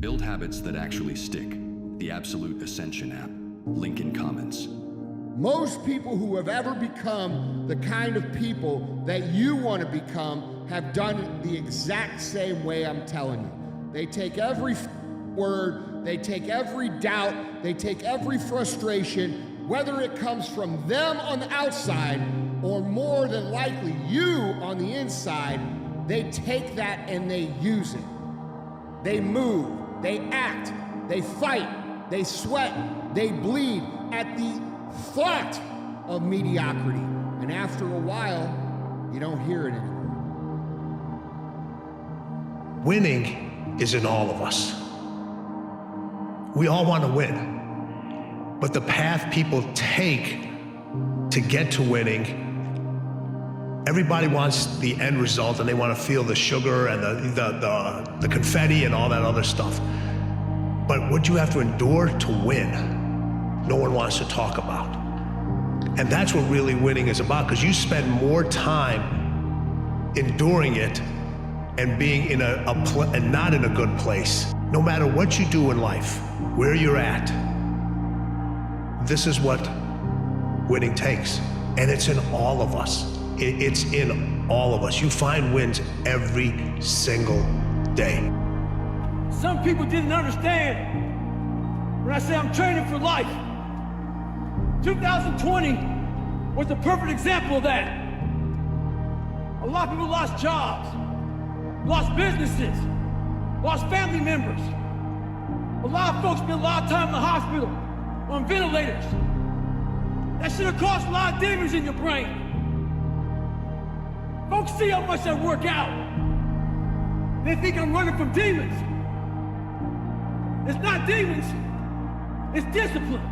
Build habits that actually stick. The Absolute Ascension app. Link in comments. Most people who have ever become the kind of people that you want to become have done it the exact same way I'm telling you. They take every word, they take every doubt, they take every frustration, whether it comes from them on the outside or more than likely you on the inside, they take that and they use it. They move, they act, they fight, they sweat, they bleed at the thought of mediocrity. And after a while, you don't hear it anymore. Winning is in all of us. We all want to win. But the path people take to get to winning, everybody wants the end result and they want to feel the sugar and the confetti and all that other stuff. But what you have to endure to win, no one wants to talk about. And that's what really winning is about, because you spend more time enduring it and being in and not in a good place. No matter what you do in life, where you're at, this is what winning takes. And it's in all of us. It's in all of us. You find wins every single day. Some people didn't understand when I say I'm training for life. 2020 was the perfect example of that. A lot of people lost jobs, lost businesses, lost family members. A lot of folks spent a lot of time in the hospital on ventilators. That should have caused a lot of damage in your brain. Folks see how much I work out. They think I'm running from demons. It's not demons, it's discipline.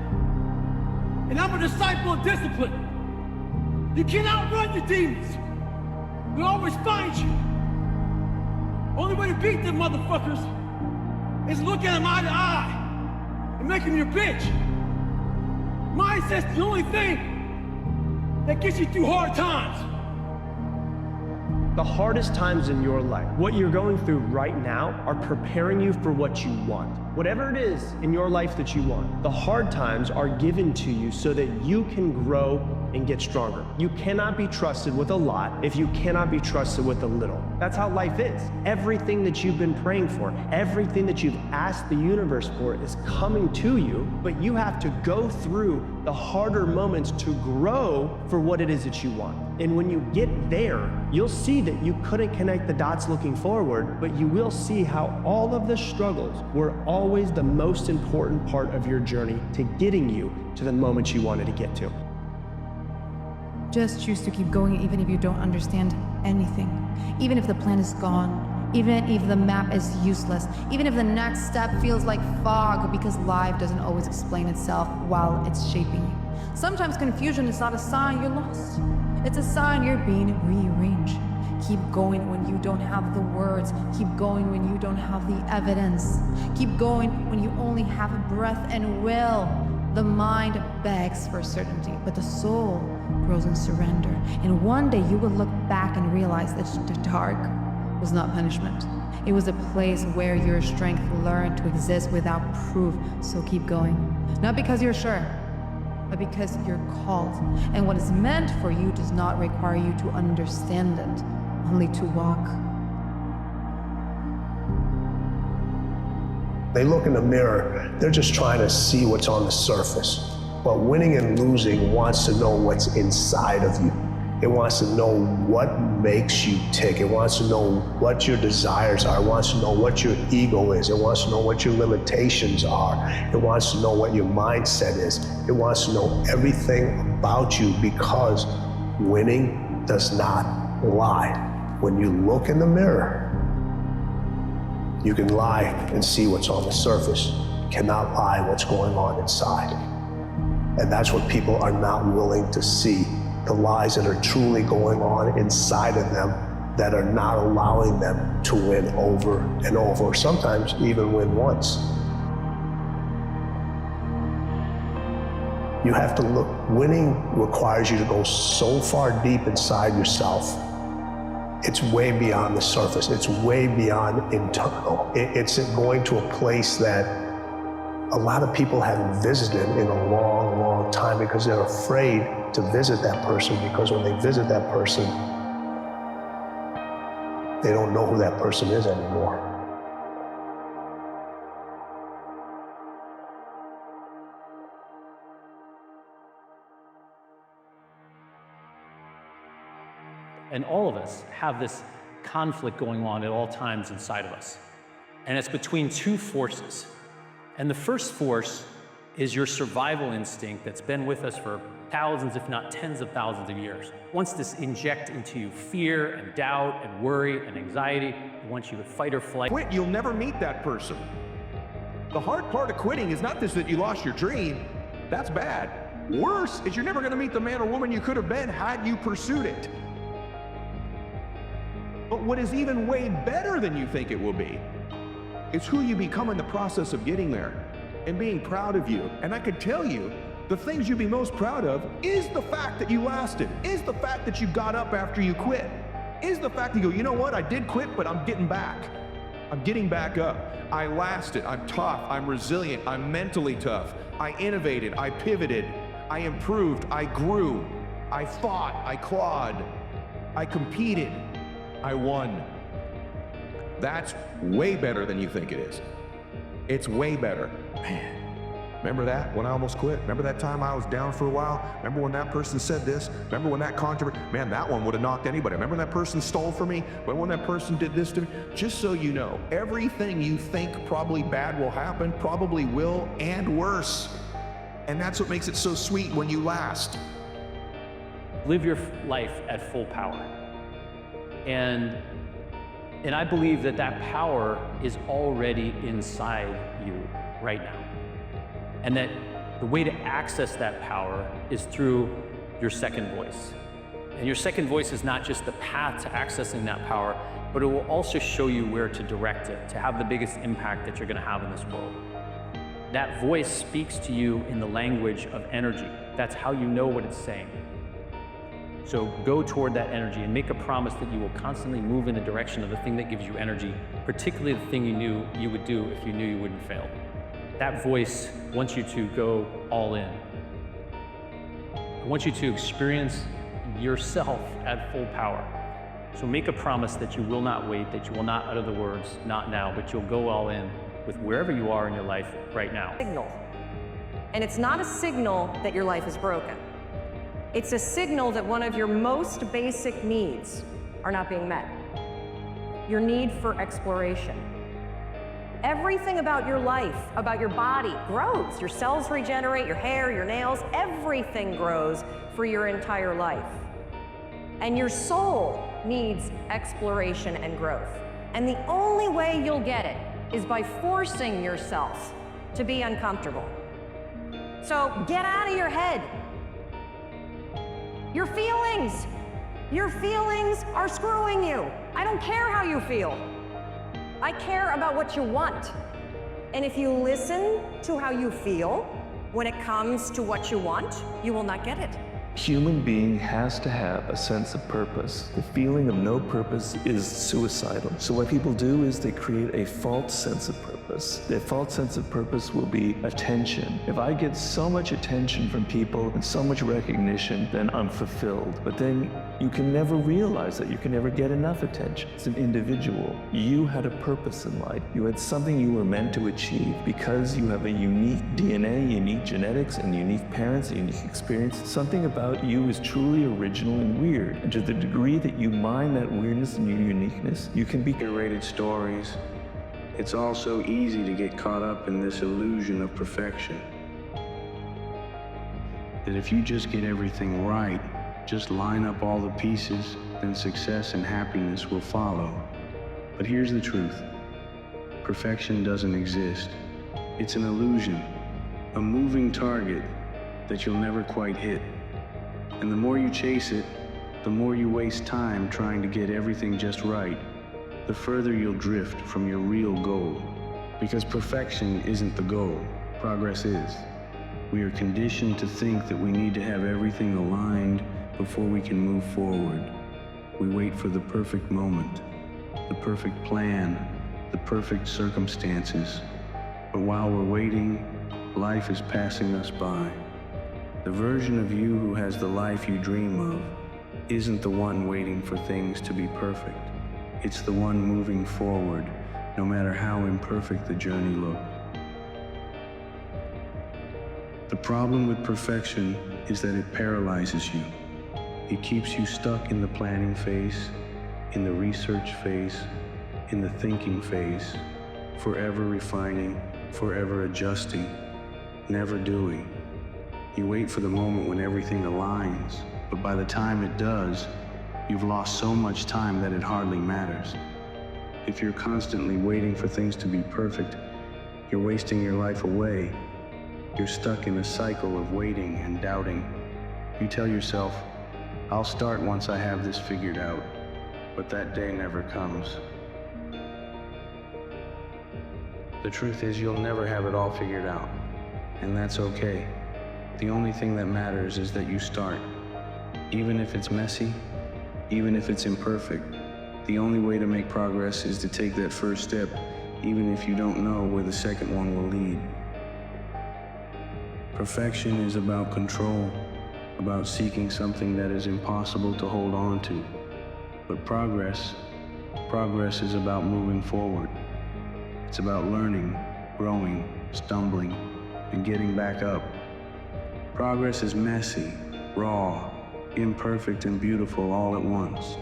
And I'm a disciple of discipline. You cannot run your demons. They'll always find you. Only way to beat them motherfuckers is look at them eye to eye and make them your bitch. Mindset's the only thing that gets you through hard times. The hardest times in your life, what you're going through right now, are preparing you for what you want. Whatever it is in your life that you want, the hard times are given to you so that you can grow and get stronger. You cannot be trusted with a lot if you cannot be trusted with a little. That's how life is. Everything that you've been praying for, everything that you've asked the universe for is coming to you, but you have to go through the harder moments to grow for what it is that you want. And when you get there, you'll see that you couldn't connect the dots looking forward, but you will see how all of the struggles were always the most important part of your journey to getting you to the moment you wanted to get to. Just choose to keep going even if you don't understand anything. Even if the plan is gone, even if the map is useless, even if the next step feels like fog, because life doesn't always explain itself while it's shaping you. Sometimes confusion is not a sign you're lost. It's a sign you're being rearranged. Keep going when you don't have the words. Keep going when you don't have the evidence. Keep going when you only have a breath and will. The mind begs for certainty, but the soul grows in surrender. And one day you will look back and realize that the dark was not punishment. It was a place where your strength learned to exist without proof. So keep going. Not because you're sure, but because you're called. And what is meant for you does not require you to understand it, only to walk. They look in the mirror, they're just trying to see what's on the surface. But winning and losing wants to know what's inside of you. It wants to know what makes you tick. It wants to know what your desires are. It wants to know what your ego is. It wants to know what your limitations are. It wants to know what your mindset is. It wants to know everything about you, because winning does not lie. When you look in the mirror, you can lie and see what's on the surface. You cannot lie what's going on inside. And that's what people are not willing to see. The lies that are truly going on inside of them that are not allowing them to win over and over, or sometimes even win once. You have to look. Winning requires you to go so far deep inside yourself it's way beyond the surface. It's way beyond internal. It's going to a place that a lot of people haven't visited in a long, long time because they're afraid to visit that person, because when they visit that person, they don't know who that person is anymore. And all of us have this conflict going on at all times inside of us. And it's between two forces. And the first force is your survival instinct that's been with us for thousands, if not tens of thousands of years. It wants to inject into you fear and doubt and worry and anxiety. It wants you to fight or flight. Quit, you'll never meet that person. The hard part of quitting is not just that you lost your dream. That's bad. Worse is you're never going to meet the man or woman you could have been had you pursued it. But what is even way better than you think it will be is who you become in the process of getting there and being proud of you. And I could tell you, the things you'd be most proud of is the fact that you lasted, is the fact that you got up after you quit, is the fact that you go, you know what, I did quit, but I'm getting back. I'm getting back up. I lasted, I'm tough, I'm resilient, I'm mentally tough. I innovated, I pivoted, I improved, I grew, I fought, I clawed, I competed, I won. That's way better than you think it is. It's way better. Man, remember that when I almost quit? Remember that time I was down for a while? Remember when that person said this? Remember when that controversy? Man, that one would have knocked anybody. Remember when that person stole from me? Remember when that person did this to me? Just so you know, everything you think probably bad will happen, probably will, and worse. And that's what makes it so sweet when you last. Live your life at full power. And I believe that that power is already inside you right now. And that the way to access that power is through your second voice. And your second voice is not just the path to accessing that power, but it will also show you where to direct it, to have the biggest impact that you're going to have in this world. That voice speaks to you in the language of energy. That's how you know what it's saying. So go toward that energy and make a promise that you will constantly move in the direction of the thing that gives you energy, particularly the thing you knew you would do if you knew you wouldn't fail. That voice wants you to go all in. It wants you to experience yourself at full power. So make a promise that you will not wait, that you will not utter the words, not now, but you'll go all in with wherever you are in your life right now. Signal. And it's not a signal that your life is broken. It's a signal that one of your most basic needs are not being met. Your need for exploration. Everything about your life, about your body, grows. Your cells regenerate, your hair, your nails, everything grows for your entire life. And your soul needs exploration and growth. And the only way you'll get it is by forcing yourself to be uncomfortable. So get out of your head. Your feelings are screwing you. I don't care how you feel. I care about what you want. And if you listen to how you feel when it comes to what you want, you will not get it. Human being has to have a sense of purpose. The feeling of no purpose is suicidal. So what people do is they create a false sense of purpose. Their false sense of purpose will be attention. If I get so much attention from people and so much recognition, then I'm fulfilled. But then you can never realize that. You can never get enough attention. As an individual, you had a purpose in life. You had something you were meant to achieve because you have a unique DNA, unique genetics, and unique parents, a unique experience. Something about you is truly original and weird. And to the degree that you mine that weirdness and your uniqueness, you can be curated stories. It's also easy to get caught up in this illusion of perfection. That if you just get everything right, just line up all the pieces, then success and happiness will follow. But here's the truth. Perfection doesn't exist. It's an illusion, a moving target that you'll never quite hit. And the more you chase it, the more you waste time trying to get everything just right, the further you'll drift from your real goal. Because perfection isn't the goal, progress is. We are conditioned to think that we need to have everything aligned before we can move forward. We wait for the perfect moment, the perfect plan, the perfect circumstances. But while we're waiting, life is passing us by. The version of you who has the life you dream of isn't the one waiting for things to be perfect. It's the one moving forward, no matter how imperfect the journey looked. The problem with perfection is that it paralyzes you. It keeps you stuck in the planning phase, in the research phase, in the thinking phase, forever refining, forever adjusting, never doing. You wait for the moment when everything aligns, but by the time it does, you've lost so much time that it hardly matters. If you're constantly waiting for things to be perfect, you're wasting your life away. You're stuck in a cycle of waiting and doubting. You tell yourself, I'll start once I have this figured out, but that day never comes. The truth is, you'll never have it all figured out, and that's okay. The only thing that matters is that you start. Even if it's messy, even if it's imperfect, the only way to make progress is to take that first step, even if you don't know where the second one will lead. Perfection is about control, about seeking something that is impossible to hold on to. But progress is about moving forward. It's about learning, growing, stumbling, and getting back up. Progress is messy, raw, imperfect, and beautiful all at once.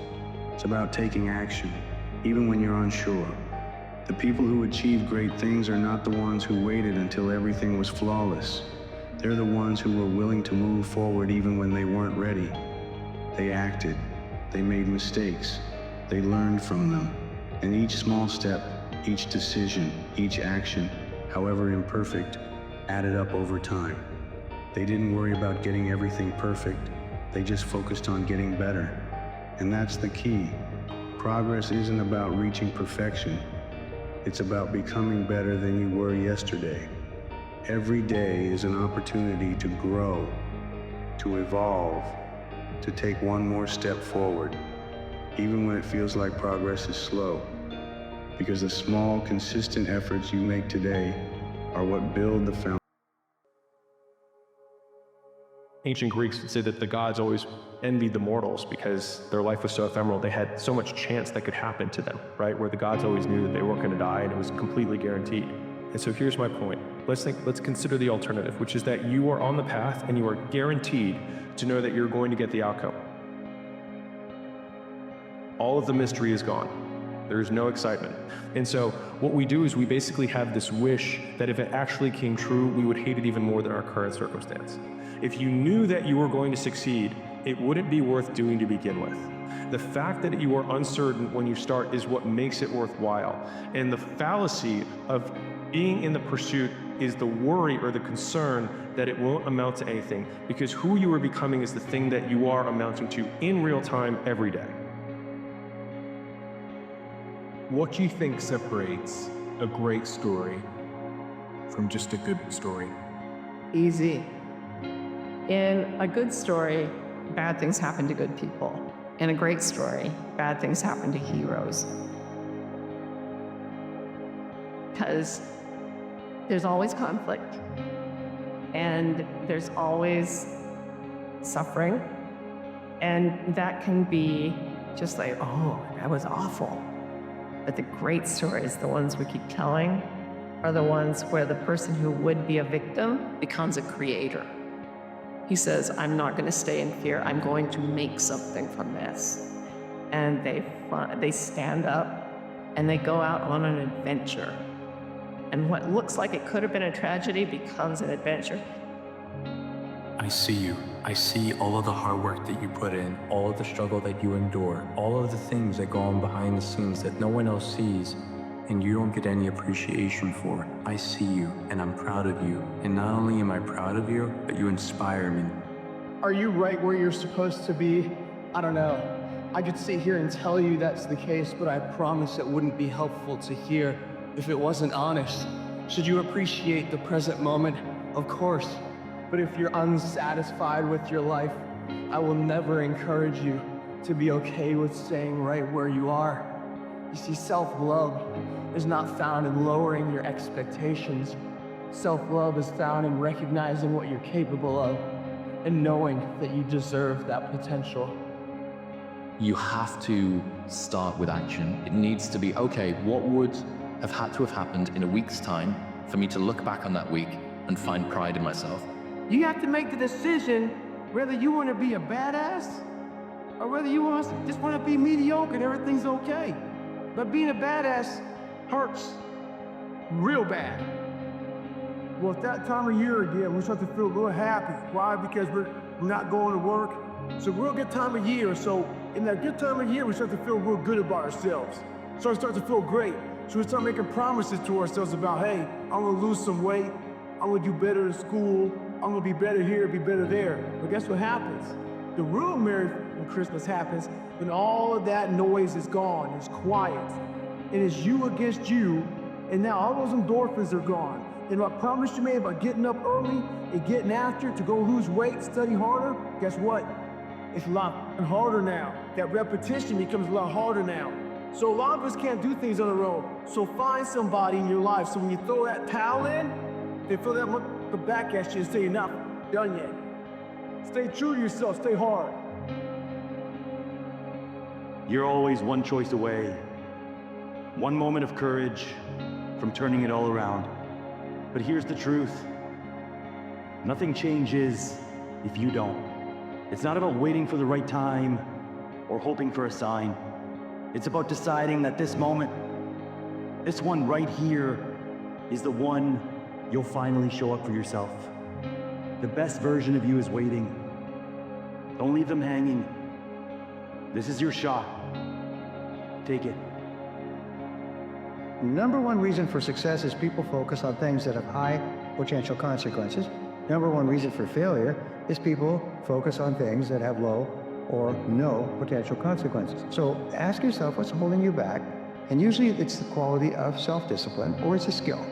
It's about taking action, even when you're unsure. The people who achieve great things are not the ones who waited until everything was flawless. They're the ones who were willing to move forward even when they weren't ready. They acted, they made mistakes, they learned from them, and each small step, each decision, each action, however imperfect, added up over time. They didn't worry about getting everything perfect, they just focused on getting better. And that's the key. Progress isn't about reaching perfection, it's about becoming better than you were yesterday. Every day is an opportunity to grow, to evolve, to take one more step forward, even when it feels like progress is slow. Because the small, consistent efforts you make today are what build the foundation. Ancient Greeks would say that the gods always envied the mortals because their life was so ephemeral. They had so much chance that could happen to them, right? Where the gods always knew that they weren't going to die and it was completely guaranteed. And so here's my point. Let's consider the alternative, which is that you are on the path and you are guaranteed to know that you're going to get the outcome. All of the mystery is gone. There's no excitement. And so what we do is we basically have this wish that if it actually came true, we would hate it even more than our current circumstance. If you knew that you were going to succeed, it wouldn't be worth doing to begin with. The fact that you are uncertain when you start is what makes it worthwhile. And the fallacy of being in the pursuit is the worry or the concern that it won't amount to anything, because who you are becoming is the thing that you are amounting to in real time every day. What do you think separates a great story from just a good story? Easy. In a good story, bad things happen to good people. In a great story, bad things happen to heroes. Because there's always conflict, and there's always suffering, and that can be just like, oh, that was awful. But the great stories, the ones we keep telling, are the ones where the person who would be a victim becomes a creator. He says, I'm not going to stay in fear. I'm going to make something from this. And they stand up and they go out on an adventure. And what looks like it could have been a tragedy becomes an adventure. I see you. I see all of the hard work that you put in, all of the struggle that you endure, all of the things that go on behind the scenes that no one else sees, and you don't get any appreciation for. I see you, and I'm proud of you. And not only am I proud of you, but you inspire me. Are you right where you're supposed to be? I don't know. I could sit here and tell you that's the case, but I promise it wouldn't be helpful to hear if it wasn't honest. Should you appreciate the present moment? Of course. But if you're unsatisfied with your life, I will never encourage you to be okay with staying right where you are. You see, self-love is not found in lowering your expectations. Self-love is found in recognizing what you're capable of and knowing that you deserve that potential. You have to start with action. It needs to be, okay, what would have had to have happened in a week's time for me to look back on that week and find pride in myself? You have to make the decision whether you want to be a badass or whether you just want to be mediocre and everything's okay. But being a badass hurts real bad. Well, at that time of year again, we start to feel real happy. Why? Because we're not going to work. It's a real good time of year. So in that good time of year, we start to feel real good about ourselves. So we start to feel great. So we start making promises to ourselves about, hey, I'm gonna lose some weight. I'm gonna do better in school. I'm gonna be better here, be better there. But guess what happens? The real Merry Christmas happens when all of that noise is gone, it's quiet. And it's you against you, and now all those endorphins are gone. And what promise you made about getting up early and getting after it to go lose weight, study harder, guess what? It's a lot harder now. That repetition becomes a lot harder now. So a lot of us can't do things on our own. So find somebody in your life, so when you throw that towel in, they throw that look back at you and say, you're not done yet. Stay true to yourself, stay hard. You're always one choice away, one moment of courage from turning it all around. But here's the truth. Nothing changes if you don't. It's not about waiting for the right time or hoping for a sign. It's about deciding that this moment, this one right here, is the one you'll finally show up for yourself. The best version of you is waiting. Don't leave them hanging. This is your shot. Take it. Number one reason for success is people focus on things that have high potential consequences. Number one reason for failure is people focus on things that have low or no potential consequences. So ask yourself what's holding you back, and usually it's the quality of self-discipline or it's a skill.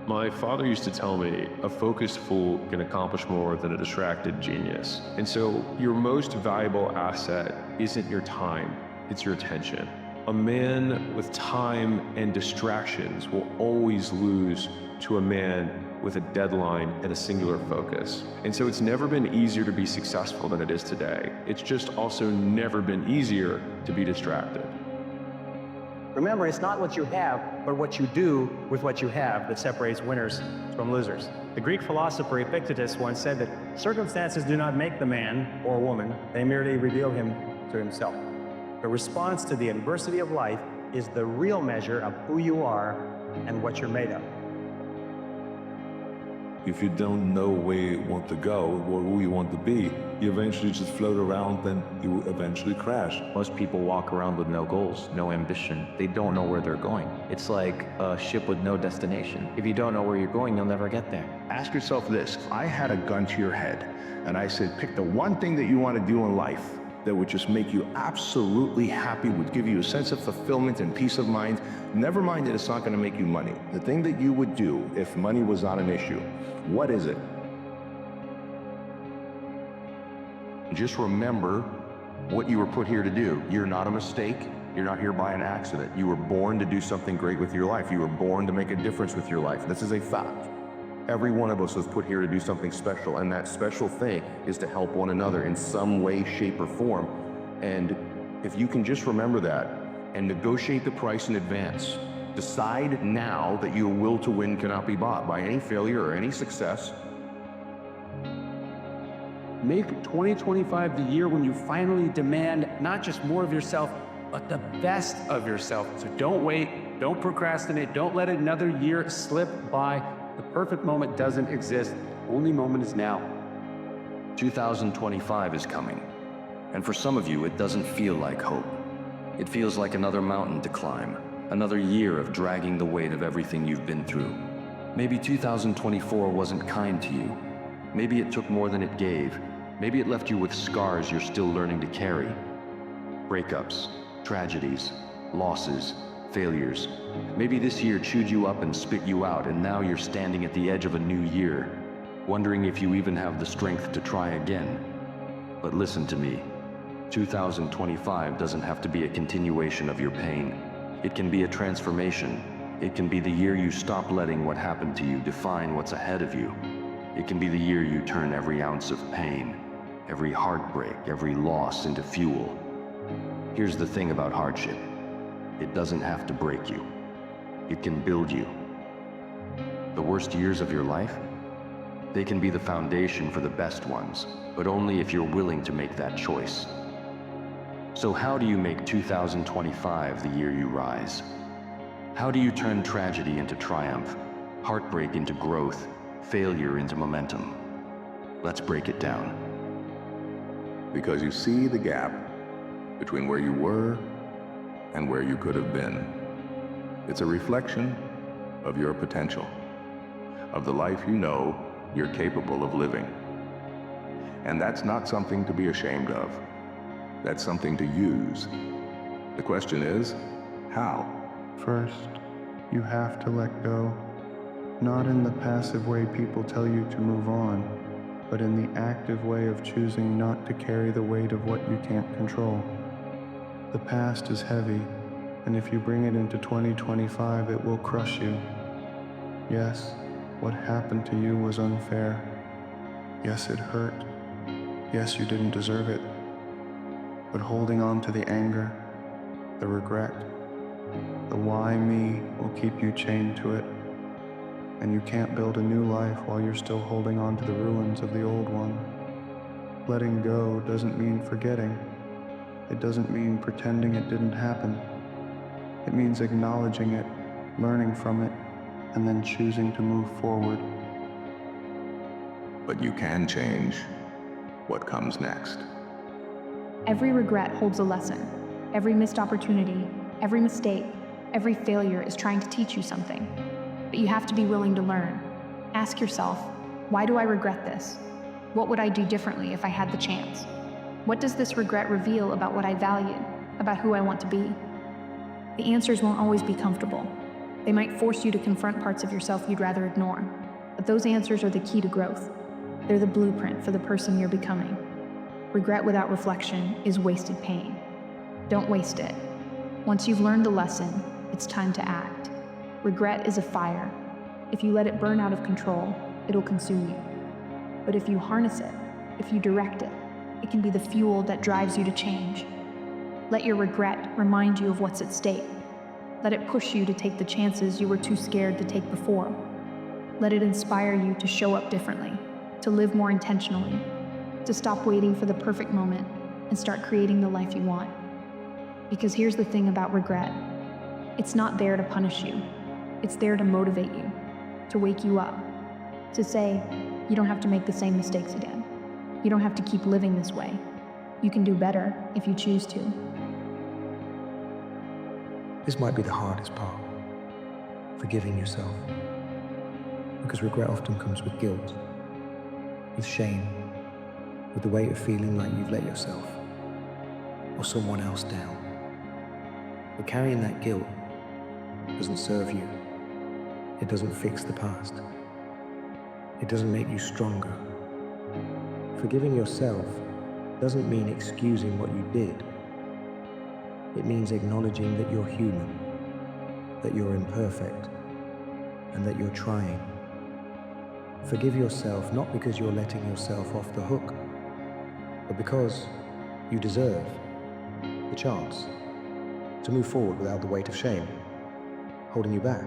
My father used to tell me, a focused fool can accomplish more than a distracted genius. And so your most valuable asset isn't your time, it's your attention. A man with time and distractions will always lose to a man with a deadline and a singular focus. And so it's never been easier to be successful than it is today. It's just also never been easier to be distracted. Remember, it's not what you have, but what you do with what you have that separates winners from losers. The Greek philosopher Epictetus once said that circumstances do not make the man or woman, they merely reveal him to himself. The response to the adversity of life is the real measure of who you are and what you're made of. If you don't know where you want to go or who you want to be, you eventually just float around and you will eventually crash. Most people walk around with no goals, no ambition. They don't know where they're going. It's like a ship with no destination. If you don't know where you're going, you'll never get there. Ask yourself this: if I had a gun to your head and I said, pick the one thing that you want to do in life that would just make you absolutely happy, would give you a sense of fulfillment and peace of mind, never mind that it's not going to make you money. The thing that you would do if money was not an issue, what is it? Just remember what you were put here to do. You're not a mistake. You're not here by an accident. You were born to do something great with your life. You were born to make a difference with your life. This is a fact. Every one of us was put here to do something special, and that special thing is to help one another in some way, shape, or form. And if you can just remember that and negotiate the price in advance, decide now that your will to win cannot be bought by any failure or any success. Make 2025 the year when you finally demand not just more of yourself, but the best of yourself. So don't wait, don't procrastinate, don't let another year slip by. The perfect moment doesn't exist. The only moment is now. 2025 is coming. And for some of you, it doesn't feel like hope. It feels like another mountain to climb, another year of dragging the weight of everything you've been through. Maybe 2024 wasn't kind to you. Maybe it took more than it gave. Maybe it left you with scars you're still learning to carry. Breakups, tragedies, losses, failures. Maybe this year chewed you up and spit you out, and now you're standing at the edge of a new year, wondering if you even have the strength to try again. But listen to me. 2025 doesn't have to be a continuation of your pain. It can be a transformation. It can be the year you stop letting what happened to you define what's ahead of you. It can be the year you turn every ounce of pain, every heartbreak, every loss into fuel. Here's the thing about hardship. It doesn't have to break you. It can build you. The worst years of your life? They can be the foundation for the best ones, but only if you're willing to make that choice. So how do you make 2025 the year you rise? How do you turn tragedy into triumph, heartbreak into growth, failure into momentum? Let's break it down. Because you see the gap between where you were and where you could have been. It's a reflection of your potential, of the life you know you're capable of living. And that's not something to be ashamed of. That's something to use. The question is, how? First, you have to let go. Not in the passive way people tell you to move on, but in the active way of choosing not to carry the weight of what you can't control. The past is heavy, and if you bring it into 2025, it will crush you. Yes, what happened to you was unfair. Yes, it hurt. Yes, you didn't deserve it. But holding on to the anger, the regret, the why me will keep you chained to it. And you can't build a new life while you're still holding on to the ruins of the old one. Letting go doesn't mean forgetting. It doesn't mean pretending it didn't happen. It means acknowledging it, learning from it, and then choosing to move forward. But you can change what comes next. Every regret holds a lesson. Every missed opportunity, every mistake, every failure is trying to teach you something. But you have to be willing to learn. Ask yourself, why do I regret this? What would I do differently if I had the chance? What does this regret reveal about what I value, about who I want to be? The answers won't always be comfortable. They might force you to confront parts of yourself you'd rather ignore. But those answers are the key to growth. They're the blueprint for the person you're becoming. Regret without reflection is wasted pain. Don't waste it. Once you've learned the lesson, it's time to act. Regret is a fire. If you let it burn out of control, it'll consume you. But if you harness it, if you direct it, it can be the fuel that drives you to change. Let your regret remind you of what's at stake. Let it push you to take the chances you were too scared to take before. Let it inspire you to show up differently, to live more intentionally, to stop waiting for the perfect moment and start creating the life you want. Because here's the thing about regret. It's not there to punish you. It's there to motivate you, to wake you up, to say, you don't have to make the same mistakes again. You don't have to keep living this way. You can do better if you choose to. This might be the hardest part, forgiving yourself. Because regret often comes with guilt, with shame, with the weight of feeling like you've let yourself or someone else down. But carrying that guilt doesn't serve you. It doesn't fix the past. It doesn't make you stronger. Forgiving yourself doesn't mean excusing what you did. It means acknowledging that you're human, that you're imperfect, and that you're trying. Forgive yourself not because you're letting yourself off the hook, but because you deserve the chance to move forward without the weight of shame holding you back.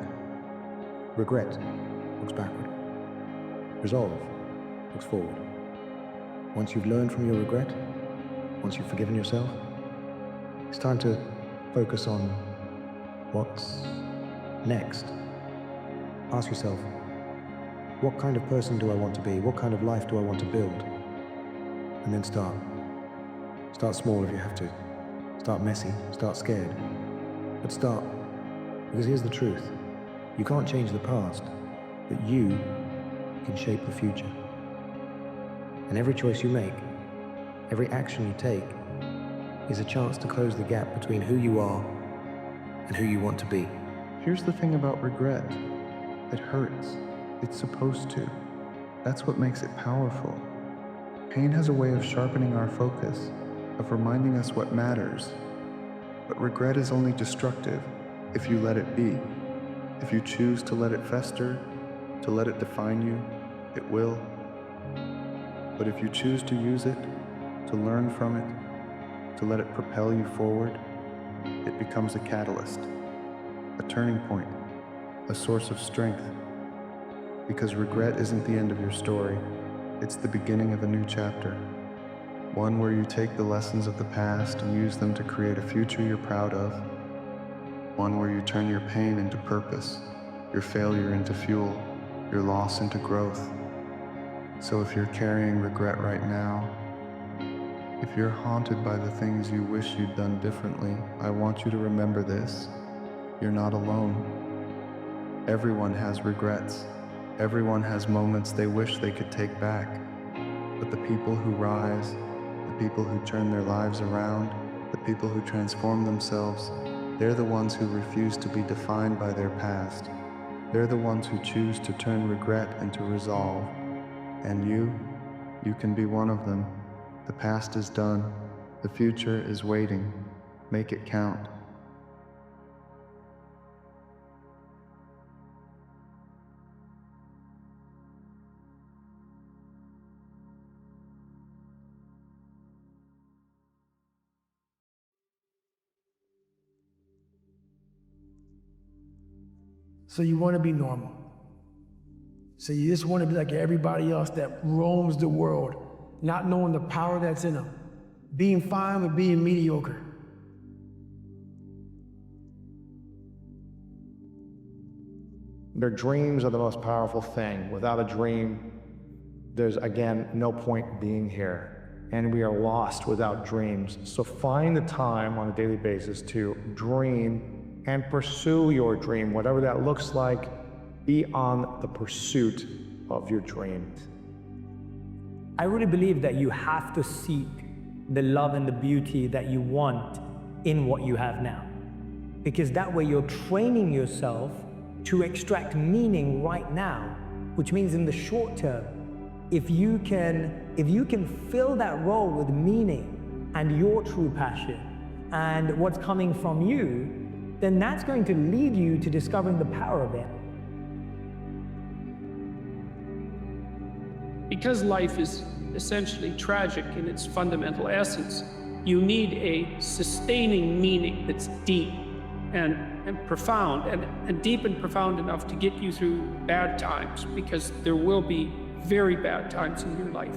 Regret looks backward. Resolve looks forward. Once you've learned from your regret, once you've forgiven yourself, it's time to focus on what's next. Ask yourself, what kind of person do I want to be? What kind of life do I want to build? And then start. Start small if you have to. Start messy, start scared. But start, because here's the truth. You can't change the past, but you can shape the future. And every choice you make, every action you take, is a chance to close the gap between who you are and who you want to be. Here's the thing about regret. It hurts. It's supposed to. That's what makes it powerful. Pain has a way of sharpening our focus, of reminding us what matters. But regret is only destructive if you let it be. If you choose to let it fester, to let it define you, it will. But if you choose to use it, to learn from it, to let it propel you forward, it becomes a catalyst, a turning point, a source of strength. Because regret isn't the end of your story, it's the beginning of a new chapter. One where you take the lessons of the past and use them to create a future you're proud of. One where you turn your pain into purpose, your failure into fuel, your loss into growth. So if you're carrying regret right now, if you're haunted by the things you wish you'd done differently, I want you to remember this. You're not alone. Everyone has regrets. Everyone has moments they wish they could take back. But the people who rise, the people who turn their lives around, the people who transform themselves, they're the ones who refuse to be defined by their past. They're the ones who choose to turn regret into resolve. And you can be one of them. The past is done. The future is waiting. Make it count. So you want to be normal. So you just want to be like everybody else that roams the world, not knowing the power that's in them, being fine with being mediocre. Their dreams are the most powerful thing. Without a dream, there's, again, no point being here. And we are lost without dreams. So find the time on a daily basis to dream and pursue your dream, whatever that looks like. Be on the pursuit of your dream. I really believe that you have to seek the love and the beauty that you want in what you have now. Because that way you're training yourself to extract meaning right now, which means in the short term, if you can fill that role with meaning and your true passion and what's coming from you, then that's going to lead you to discovering the power of it. Because life is essentially tragic in its fundamental essence, you need a sustaining meaning that's deep and profound, and deep and profound enough to get you through bad times, because there will be very bad times in your life.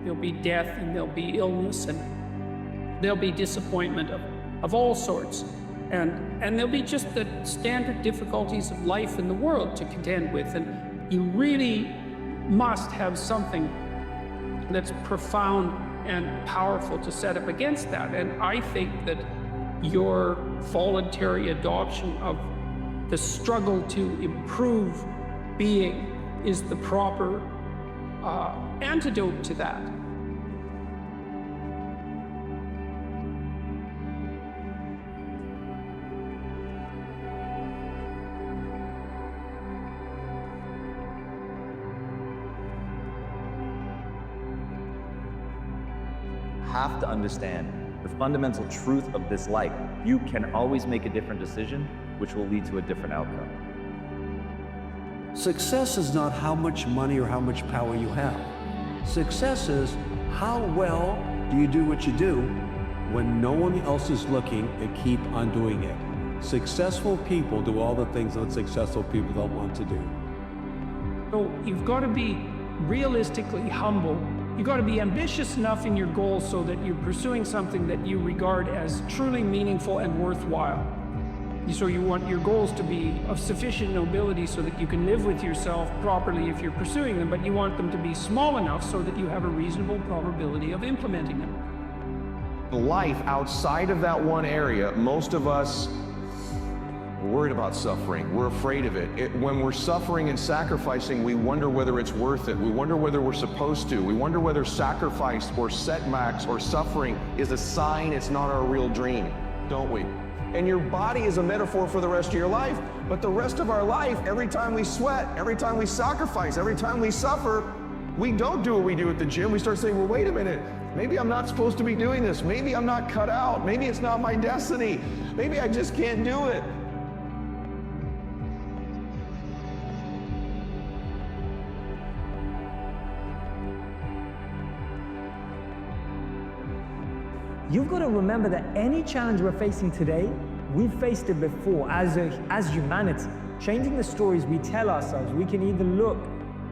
There'll be death, and there'll be illness, and there'll be disappointment of all sorts. And there'll be just the standard difficulties of life in the world to contend with. And you really must have something that's profound and powerful to set up against that. And I think that your voluntary adoption of the struggle to improve being is the proper antidote to that. Have to understand the fundamental truth of this life. You can always make a different decision, which will lead to a different outcome. Success is not how much money or how much power you have. Success is how well do you do what you do when no one else is looking and keep on doing it. Successful people do all the things that successful people don't want to do. So you've got to be realistically humble. You've got to be ambitious enough in your goals so that you're pursuing something that you regard as truly meaningful and worthwhile. So you want your goals to be of sufficient nobility so that you can live with yourself properly if you're pursuing them, but you want them to be small enough so that you have a reasonable probability of implementing them. Life outside of that one area, most of us are worried about suffering. We're afraid of it. When we're suffering and sacrificing, we wonder whether it's worth it. We wonder whether we're supposed to. We wonder whether sacrifice or setbacks or suffering is a sign it's not our real dream, don't we? And your body is a metaphor for the rest of your life, but the rest of our life, every time we sweat, every time we sacrifice, every time we suffer, we don't do what we do at the gym. We start saying, well, wait a minute, maybe I'm not supposed to be doing this. Maybe I'm not cut out. Maybe it's not my destiny. Maybe I just can't do it. You've got to remember that any challenge we're facing today, we've faced it before as humanity. Changing the stories we tell ourselves, we can either look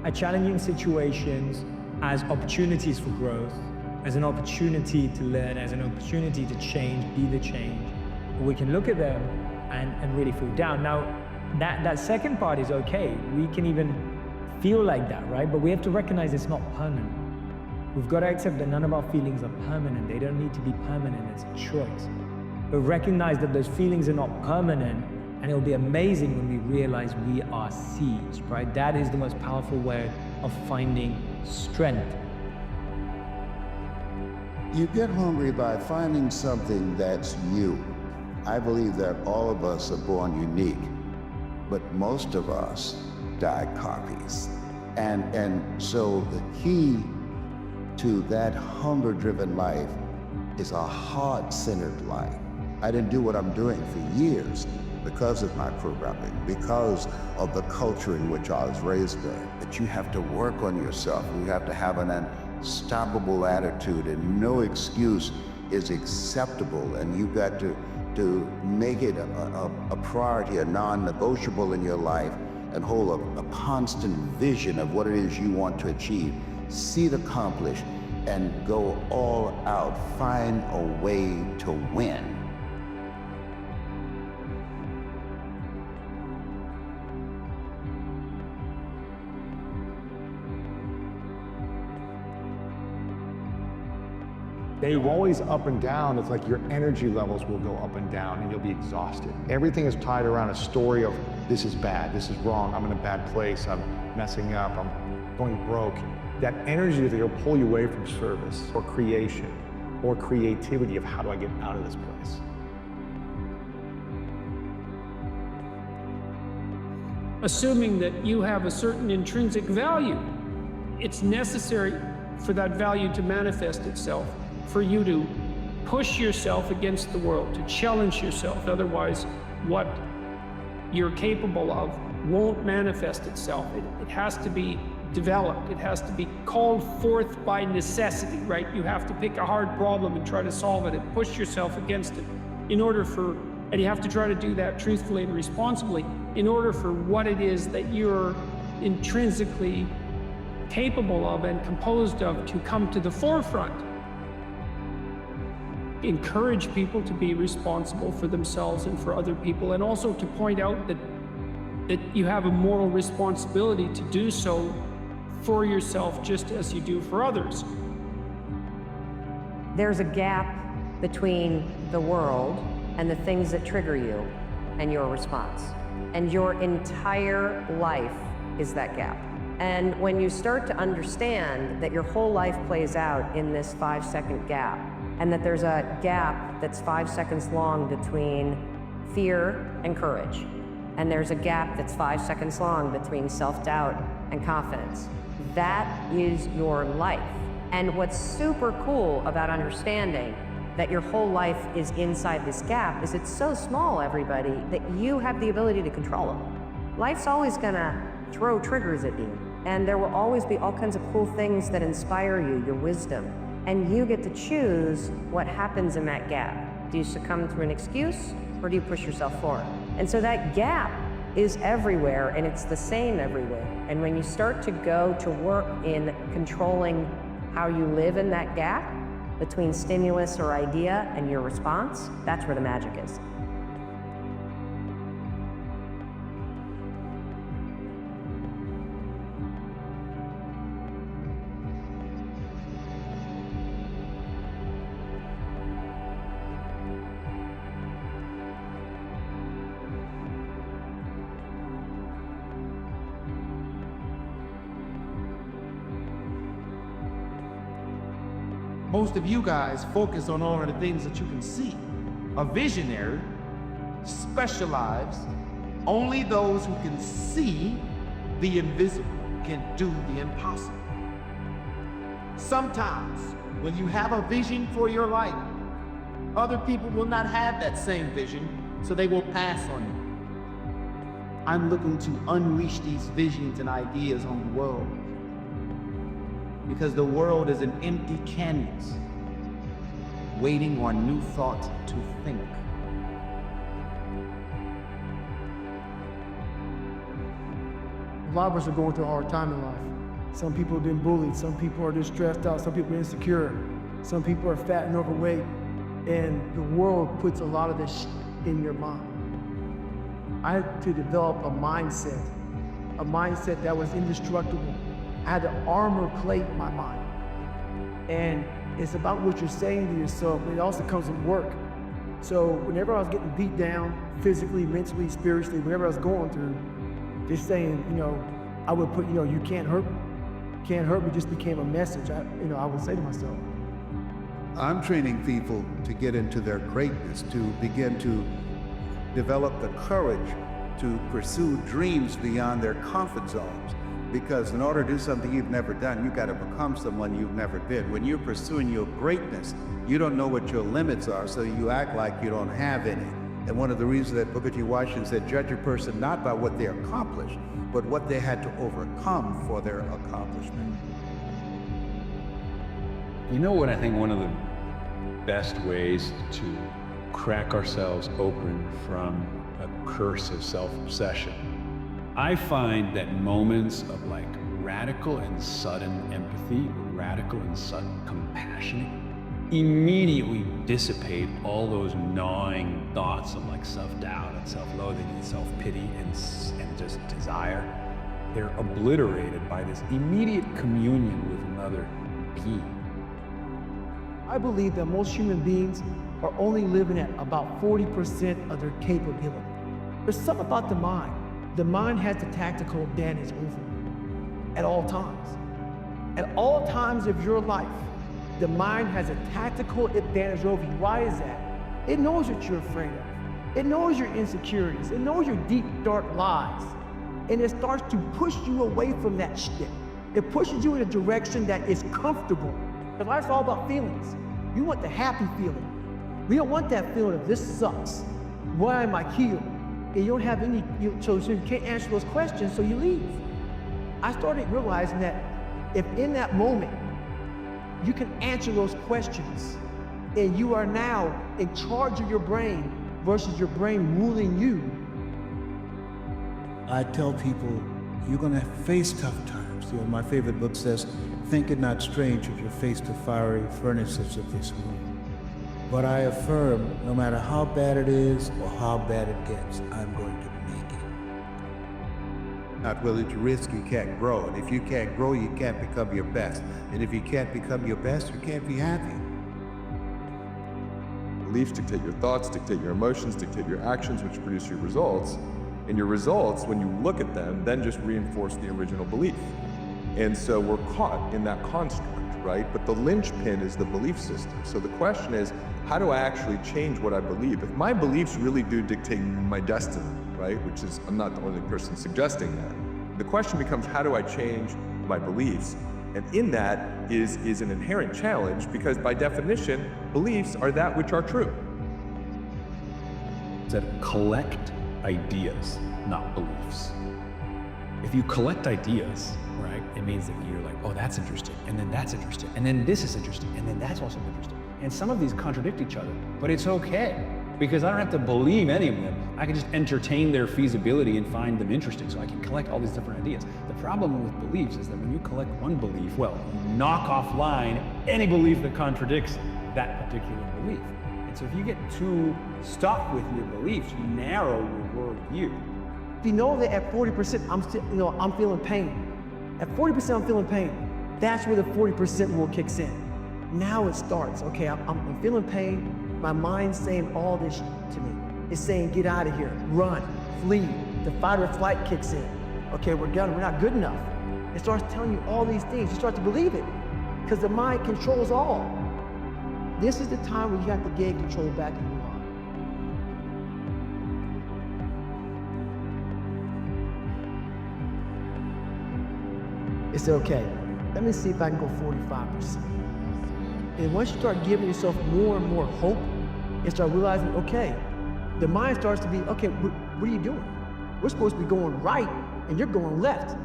at challenging situations as opportunities for growth, as an opportunity to learn, as an opportunity to change, be the change. Or we can look at them and really feel down. Now, that second part is okay. We can even feel like that, right? But we have to recognize it's not permanent. We've got to accept that none of our feelings are permanent. They don't need to be permanent, it's a choice. But recognize that those feelings are not permanent, and it'll be amazing when we realize we are seeds, right? That is the most powerful way of finding strength. You get hungry by finding something that's you. I believe that all of us are born unique, but most of us die copies. And so the key to that hunger-driven life is a heart-centered life. I didn't do what I'm doing for years because of my programming, because of the culture in which I was raised in. But you have to work on yourself. You have to have an unstoppable attitude, and no excuse is acceptable. And you've got to make it a priority, a non-negotiable in your life, and hold a constant vision of what it is you want to achieve. See it accomplished and go all out. Find a way to win. They're always up and down. It's like your energy levels will go up and down and you'll be exhausted. Everything is tied around a story of this is bad, this is wrong, I'm in a bad place, I'm messing up, I'm going broke. That energy that will pull you away from service or creation or creativity of how do I get out of this place. Assuming that you have a certain intrinsic value, it's necessary for that value to manifest itself, for you to push yourself against the world, to challenge yourself. Otherwise, what you're capable of won't manifest itself. It has to be developed. It has to be called forth by necessity, right? You have to pick a hard problem and try to solve it and push yourself against it and you have to try to do that truthfully and responsibly in order for what it is that you're intrinsically capable of and composed of to come to the forefront. Encourage people to be responsible for themselves and for other people, and also to point out that you have a moral responsibility to do so for yourself just as you do for others. There's a gap between the world and the things that trigger you and your response. And your entire life is that gap. And when you start to understand that your whole life plays out in this 5-second gap, and that there's a gap that's 5 seconds long between fear and courage, and there's a gap that's 5 seconds long between self-doubt and confidence, that is your life. And what's super cool about understanding that your whole life is inside this gap is it's so small, everybody, that you have the ability to control it. Life's always gonna throw triggers at you, and there will always be all kinds of cool things that inspire you, your wisdom, and you get to choose what happens in that gap. Do you succumb to an excuse, or do you push yourself forward? And so that gap is everywhere, and it's the same everywhere. And when you start to go to work in controlling how you live in that gap between stimulus or idea and your response, that's where the magic is. Most of you guys focus on all of the things that you can see. A visionary specializes only those who can see the invisible can do the impossible. Sometimes, when you have a vision for your life, other people will not have that same vision, so they will pass on you. I'm looking to unleash these visions and ideas on the world, because the world is an empty canvas, waiting on new thoughts to think. A lot of us are going through a hard time in life. Some people have been bullied, some people are just stressed out, some people are insecure, some people are fat and overweight, and the world puts a lot of this in your mind. I had to develop a mindset that was indestructible. I had to armor plate my mind. And it's about what you're saying to yourself, but it also comes with work. So whenever I was getting beat down, physically, mentally, spiritually, whatever I was going through, just saying, I would put, you can't hurt me. Can't hurt me just became a message. I would say to myself. I'm training people to get into their greatness, to begin to develop the courage to pursue dreams beyond their comfort zones. Because in order to do something you've never done, you've got to become someone you've never been. When you're pursuing your greatness, you don't know what your limits are, so you act like you don't have any. And one of the reasons that Booker T. Washington said, judge a person not by what they accomplished, but what they had to overcome for their accomplishment. You know what I think one of the best ways to crack ourselves open from a curse of self-obsession? I find that moments of like radical and sudden empathy, radical and sudden compassion, immediately dissipate all those gnawing thoughts of like self-doubt and self-loathing and self-pity and just desire. They're obliterated by this immediate communion with another being. I believe that most human beings are only living at about 40% of their capability. There's something about the mind. The mind has the tactical advantage over you at all times. At all times of your life, the mind has a tactical advantage over you. Why is that? It knows what you're afraid of. It knows your insecurities. It knows your deep, dark lies. And it starts to push you away from that shit. It pushes you in a direction that is comfortable. Because life's all about feelings. You want the happy feeling. We don't want that feeling of this sucks. Why am I here? And you don't have any, so you can't answer those questions, so you leave. I started realizing that if in that moment, you can answer those questions, and you are now in charge of your brain versus your brain ruling you. I tell people, you're gonna face tough times. My favorite book says, think it not strange if you're faced with fiery furnaces of this world. But I affirm, no matter how bad it is or how bad it gets, I'm going to make it. Not willing to risk, you can't grow. And if you can't grow, you can't become your best. And if you can't become your best, you can't be happy. Beliefs dictate your thoughts, dictate your emotions, dictate your actions, which produce your results. And your results, when you look at them, then just reinforce the original belief. And so we're caught in that construct, right? But the linchpin is the belief system. So the question is, how do I actually change what I believe? If my beliefs really do dictate my destiny, right? Which is, I'm not the only person suggesting that. The question becomes, how do I change my beliefs? And in that is an inherent challenge, because by definition, beliefs are that which are true. That collect ideas, not beliefs. If you collect ideas, right, it means that you're like, oh, that's interesting, and then that's interesting, and then this is interesting, and then that's also interesting. And some of these contradict each other, but it's okay, because I don't have to believe any of them. I can just entertain their feasibility and find them interesting, so I can collect all these different ideas. The problem with beliefs is that when you collect one belief, well, you knock offline any belief that contradicts that particular belief. And so if you get too stuck with your beliefs, you narrow your worldview. If you know that at 40%, I'm feeling pain. At 40%, I'm feeling pain. That's where the 40% rule kicks in. Now it starts. Okay, I'm feeling pain. My mind's saying all this to me. It's saying, get out of here, run, flee. The fight or flight kicks in. Okay, we're done. We're not good enough. It starts telling you all these things. You start to believe it, because the mind controls all. This is the time where you have to gain control back in your mind. It's okay. let me see if I can go 45%. And once you start giving yourself more and more hope and start realizing, okay, the mind starts to be, okay, what are you doing? We're supposed to be going right and you're going left.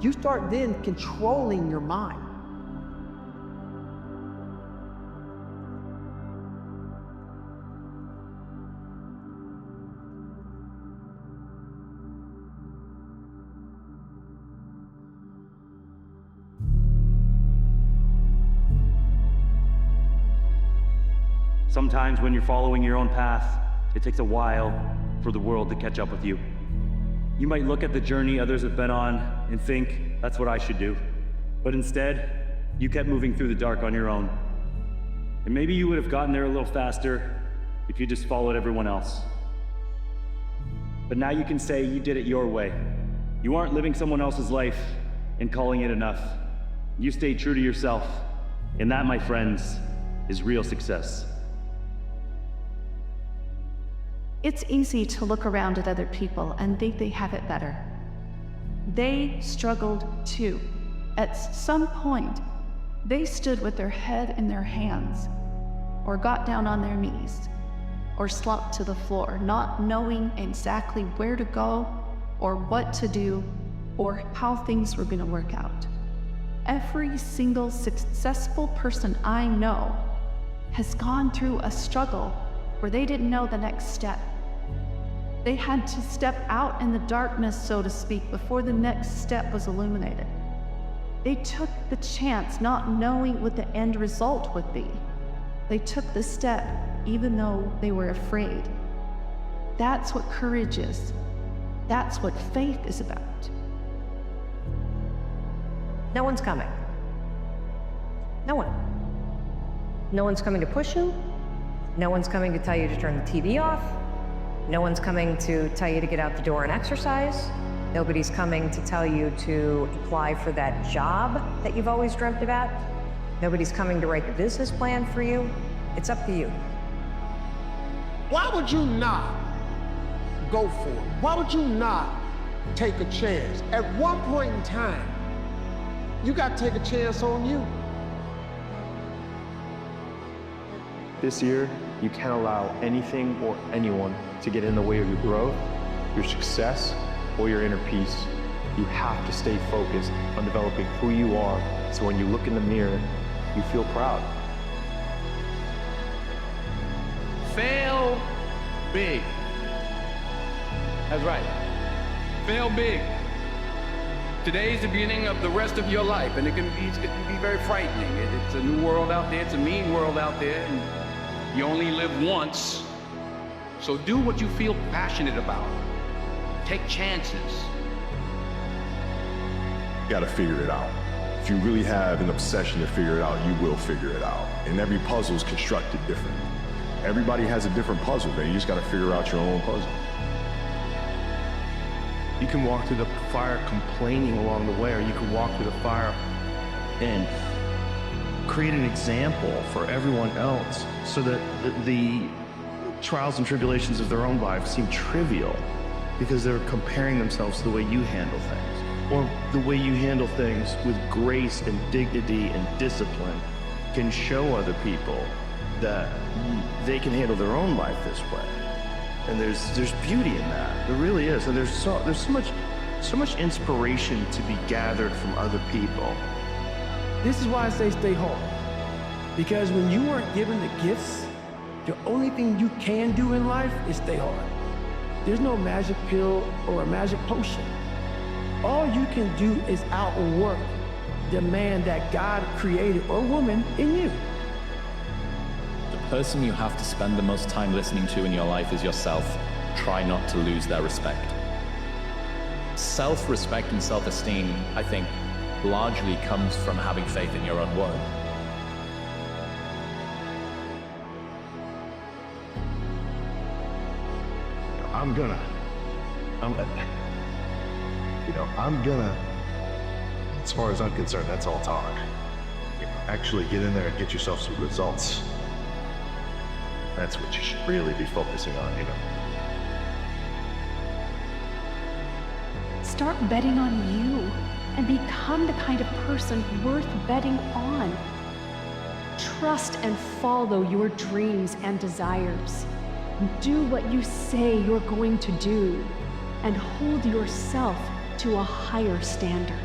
You start then controlling your mind. Sometimes when you're following your own path, it takes a while for the world to catch up with you. You might look at the journey others have been on and think, that's what I should do. But instead, you kept moving through the dark on your own. And maybe you would have gotten there a little faster if you just followed everyone else. But now you can say you did it your way. You aren't living someone else's life and calling it enough. You stayed true to yourself. And that, my friends, is real success. It's easy to look around at other people and think they have it better. They struggled too. At some point, they stood with their head in their hands, or got down on their knees, or slumped to the floor, not knowing exactly where to go, or what to do, or how things were going to work out. Every single successful person I know has gone through a struggle where they didn't know the next step. They had to step out in the darkness, so to speak, before the next step was illuminated. They took the chance not knowing what the end result would be. They took the step even though they were afraid. That's what courage is. That's what faith is about. No one's coming. No one. No one's coming to push you. No one's coming to tell you to turn the TV off. No one's coming to tell you to get out the door and exercise. Nobody's coming to tell you to apply for that job that you've always dreamt about. Nobody's coming to write the business plan for you. It's up to you. Why would you not go for it? Why would you not take a chance? At one point in time, you got to take a chance on you. This year, you can't allow anything or anyone to get in the way of your growth, your success, or your inner peace. You have to stay focused on developing who you are, so when you look in the mirror, you feel proud. Fail big. That's right. Fail big. Today's the beginning of the rest of your life, and it can be very frightening. It's a new world out there. It's a mean world out there, and you only live once. So do what you feel passionate about. Take chances. You gotta figure it out. If you really have an obsession to figure it out, you will figure it out. And every puzzle is constructed different. Everybody has a different puzzle, man. You just gotta figure out your own puzzle. You can walk through the fire complaining along the way, or you can walk through the fire and create an example for everyone else so that the trials and tribulations of their own life seem trivial because they're comparing themselves to the way you handle things. Or the way you handle things with grace and dignity and discipline can show other people that they can handle their own life this way. And there's beauty in that. There really is. And there's so much inspiration to be gathered from other people. This is why I say stay home. Because when you aren't given the gifts, the only thing you can do in life is stay hard. There's no magic pill or a magic potion. All you can do is outwork the man that God created, or woman, in you. The person you have to spend the most time listening to in your life is yourself. Try not to lose their respect. Self-respect and self-esteem, I think, largely comes from having faith in your own word. I'm gonna, as far as I'm concerned, that's all talk. Actually get in there and get yourself some results. That's what you should really be focusing on, Start betting on you. and become the kind of person worth betting on. Trust and follow your dreams and desires. Do what you say you're going to do, and hold yourself to a higher standard.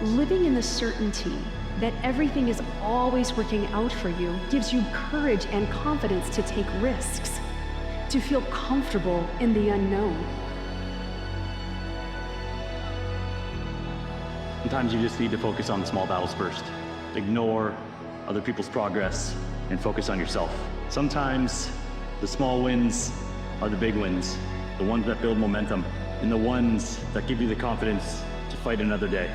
Living in the certainty that everything is always working out for you gives you courage and confidence to take risks, to feel comfortable in the unknown. Sometimes you just need to focus on the small battles first. Ignore other people's progress and focus on yourself. Sometimes the small wins are the big wins, the ones that build momentum, and the ones that give you the confidence to fight another day.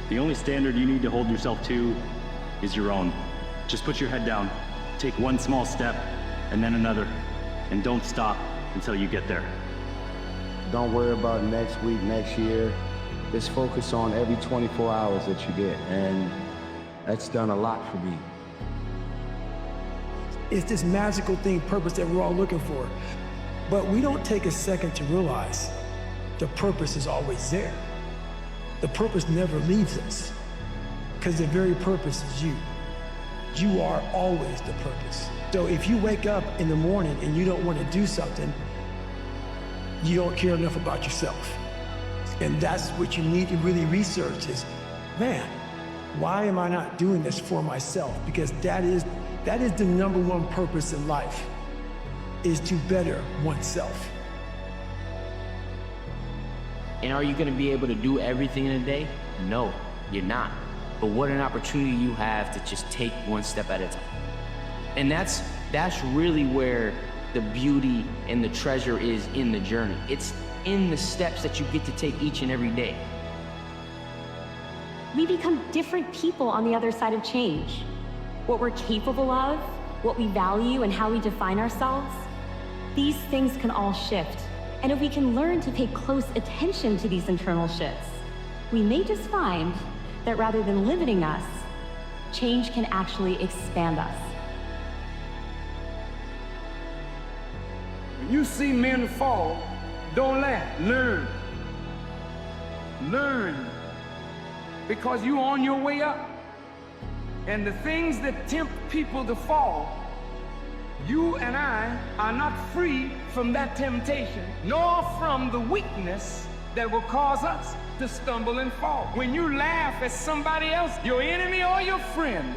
The only standard you need to hold yourself to is your own. Just put your head down, take one small step, and then another, and don't stop until you get there. Don't worry about next week, next year. Just focus on every 24 hours that you get, and that's done a lot for me. It's this magical thing, purpose that we're all looking for. But we don't take a second to realize the purpose is always there. The purpose never leaves us, because the very purpose is you. You are always the purpose. So if you wake up in the morning and you don't want to do something, you don't care enough about yourself. And that's what you need to really research is, man, why am I not doing this for myself? Because that is the number one purpose in life, is to better oneself. And are you going to be able to do everything in a day? No, you're not. But what an opportunity you have to just take one step at a time. And that's really where the beauty and the treasure is in the journey. It's in the steps that you get to take each and every day. We become different people on the other side of change. What we're capable of, what we value, and how we define ourselves, these things can all shift. And if we can learn to pay close attention to these internal shifts, we may just find that rather than limiting us, change can actually expand us. When you see men fall, don't laugh, learn. Learn. Because you're on your way up. And the things that tempt people to fall, you and I are not free from that temptation, nor from the weakness that will cause us to stumble and fall. When you laugh at somebody else, your enemy or your friend,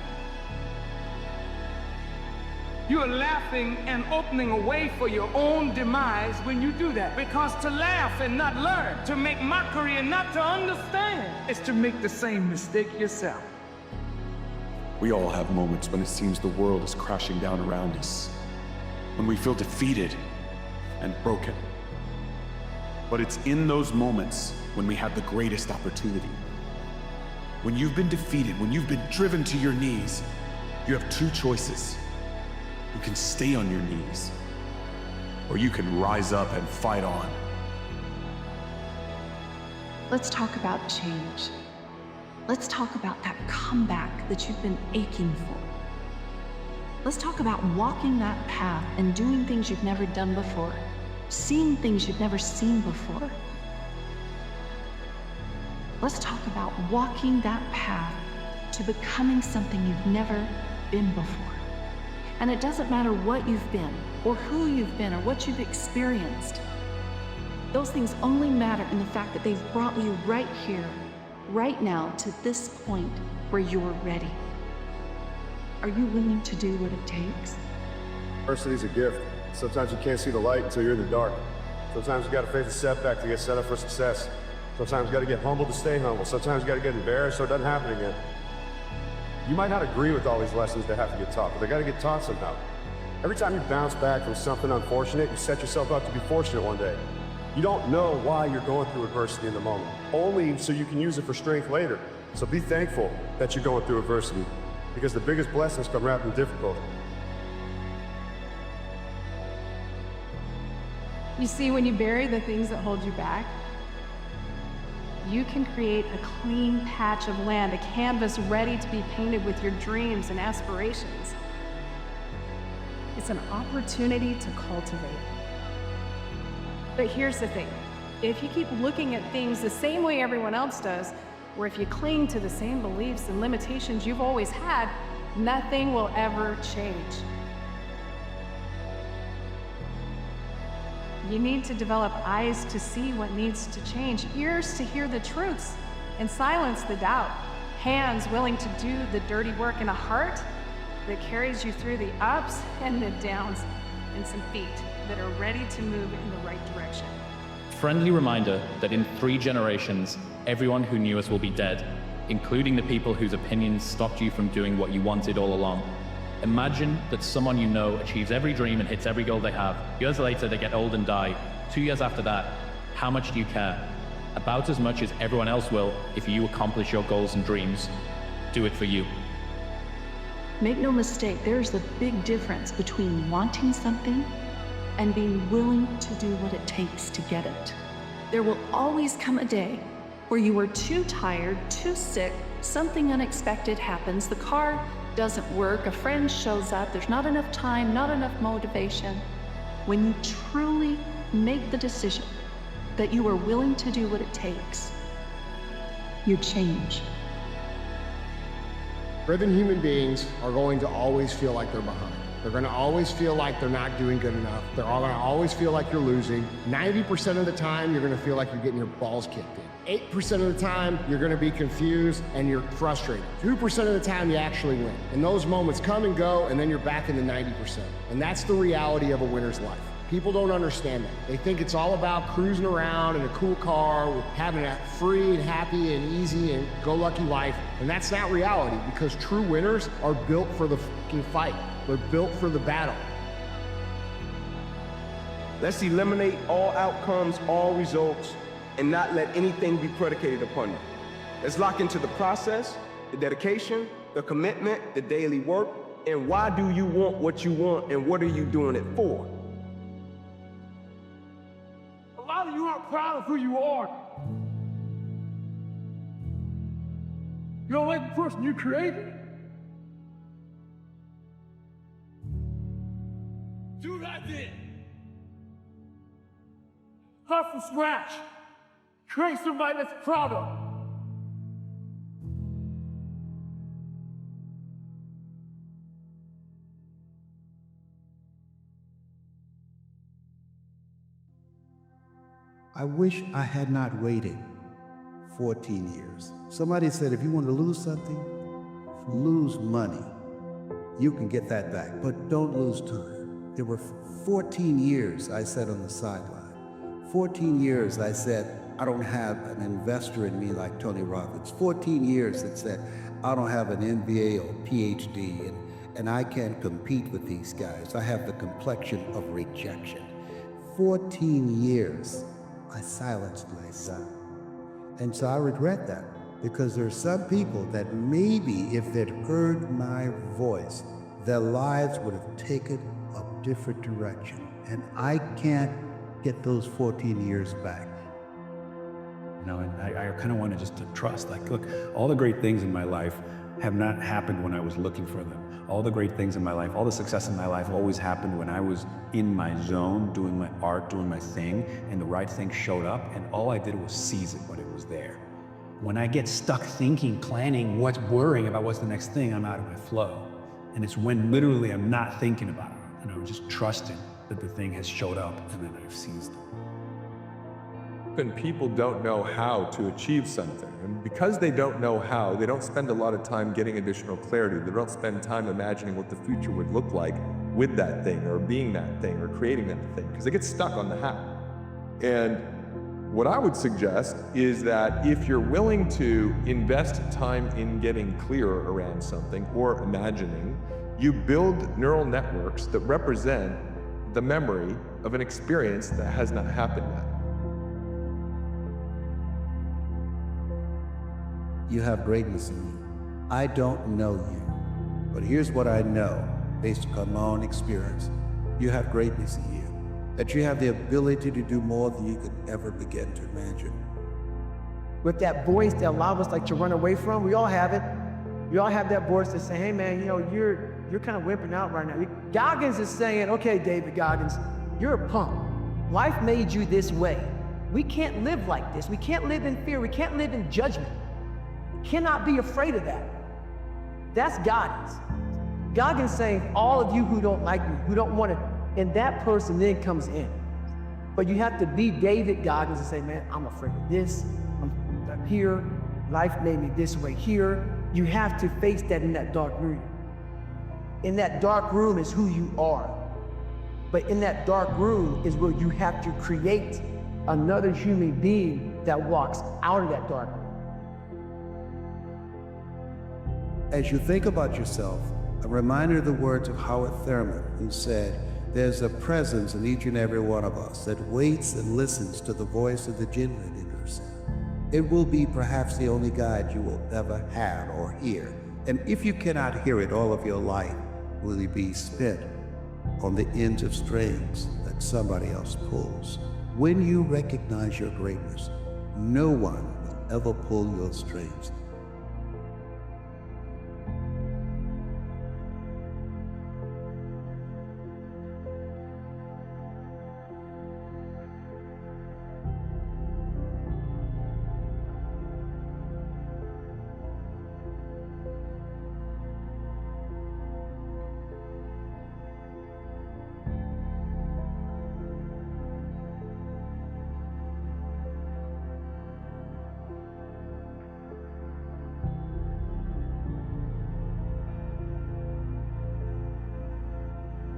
you are laughing and opening a way for your own demise when you do that. Because to laugh and not learn, to make mockery and not to understand, is to make the same mistake yourself. We all have moments when it seems the world is crashing down around us, when we feel defeated and broken. But it's in those moments when we have the greatest opportunity. When you've been defeated, when you've been driven to your knees, you have two choices. You can stay on your knees, or you can rise up and fight on. Let's talk about change. Let's talk about that comeback that you've been aching for. Let's talk about walking that path and doing things you've never done before, seeing things you've never seen before. Let's talk about walking that path to becoming something you've never been before. And it doesn't matter what you've been, or who you've been, or what you've experienced. Those things only matter in the fact that they've brought you right here, right now, to this point where you're ready. Are you willing to do what it takes? Adversity's a gift. Sometimes you can't see the light until you're in the dark. Sometimes you gotta face a setback to get set up for success. Sometimes you gotta get humble to stay humble. Sometimes you gotta get embarrassed so it doesn't happen again. You might not agree with all these lessons that have to get taught, but they gotta get taught somehow. Every time you bounce back from something unfortunate, you set yourself up to be fortunate one day. You don't know why you're going through adversity in the moment, only so you can use it for strength later. So be thankful that you're going through adversity, because the biggest blessings come wrapped in difficulty. You see, when you bury the things that hold you back, you can create a clean patch of land, a canvas ready to be painted with your dreams and aspirations. It's an opportunity to cultivate. But here's the thing. If you keep looking at things the same way everyone else does, or if you cling to the same beliefs and limitations you've always had, nothing will ever change. You need to develop eyes to see what needs to change, ears to hear the truths, and silence the doubt, hands willing to do the dirty work, and a heart that carries you through the ups and the downs, and some feet that are ready to move in the right direction. Friendly reminder that in 3 generations, everyone who knew us will be dead, including the people whose opinions stopped you from doing what you wanted all along. Imagine that someone you know achieves every dream and hits every goal they have. Years later, they get old and die. 2 years after that, how much do you care? About as much as everyone else will if you accomplish your goals and dreams. Do it for you. Make no mistake, there's a big difference between wanting something and being willing to do what it takes to get it. There will always come a day where you are too tired, too sick, something unexpected happens, the car doesn't work, a friend shows up, there's not enough time, not enough motivation. When you truly make the decision that you are willing to do what it takes, you change. Driven human beings are going to always feel like they're behind. They're going to always feel like they're not doing good enough. They're all going to always feel like you're losing. 90% of the time, you're going to feel like you're getting your balls kicked in. 8% of the time, you're going to be confused and you're frustrated. 2% of the time, you actually win. And those moments come and go, and then you're back in the 90%. And that's the reality of a winner's life. People don't understand that. They think it's all about cruising around in a cool car, having a free and happy and easy and go-lucky life. And that's not reality, because true winners are built for the fucking fight. They're built for the battle. Let's eliminate all outcomes, all results, and not let anything be predicated upon them. Let's lock into the process, the dedication, the commitment, the daily work, and why do you want what you want, and what are you doing it for? A lot of you aren't proud of who you are. You don't like the person you created? Do that then. Start from scratch. Create somebody that's proud of. I wish I had not waited 14 years. Somebody said if you want to lose something, lose money. You can get that back, but don't lose time. There were 14 years I sat on the sideline. 14 years I said, I don't have an investor in me like Tony Robbins. 14 years that said, I don't have an MBA or PhD, and I can't compete with these guys. I have the complexion of rejection. 14 years I silenced myself. And so I regret that, because there are some people that maybe if they'd heard my voice, their lives would have taken a different direction. And I can't get those 14 years back. You know, and I kind of wanted just to trust, like, look, all the great things in my life have not happened when I was looking for them. All the great things in my life, all the success in my life always happened when I was in my zone, doing my art, doing my thing, and the right thing showed up, and all I did was seize it when it was there. When I get stuck thinking, planning, worrying about what's the next thing, I'm out of my flow. And it's when literally I'm not thinking about it, and I'm just trusting that the thing has showed up, and then I've seized it. When people don't know how to achieve something, and because they don't know how, they don't spend a lot of time getting additional clarity. They don't spend time imagining what the future would look like with that thing, or being that thing, or creating that thing, because they get stuck on the how. And what I would suggest is that if you're willing to invest time in getting clearer around something or imagining, you build neural networks that represent the memory of an experience that has not happened yet. You have greatness in you. I don't know you, but here's what I know based on my own experience. You have greatness in you, that you have the ability to do more than you could ever begin to imagine. With that voice that a lot of us like to run away from, we all have it. We all have that voice that's saying, hey man, you know, you're kind of wimping out right now. Goggins is saying, okay, David Goggins, you're a punk. Life made you this way. We can't live like this. We can't live in fear. We can't live in judgment. We cannot be afraid of that. That's Goggins. Goggins saying, all of you who don't like me, who don't want it, and that person then comes in. But you have to be David Goggins and say, man, I'm afraid of this. I'm here. Life made me this way here. You have to face that in that dark room. In that dark room is who you are. But in that dark room is where you have to create another human being that walks out of that dark room. As you think about yourself, a reminder of the words of Howard Thurman, who said, there's a presence in each and every one of us that waits and listens to the voice of the genuine in us. It will be perhaps the only guide you will ever have or hear. And if you cannot hear it all of your life, will you be spent on the ends of strings that somebody else pulls? When you recognize your greatness, no one will ever pull your strings.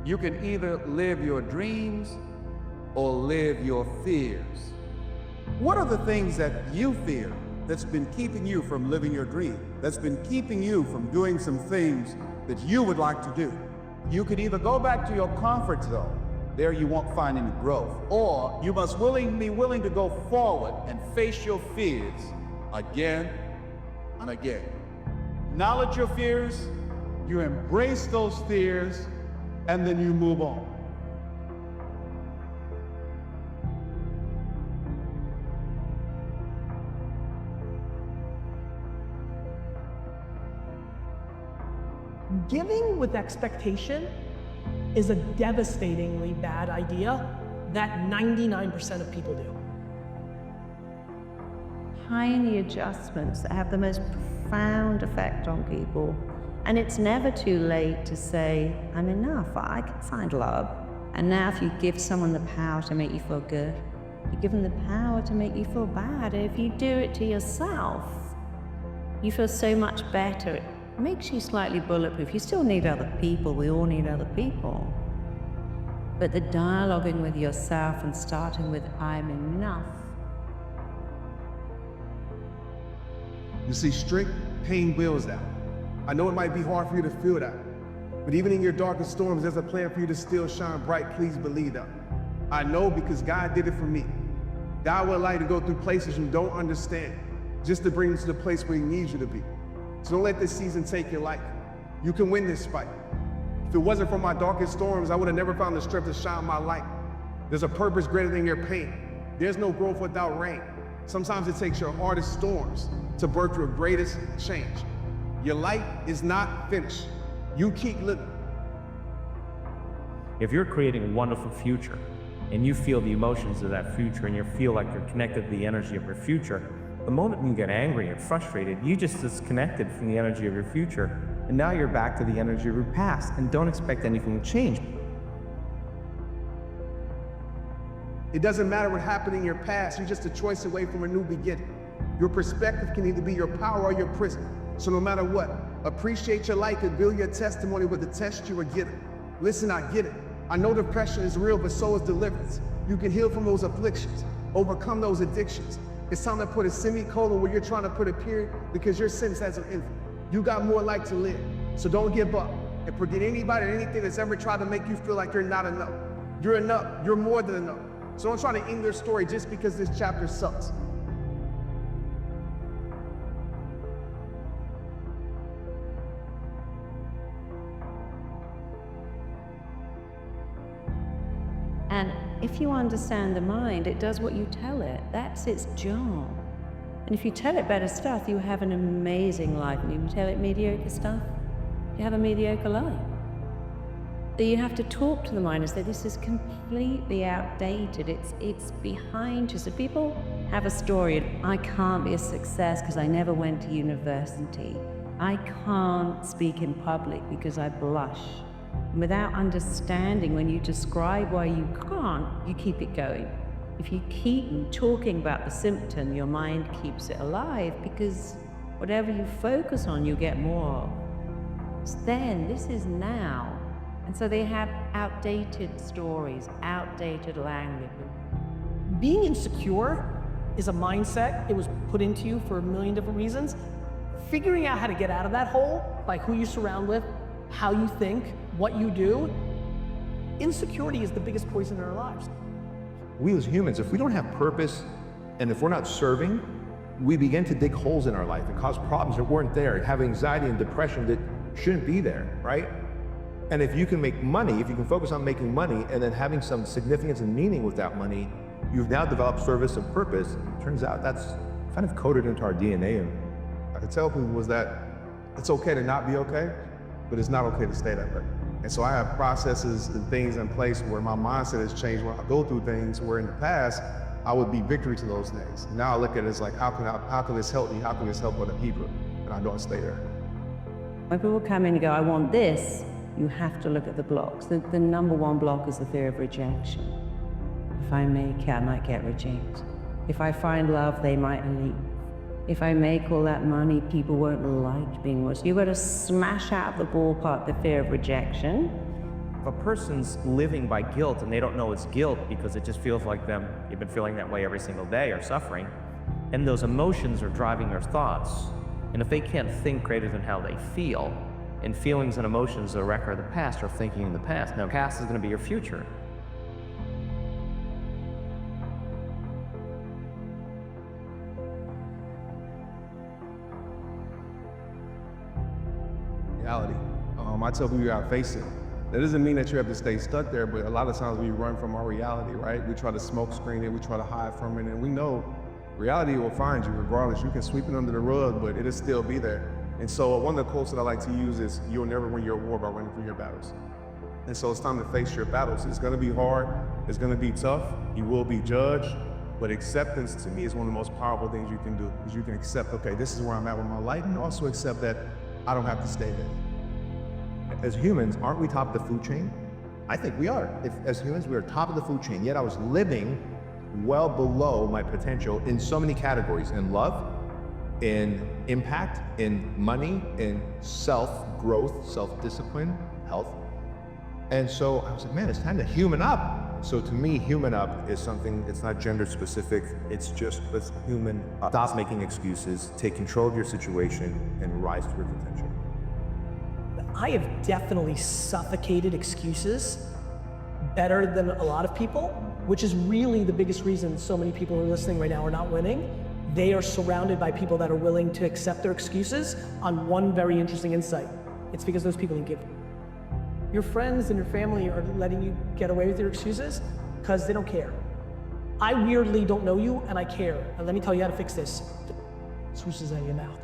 You can either live your dreams or live your fears. What are the things that you fear that's been keeping you from living your dream, that's been keeping you from doing some things that you would like to do? You can either go back to your comfort zone, there you won't find any growth, or you must be willing to go forward and face your fears again and again. Acknowledge your fears, you embrace those fears, and then you move on. Giving with expectation is a devastatingly bad idea that 99% of people do. Tiny adjustments that have the most profound effect on people. And it's never too late to say, I'm enough, I can find love. And now if you give someone the power to make you feel good, you give them the power to make you feel bad. And if you do it to yourself, you feel so much better. It makes you slightly bulletproof. You still need other people, we all need other people. But the dialoguing with yourself and starting with, I'm enough. You see, strict paying bills out. I know it might be hard for you to feel that, but even in your darkest storms, there's a plan for you to still shine bright. Please believe that. I know because God did it for me. God will allow you to go through places you don't understand, just to bring you to the place where He needs you to be. So don't let this season take your life. You can win this fight. If it wasn't for my darkest storms, I would have never found the strength to shine my light. There's a purpose greater than your pain. There's no growth without rain. Sometimes it takes your hardest storms to birth your greatest change. Your light is not finished. You keep living. If you're creating a wonderful future and you feel the emotions of that future and you feel like you're connected to the energy of your future, the moment you get angry and frustrated, you just disconnected from the energy of your future, and now you're back to the energy of your past, and don't expect anything to change. It doesn't matter what happened in your past, you're just a choice away from a new beginning. Your perspective can either be your power or your prison. So no matter what, appreciate your life and build your testimony with the test you were given. Listen, I get it. I know depression is real, but so is deliverance. You can heal from those afflictions, overcome those addictions. It's time to put a semicolon where you're trying to put a period because your sentence as an infant. You got more life to live, so don't give up. And forget anybody or anything that's ever tried to make you feel like you're not enough. You're enough, you're more than enough. So don't try to end their story just because this chapter sucks. And if you understand the mind, it does what you tell it. That's its job. And if you tell it better stuff, you have an amazing life. And if you tell it mediocre stuff, you have a mediocre life. You have to talk to the mind and say, this is completely outdated. It's behind you. So people have a story. I can't be a success because I never went to university. I can't speak in public because I blush. And without understanding, when you describe why you can't, you keep it going. If you keep talking about the symptom, your mind keeps it alive, because whatever you focus on, you get more of. It's then, this is now. And so they have outdated stories, outdated language. Being insecure is a mindset. It was put into you for a million different reasons. Figuring out how to get out of that hole by who you surround with, how you think, what you do. Insecurity is the biggest poison in our lives. We as humans, if we don't have purpose and if we're not serving, we begin to dig holes in our life and cause problems that weren't there, and have anxiety and depression that shouldn't be there, right? And if you can make money, if you can focus on making money and then having some significance and meaning with that money, you've now developed service and purpose. It turns out that's kind of coded into our DNA. And I could tell people was that it's okay to not be okay, but it's not okay to stay that way. And so I have processes and things in place where my mindset has changed when I go through things where in the past, I would be victory to those things. Now I look at it as like, how can this help me? How can this help other people? And I don't stay there. When people come in and go, I want this, you have to look at the blocks. The number one block is the fear of rejection. If I make it, I might get rejected. If I find love, they might leave. If I make all that money, people won't like being with you. You've got to smash out the ballpark, the fear of rejection. If a person's living by guilt and they don't know it's guilt because it just feels like you've been feeling that way every single day or suffering, and those emotions are driving their thoughts. And if they can't think greater than how they feel, and feelings and emotions are a record of the past, or thinking in the past. Now, past is going to be your future. Reality. I tell people you gotta face it. That doesn't mean that you have to stay stuck there, but a lot of times we run from our reality, right? We try to smoke screen it, we try to hide from it, and we know reality will find you regardless. You can sweep it under the rug, but it'll still be there. And so one of the quotes that I like to use is, you'll never win your war by running from your battles. And so it's time to face your battles. It's gonna be hard, it's gonna be tough, you will be judged, but acceptance to me is one of the most powerful things you can do, is you can accept, okay, this is where I'm at with my life, and also accept that I don't have to stay there. As humans, aren't we top of the food chain? I think we are. As humans, we are top of the food chain, yet I was living well below my potential in so many categories, in love, in impact, in money, in self-growth, self-discipline, health. And so I was like, man, it's time to human up. So to me, human up is something, it's not gender specific, it's just, let's human up. Stop making excuses, take control of your situation, and rise to your potential. I have definitely suffocated excuses better than a lot of people, which is really the biggest reason so many people who are listening right now are not winning. They are surrounded by people that are willing to accept their excuses on one very interesting insight. It's because those people didn't give them. Your friends and your family are letting you get away with your excuses because they don't care. I weirdly don't know you and I care. And let me tell you how to fix this. Excuses out of your mouth.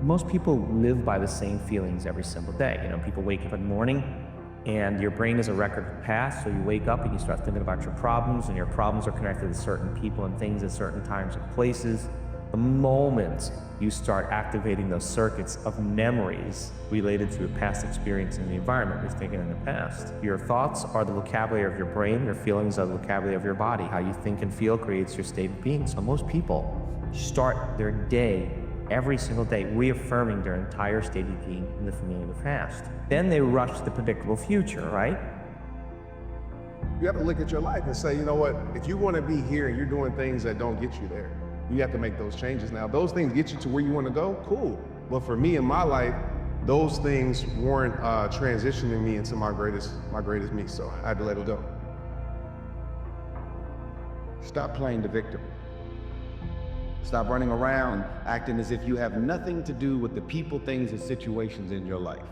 Most people live by the same feelings every single day. You know, people wake up in the morning and your brain is a record of the past, so you wake up and you start thinking about your problems, and your problems are connected to certain people and things at certain times and places. The moment you start activating those circuits of memories related to a past experience in the environment you're thinking in the past. Your thoughts are the vocabulary of your brain, your feelings are the vocabulary of your body. How you think and feel creates your state of being. So most people start their day every single day reaffirming their entire state of being in the familiar past. Then they rush to the predictable future, right? You have to look at your life and say, you know what, if you want to be here and you're doing things that don't get you there, you have to make those changes. Now, if those things get you to where you want to go, cool. But for me in my life, those things weren't transitioning me into my greatest me, so I had to let it go. Stop playing the victim. Stop running around acting as if you have nothing to do with the people, things, and situations in your life.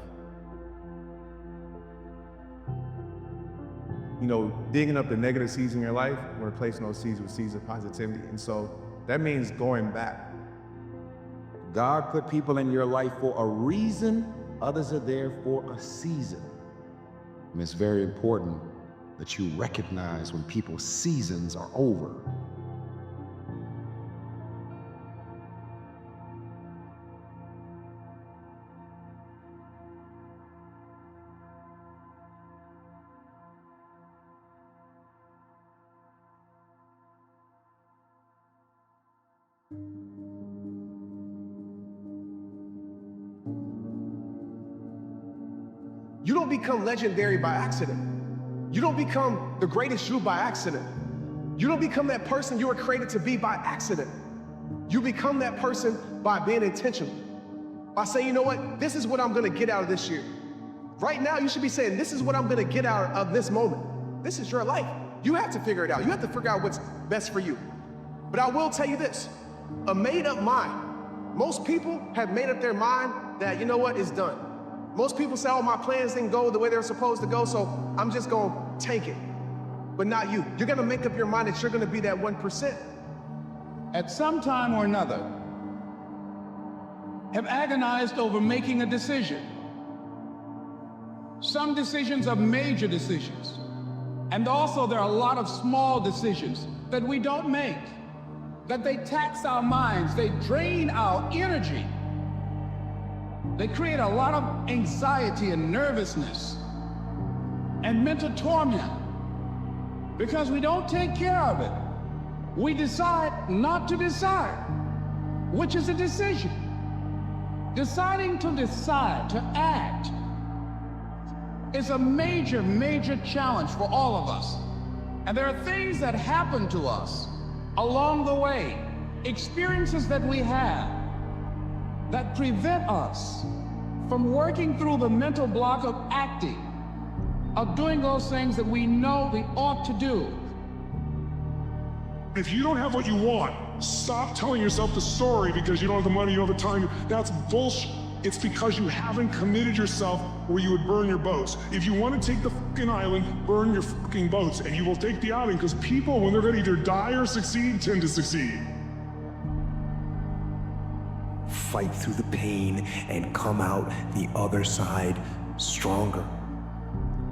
You know, digging up the negative seeds in your life and replacing those seeds with seeds of positivity. And so that means going back. God put people in your life for a reason, Others are there for a season. And it's very important that you recognize when people's seasons are over. You don't become legendary by accident. You don't become the greatest you by accident. You don't become that person you were created to be by accident. You become that person by being intentional. By saying, you know what, this is what I'm gonna get out of this year. Right now, you should be saying, this is what I'm gonna get out of this moment. This is your life. You have to figure it out. You have to figure out what's best for you. But I will tell you this, a made up mind. Most people have made up their mind that, you know what, it's done. Most people say, oh, my plans didn't go the way they're supposed to go, so I'm just gonna tank it. But not you. You're gonna make up your mind that you're gonna be that 1%. At some time or another, have agonized over making a decision. Some decisions are major decisions. And also there are a lot of small decisions that we don't make, that they tax our minds, they drain our energy. They create a lot of anxiety and nervousness and mental torment because we don't take care of it. We decide not to decide, which is a decision. Deciding to decide, to act, is a major, major challenge for all of us. And there are things that happen to us along the way, experiences that we have, that prevent us from working through the mental block of acting, of doing those things that we know we ought to do. If you don't have what you want, stop telling yourself the story because you don't have the money, you don't have the time. That's bullshit. It's because you haven't committed yourself where you would burn your boats. If you want to take the fucking island, burn your fucking boats, and you will take the island because people, when they're going to either die or succeed, tend to succeed. Fight through the pain and come out the other side stronger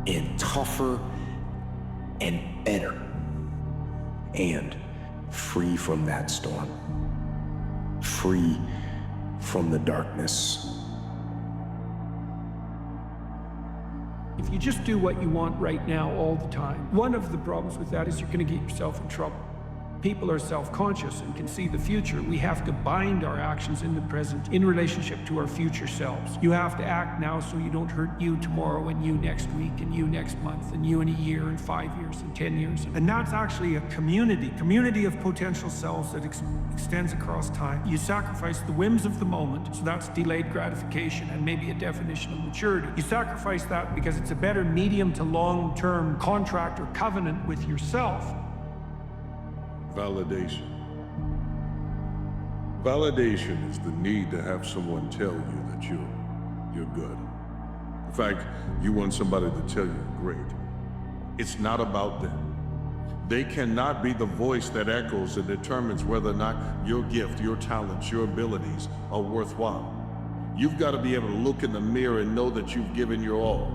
and tougher and better and free from that storm, free from the darkness. If you just do what you want right now all the time, one of the problems with that is you're going to get yourself in trouble. People are self-conscious and can see the future. We have to bind our actions in the present in relationship to our future selves. You have to act now so you don't hurt you tomorrow and you next week and you next month and you in a year and 5 years and 10 years. And that's actually a community of potential selves that extends across time. You sacrifice the whims of the moment, so that's delayed gratification and maybe a definition of maturity. You sacrifice that because it's a better medium to long-term contract or covenant with yourself. Validation. Validation is the need to have someone tell you that you're good. In fact, you want somebody to tell you you're great. It's not about them. They cannot be the voice that echoes and determines whether or not your gift, your talents, your abilities are worthwhile. You've got to be able to look in the mirror and know that you've given your all.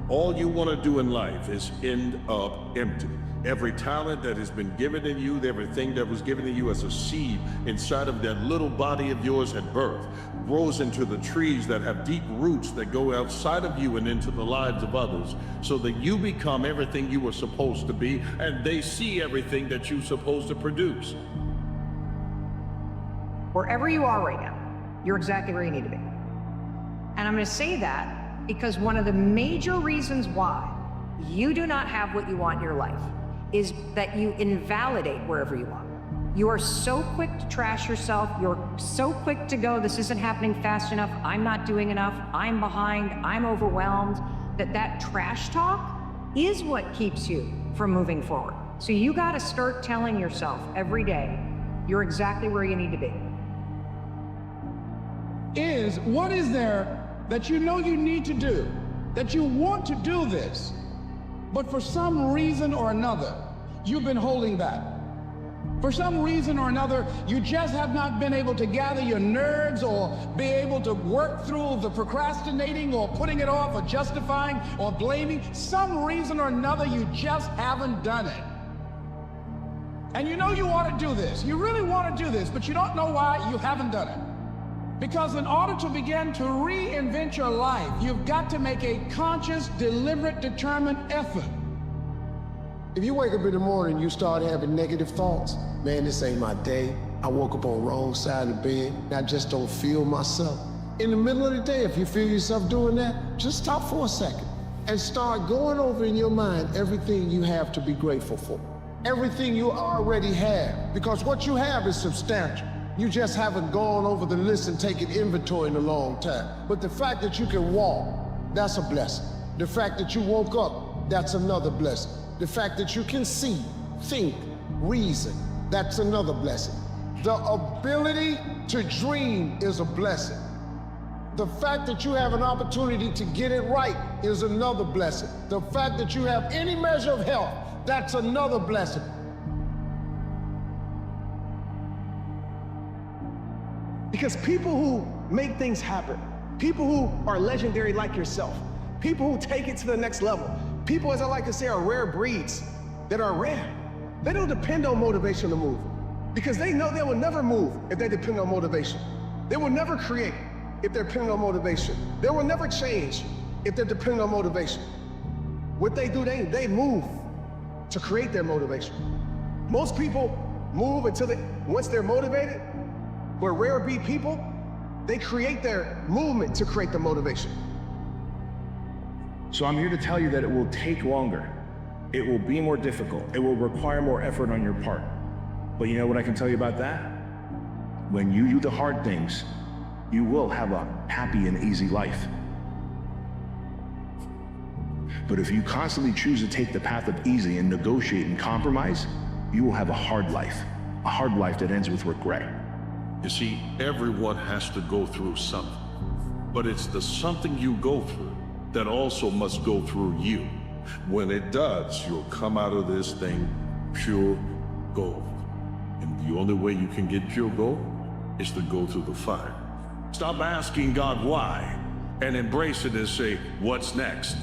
All you want to do in life is end up empty. Every talent that has been given to you, everything that was given to you as a seed inside of that little body of yours at birth, grows into the trees that have deep roots that go outside of you and into the lives of others, so that you become everything you were supposed to be, and they see everything that you're supposed to produce. Wherever you are right now, you're exactly where you need to be. And I'm going to say that because one of the major reasons why you do not have what you want in your life is that you invalidate wherever you are. You are so quick to trash yourself. You're so quick to go, this isn't happening fast enough. I'm not doing enough. I'm behind. I'm overwhelmed. That trash talk is what keeps you from moving forward. So you got to start telling yourself every day, you're exactly where you need to be. What is there that you know you need to do, that you want to do this, but for some reason or another, you've been holding back. For some reason or another, you just have not been able to gather your nerves or be able to work through the procrastinating or putting it off or justifying or blaming. Some reason or another, you just haven't done it. And you know you ought to do this. You really want to do this, but you don't know why you haven't done it. Because in order to begin to reinvent your life, you've got to make a conscious, deliberate, determined effort. If you wake up in the morning and you start having negative thoughts, man, this ain't my day. I woke up on the wrong side of the bed. I just don't feel myself. In the middle of the day, if you feel yourself doing that, just stop for a second and start going over in your mind everything you have to be grateful for. Everything you already have, because what you have is substantial. You just haven't gone over the list and taken inventory in a long time. But the fact that you can walk, that's a blessing. The fact that you woke up, that's another blessing. The fact that you can see, think, reason, that's another blessing. The ability to dream is a blessing. The fact that you have an opportunity to get it right is another blessing. The fact that you have any measure of health, that's another blessing. Because people who make things happen, people who are legendary like yourself, people who take it to the next level, people, as I like to say, are rare breeds that are rare. They don't depend on motivation to move because they know they will never move if they depend on motivation. They will never create if they're depending on motivation. They will never change if they're depending on motivation. What they do, they move to create their motivation. Most people move until once they're motivated, but rare breed people, they create their movement to create the motivation. So I'm here to tell you that it will take longer. It will be more difficult. It will require more effort on your part. But you know what I can tell you about that? When you do the hard things, you will have a happy and easy life. But if you constantly choose to take the path of easy and negotiate and compromise, you will have a hard life that ends with regret. You see, everyone has to go through something, but it's the something you go through that also must go through you. When it does, you'll come out of this thing pure gold. And the only way you can get pure gold is to go through the fire. Stop asking God why and embrace it and say, what's next?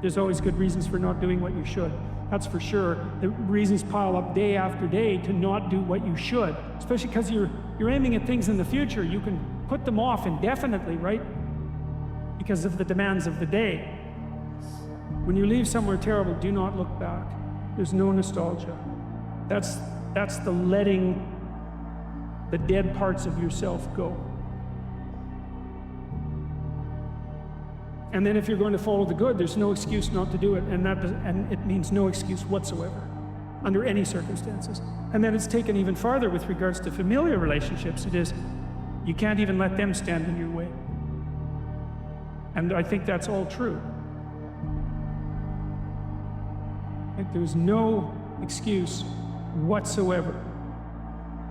There's always good reasons for not doing what you should. That's for sure. The reasons pile up day after day to not do what you should, especially because you're aiming at things in the future. You can put them off indefinitely, right? Because of the demands of the day. When you leave somewhere terrible, do not look back. There's no nostalgia. That's the letting the dead parts of yourself go. And then if you're going to follow the good, there's no excuse not to do it, and it means no excuse whatsoever, under any circumstances. And then it's taken even farther with regards to familiar relationships. It is, you can't even let them stand in your way. And I think that's all true. Like, there's no excuse whatsoever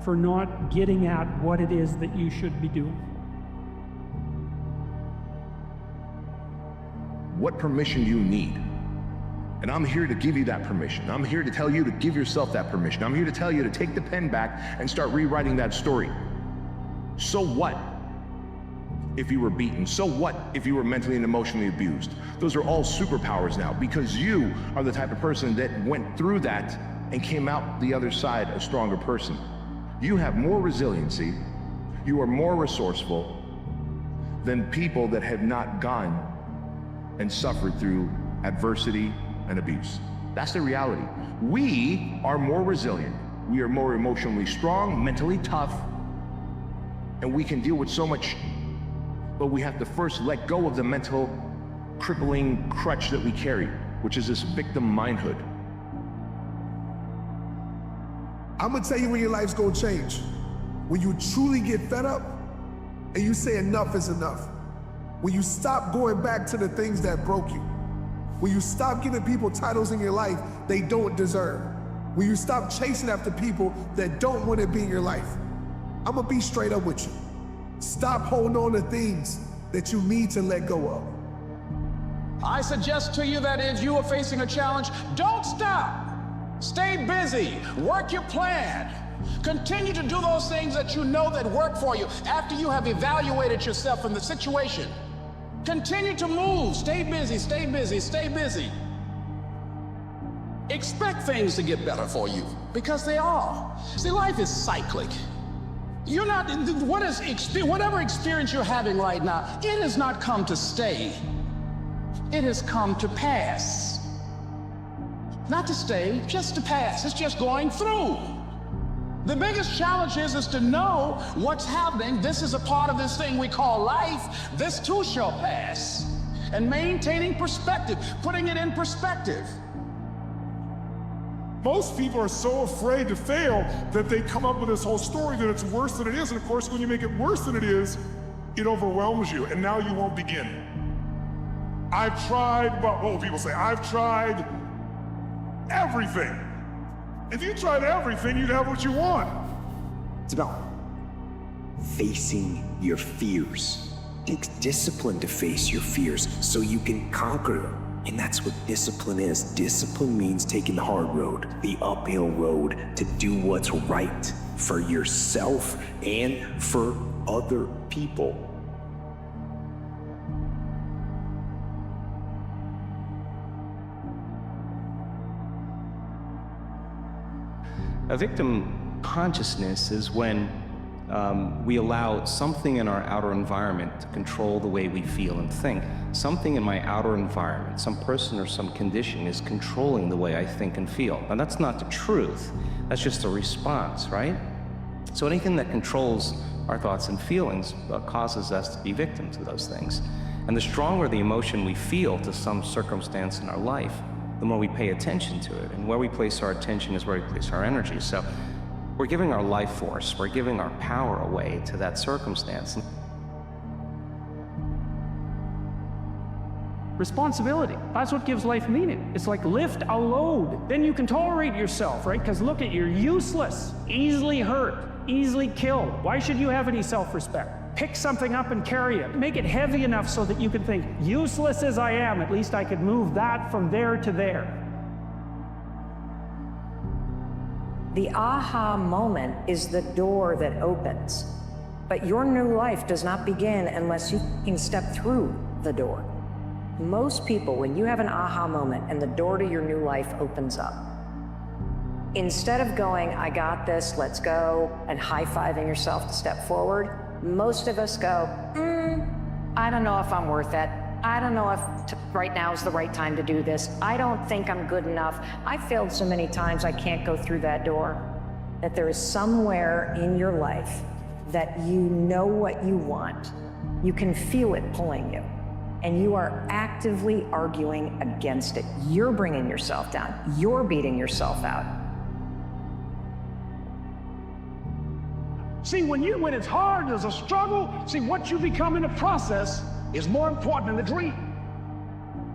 for not getting at what it is that you should be doing. What permission you need. And I'm here to give you that permission. I'm here to tell you to give yourself that permission. I'm here to tell you to take the pen back and start rewriting that story. So what if you were beaten? So what if you were mentally and emotionally abused? Those are all superpowers now, because you are the type of person that went through that and came out the other side a stronger person. You have more resiliency, you are more resourceful than people that have not gone and suffered through adversity and abuse. That's the reality. We are more resilient. We are more emotionally strong, mentally tough, and we can deal with so much, but we have to first let go of the mental crippling crutch that we carry, which is this victim mindhood. I'm gonna tell you when your life's gonna change. When you truly get fed up and you say enough is enough. When you stop going back to the things that broke you. When you stop giving people titles in your life they don't deserve. When you stop chasing after people that don't want to be in your life. I'm gonna be straight up with you. Stop holding on to things that you need to let go of. I suggest to you that if you are facing a challenge, don't stop. Stay busy, work your plan. Continue to do those things that you know that work for you after you have evaluated yourself in the situation. Continue to move, stay busy, stay busy, stay busy. Expect things to get better for you, because they are. See, life is cyclic. You're not, whatever experience you're having right now, it has not come to stay. It has come to pass. Not to stay, just to pass. It's just going through. The biggest challenge is to know what's happening. This is a part of this thing we call life. This too shall pass. And maintaining perspective, putting it in perspective. Most people are so afraid to fail that they come up with this whole story that it's worse than it is. And of course, when you make it worse than it is, it overwhelms you, and now you won't begin. I've tried, well, what will people say? I've tried everything. If you tried everything, you'd have what you want. It's about facing your fears. It takes discipline to face your fears so you can conquer them. And that's what discipline is. Discipline means taking the hard road, the uphill road, to do what's right for yourself and for other people. A victim consciousness is when we allow something in our outer environment to control the way we feel and think. Something in my outer environment, some person or some condition, is controlling the way I think and feel. Now, that's not the truth. That's just a response, right? So anything that controls our thoughts and feelings causes us to be victims of those things. And the stronger the emotion we feel to some circumstance in our life, the more we pay attention to it. And where we place our attention is where we place our energy. So we're giving our life force, we're giving our power away to that circumstance. Responsibility. That's what gives life meaning. It's like lift a load. Then you can tolerate yourself, right? Because look at, you're useless, easily hurt, easily killed. Why should you have any self-respect? Pick something up and carry it. Make it heavy enough so that you can think, useless as I am, at least I could move that from there to there. The aha moment is the door that opens. But your new life does not begin unless you can step through the door. Most people, when you have an aha moment and the door to your new life opens up, instead of going, I got this, let's go, and high-fiving yourself to step forward, most of us go, I don't know if I'm worth it. I don't know if right now is the right time to do this. I don't think I'm good enough. I failed so many times I can't go through that door. That there is somewhere in your life that you know what you want. You can feel it pulling you. And you are actively arguing against it. You're bringing yourself down. You're beating yourself out. See, when it's hard, there's a struggle. See, what you become in the process is more important than the dream.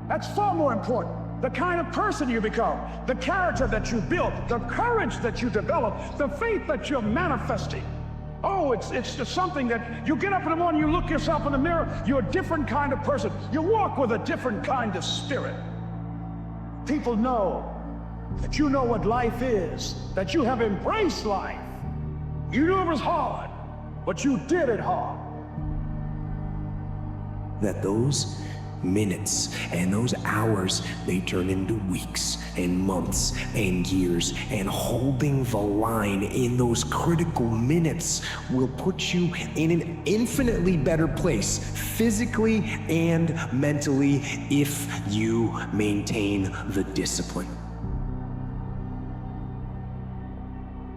That's far more important. The kind of person you become, the character that you build, the courage that you develop, the faith that you're manifesting. Oh, it's just something that you get up in the morning, you look yourself in the mirror, you're a different kind of person. You walk with a different kind of spirit. People know that you know what life is, that you have embraced life. You knew it was hard, but you did it hard. That those minutes and those hours, they turn into weeks and months and years, and holding the line in those critical minutes will put you in an infinitely better place, physically and mentally, if you maintain the discipline.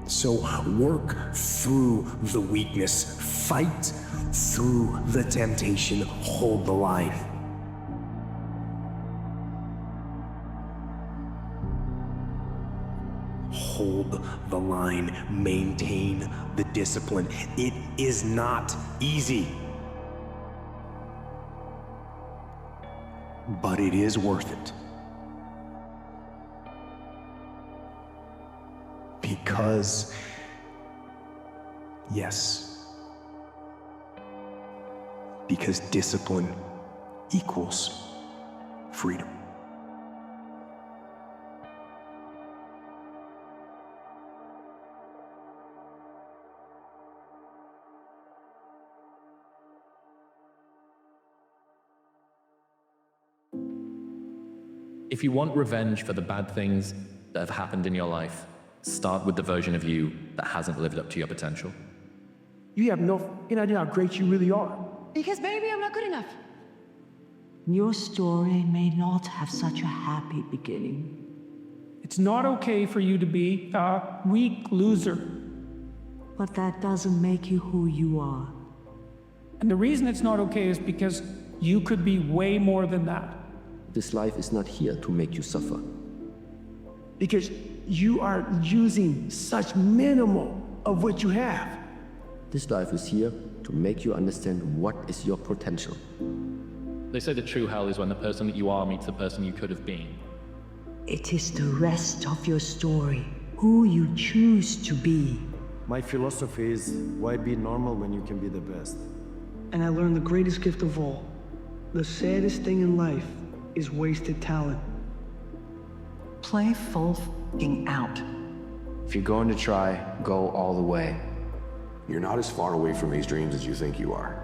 So work through the weakness, fight through the temptation, hold the line. Hold the line, maintain the discipline. It is not easy, but it is worth it. because, yes, because discipline equals freedom. If you want revenge for the bad things that have happened in your life, start with the version of you that hasn't lived up to your potential. You have no fucking idea how great you really are. Because maybe I'm not good enough. Your story may not have such a happy beginning. It's not okay for you to be a weak loser. But that doesn't make you who you are. And the reason it's not okay is because you could be way more than that. This life is not here to make you suffer. Because you are using such minimal of what you have. This life is here to make you understand what is your potential. They say the true hell is when the person that you are meets the person you could have been. It is the rest of your story, who you choose to be. My philosophy is, why be normal when you can be the best? And I learned the greatest gift of all. The saddest thing in life is wasted talent. Play full f***ing out. If you're going to try, go all the way. You're not as far away from these dreams as you think you are.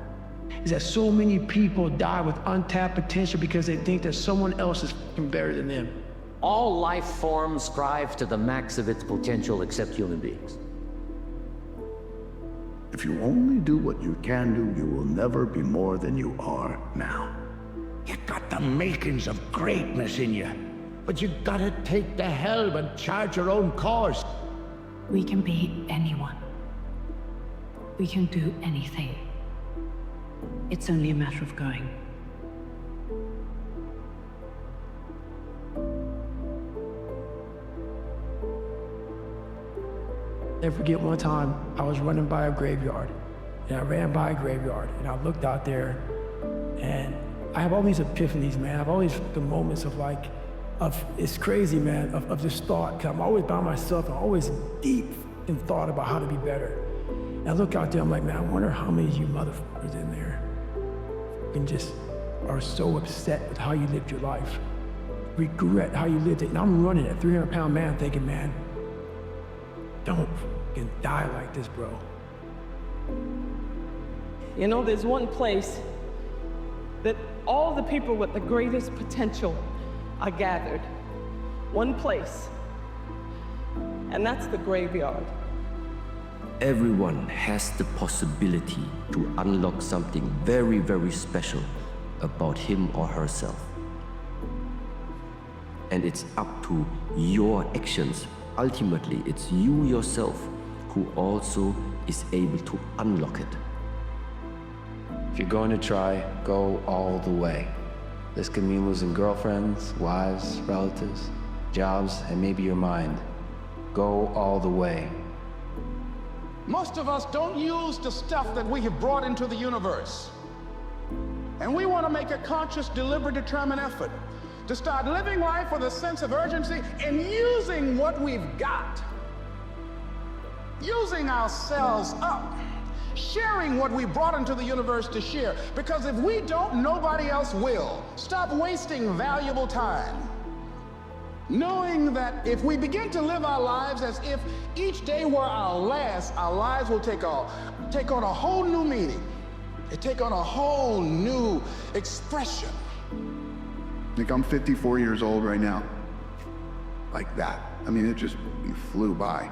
Is that so many people die with untapped potential because they think that someone else is f***ing better than them. All life forms strive to the max of its potential except human beings. If you only do what you can do, you will never be more than you are now. You got the makings of greatness in you, but you gotta take the helm and charge your own course. We can be anyone. We can do anything. It's only a matter of going. Never forget one time I was running by a graveyard, and I ran by a graveyard, and I looked out there, and I have all these epiphanies, man. I have all these the moments of it's crazy, man, of this thought. 'Cause I'm always by myself. I'm always deep in thought about how to be better. And I look out there, I'm like, man, I wonder how many of you motherfuckers in there and just are so upset with how you lived your life, regret how you lived it. And I'm running a 300-pound man thinking, man, don't fucking die like this, bro. You know, there's one place that all the people with the greatest potential are gathered. One place. And that's the graveyard. Everyone has the possibility to unlock something very, very special about him or herself. And it's up to your actions. Ultimately, it's you yourself who also is able to unlock it. If you're going to try, go all the way. This could mean losing girlfriends, wives, relatives, jobs, and maybe your mind. Go all the way. Most of us don't use the stuff that we have brought into the universe. And we want to make a conscious, deliberate, determined effort to start living life with a sense of urgency and using what we've got. Using ourselves up. Sharing what we brought into the universe to share. Because if we don't, nobody else will. Stop wasting valuable time. Knowing that if we begin to live our lives as if each day were our last, our lives will take on a whole new meaning. They take on a whole new expression. Like, I'm 54 years old right now. Like that. I mean, it flew by.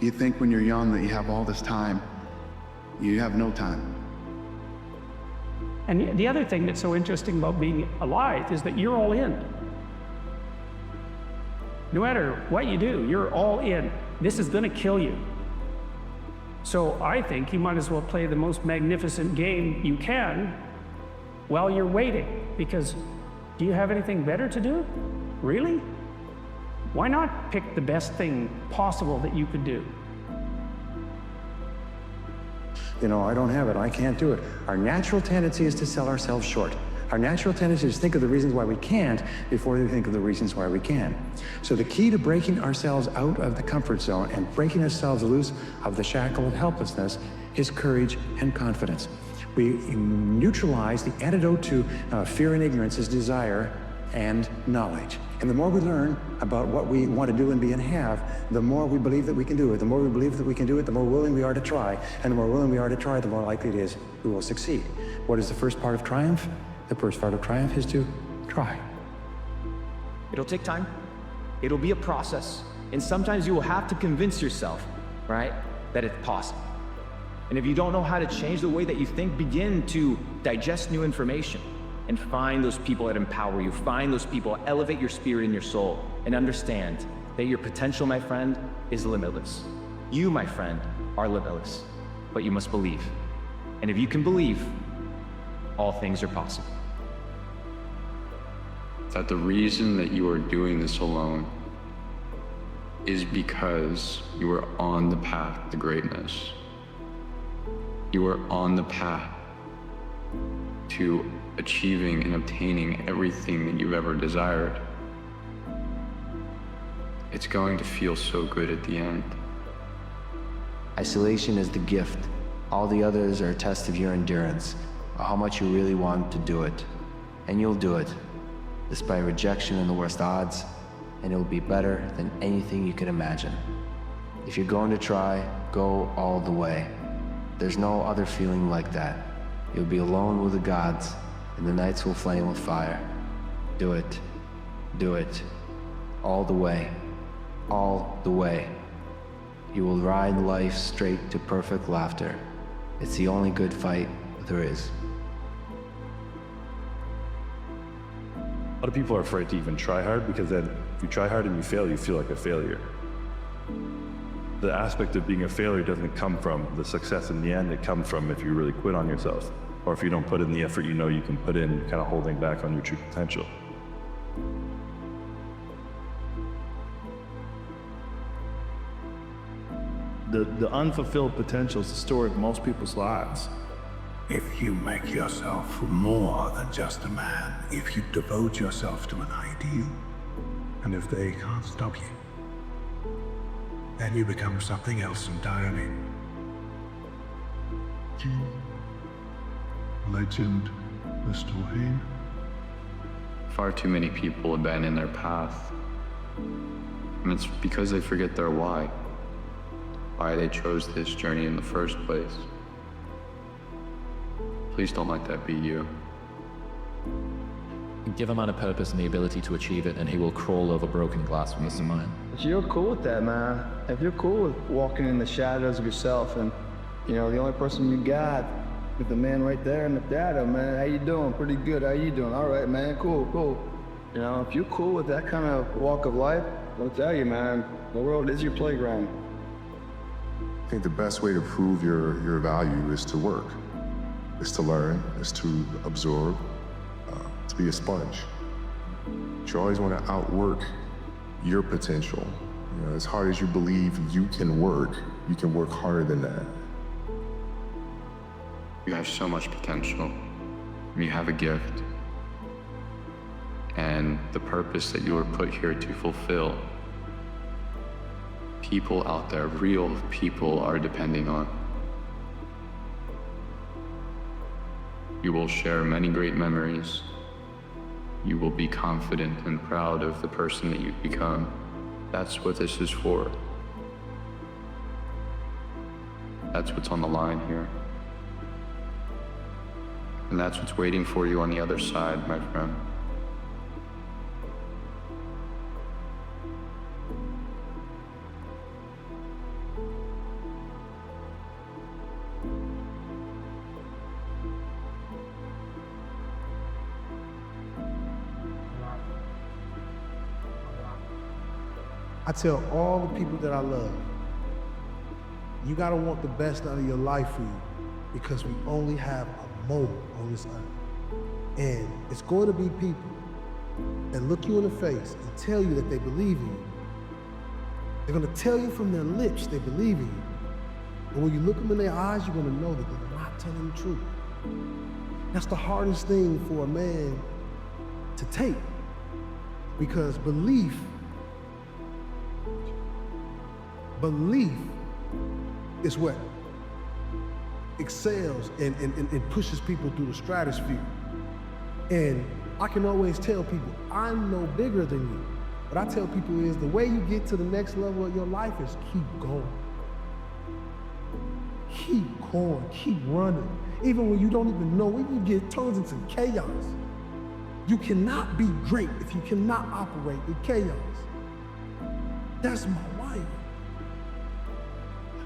You think when you're young that you have all this time. You have no time. And the other thing that's so interesting about being alive is that you're all in. No matter what you do, you're all in. This is gonna kill you. So I think you might as well play the most magnificent game you can while you're waiting, because do you have anything better to do? Really? Why not pick the best thing possible that you could do? You know, I don't have it, I can't do it. Our natural tendency is to sell ourselves short. Our natural tendency is to think of the reasons why we can't before we think of the reasons why we can. So the key to breaking ourselves out of the comfort zone and breaking ourselves loose of the shackle of helplessness is courage and confidence. We neutralize the antidote to fear and ignorance is desire and knowledge. And the more we learn about what we want to do and be and have, the more we believe that we can do it. The more we believe that we can do it, the more willing we are to try. And the more willing we are to try, the more likely it is we will succeed. What is the first part of triumph? The first part of triumph is to try. It'll take time. It'll be a process. And sometimes you will have to convince yourself, right, that it's possible. And if you don't know how to change the way that you think, begin to digest new information and find those people that empower you. Find those people, elevate your spirit and your soul, and understand that your potential, my friend, is limitless. You, my friend, are limitless, but you must believe. And if you can believe, all things are possible. That the reason that you are doing this alone is because you are on the path to greatness. You are on the path to achieving and obtaining everything that you've ever desired. It's going to feel so good at the end. Isolation is the gift. All the others are a test of your endurance, or how much you really want to do it. And you'll do it, despite rejection and the worst odds, and it will be better than anything you can imagine. If you're going to try, go all the way. There's no other feeling like that. You'll be alone with the gods, and the nights will flame with fire. Do it. Do it. All the way. All the way. You will ride life straight to perfect laughter. It's the only good fight there is. A lot of people are afraid to even try hard because then if you try hard and you fail, you feel like a failure. The aspect of being a failure doesn't come from the success in the end. It comes from if you really quit on yourself, or if you don't put in the effort you know you can put in, kind of holding back on your true potential. The unfulfilled potential is the story of most people's lives. If you make yourself more than just a man, if you devote yourself to an ideal, and if they can't stop you, then you become something else entirely. Legend, Mr. Wayne. Far too many people abandon their path. And it's because they forget their why they chose this journey in the first place. Please don't let that be you. Give a man a purpose and the ability to achieve it, and he will crawl over broken glass with a smile. If you're cool with that, man, if you're cool with walking in the shadows of yourself, and you know, the only person you got is the man right there in the shadow, man, how you doing? Pretty good, how you doing? All right, man, cool. You know, if you're cool with that kind of walk of life, I'll tell you, man, the world is your playground. I think the best way to prove your value is to work, is to learn, is to absorb, to be a sponge. You always want to outwork your potential. You know, as hard as you believe you can work harder than that. You have so much potential. You have a gift. And the purpose that you were put here to fulfill, people out there, real people, are depending on. You will share many great memories. You will be confident and proud of the person that you've become. That's what this is for. That's what's on the line here. And that's what's waiting for you on the other side, my friend. I tell all the people that I love, you gotta want the best out of your life for you, because we only have a moment on this earth. And it's going to be people that look you in the face and tell you that they believe in you. They're gonna tell you from their lips they believe in you. But when you look them in their eyes, you're gonna know that they're not telling the truth. That's the hardest thing for a man to take, because belief is what excels and pushes people through the stratosphere. And I can always tell people, I'm no bigger than you. What I tell people is the way you get to the next level of your life is keep going. Keep going, keep running. Even when you don't even know, when you get turned into chaos. You cannot be great if you cannot operate in chaos. That's my life.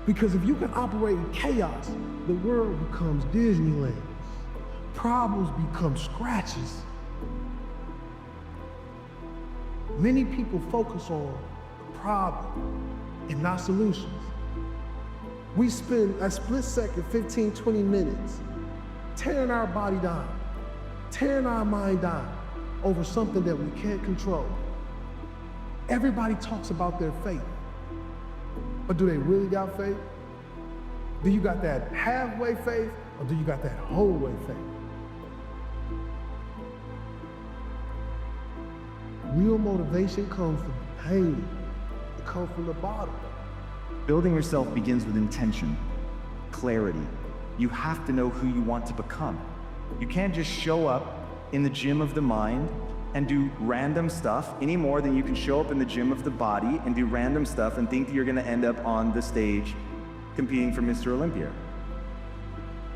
Because if you can operate in chaos, the world becomes Disneyland. Problems become scratches. Many people focus on the problem and not solutions. We spend a split second, 15, 20 minutes tearing our body down, tearing our mind down over something that we can't control. Everybody talks about their faith, but do they really got faith? Do you got that halfway faith, or do you got that whole way faith? Real motivation comes from pain. It comes from the bottom. Building yourself begins with intention, clarity. You have to know who you want to become. You can't just show up in the gym of the mind and do random stuff any more than you can show up in the gym of the body and do random stuff and think that you're gonna end up on the stage competing for Mr. Olympia.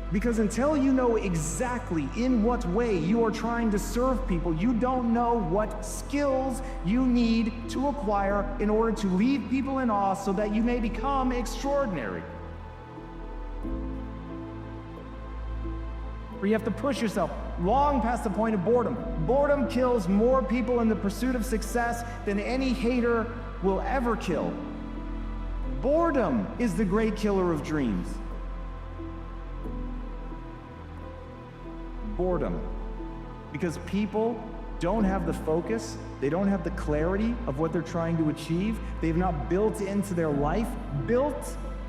Because until you know exactly in what way you are trying to serve people, you don't know what skills you need to acquire in order to leave people in awe so that you may become extraordinary. Where you have to push yourself long past the point of boredom. Boredom kills more people in the pursuit of success than any hater will ever kill. Boredom is the great killer of dreams. Boredom. Because people don't have the focus, they don't have the clarity of what they're trying to achieve. They've not built into their life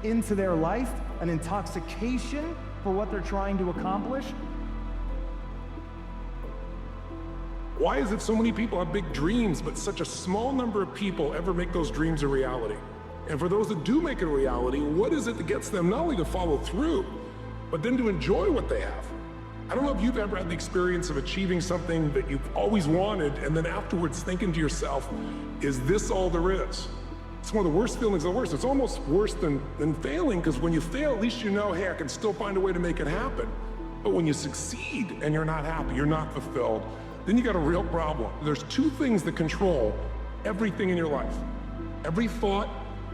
an intoxication for what they're trying to accomplish. Why is it so many people have big dreams, but such a small number of people ever make those dreams a reality? And for those that do make it a reality, what is it that gets them not only to follow through, but then to enjoy what they have? I don't know if you've ever had the experience of achieving something that you've always wanted, and then afterwards thinking to yourself, is this all there is? It's one of the worst feelings of the worst. It's almost worse than failing, because when you fail, at least you know, hey, I can still find a way to make it happen. But when you succeed and you're not happy, you're not fulfilled, then you got a real problem. There's two things that control everything in your life. Every thought,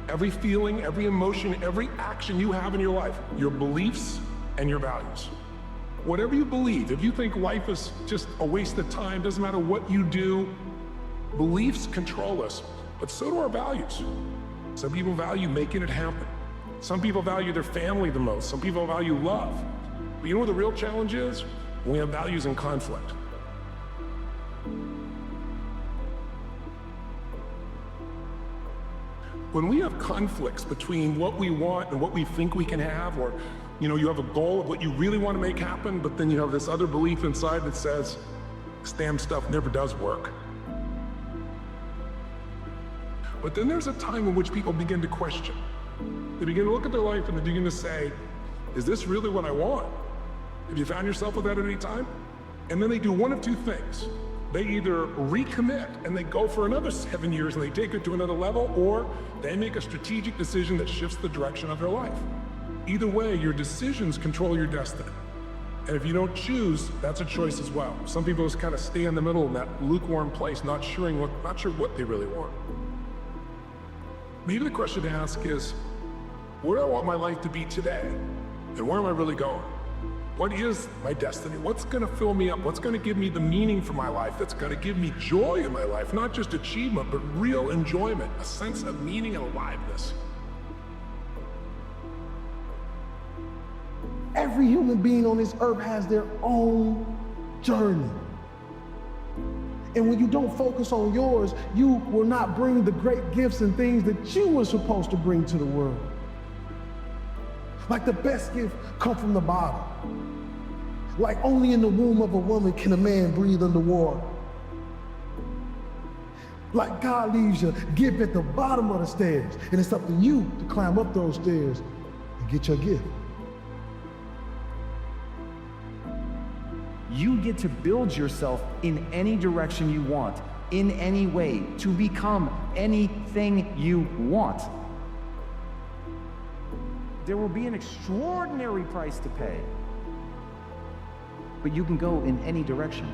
every feeling, every emotion, every action you have in your life, your beliefs and your values. Whatever you believe, if you think life is just a waste of time, doesn't matter what you do, beliefs control us, but so do our values. Some people value making it happen. Some people value their family the most. Some people value love. But you know what the real challenge is? When we have values in conflict. When we have conflicts between what we want and what we think we can have, or you have a goal of what you really want to make happen, but then you have this other belief inside that says, this damn stuff never does work. But then there's a time in which people begin to question. They begin to look at their life and they begin to say, is this really what I want? Have you found yourself with that at any time? And then they do one of two things. They either recommit and they go for another 7 years and they take it to another level, or they make a strategic decision that shifts the direction of their life. Either way, your decisions control your destiny. And if you don't choose, that's a choice as well. Some people just kind of stay in the middle in that lukewarm place, not sure what they really want. Maybe the question to ask is, where do I want my life to be today? And where am I really going? What is my destiny? What's gonna fill me up? What's gonna give me the meaning for my life? That's gonna give me joy in my life, not just achievement, but real enjoyment, a sense of meaning and aliveness. Every human being on this earth has their own journey. And when you don't focus on yours, you will not bring the great gifts and things that you were supposed to bring to the world. Like the best gift come from the bottom. Like only in the womb of a woman can a man breathe underwater. Like God leaves your gift at the bottom of the stairs, and it's up to you to climb up those stairs and get your gift. You get to build yourself in any direction you want, in any way, to become anything you want. There will be an extraordinary price to pay, but you can go in any direction.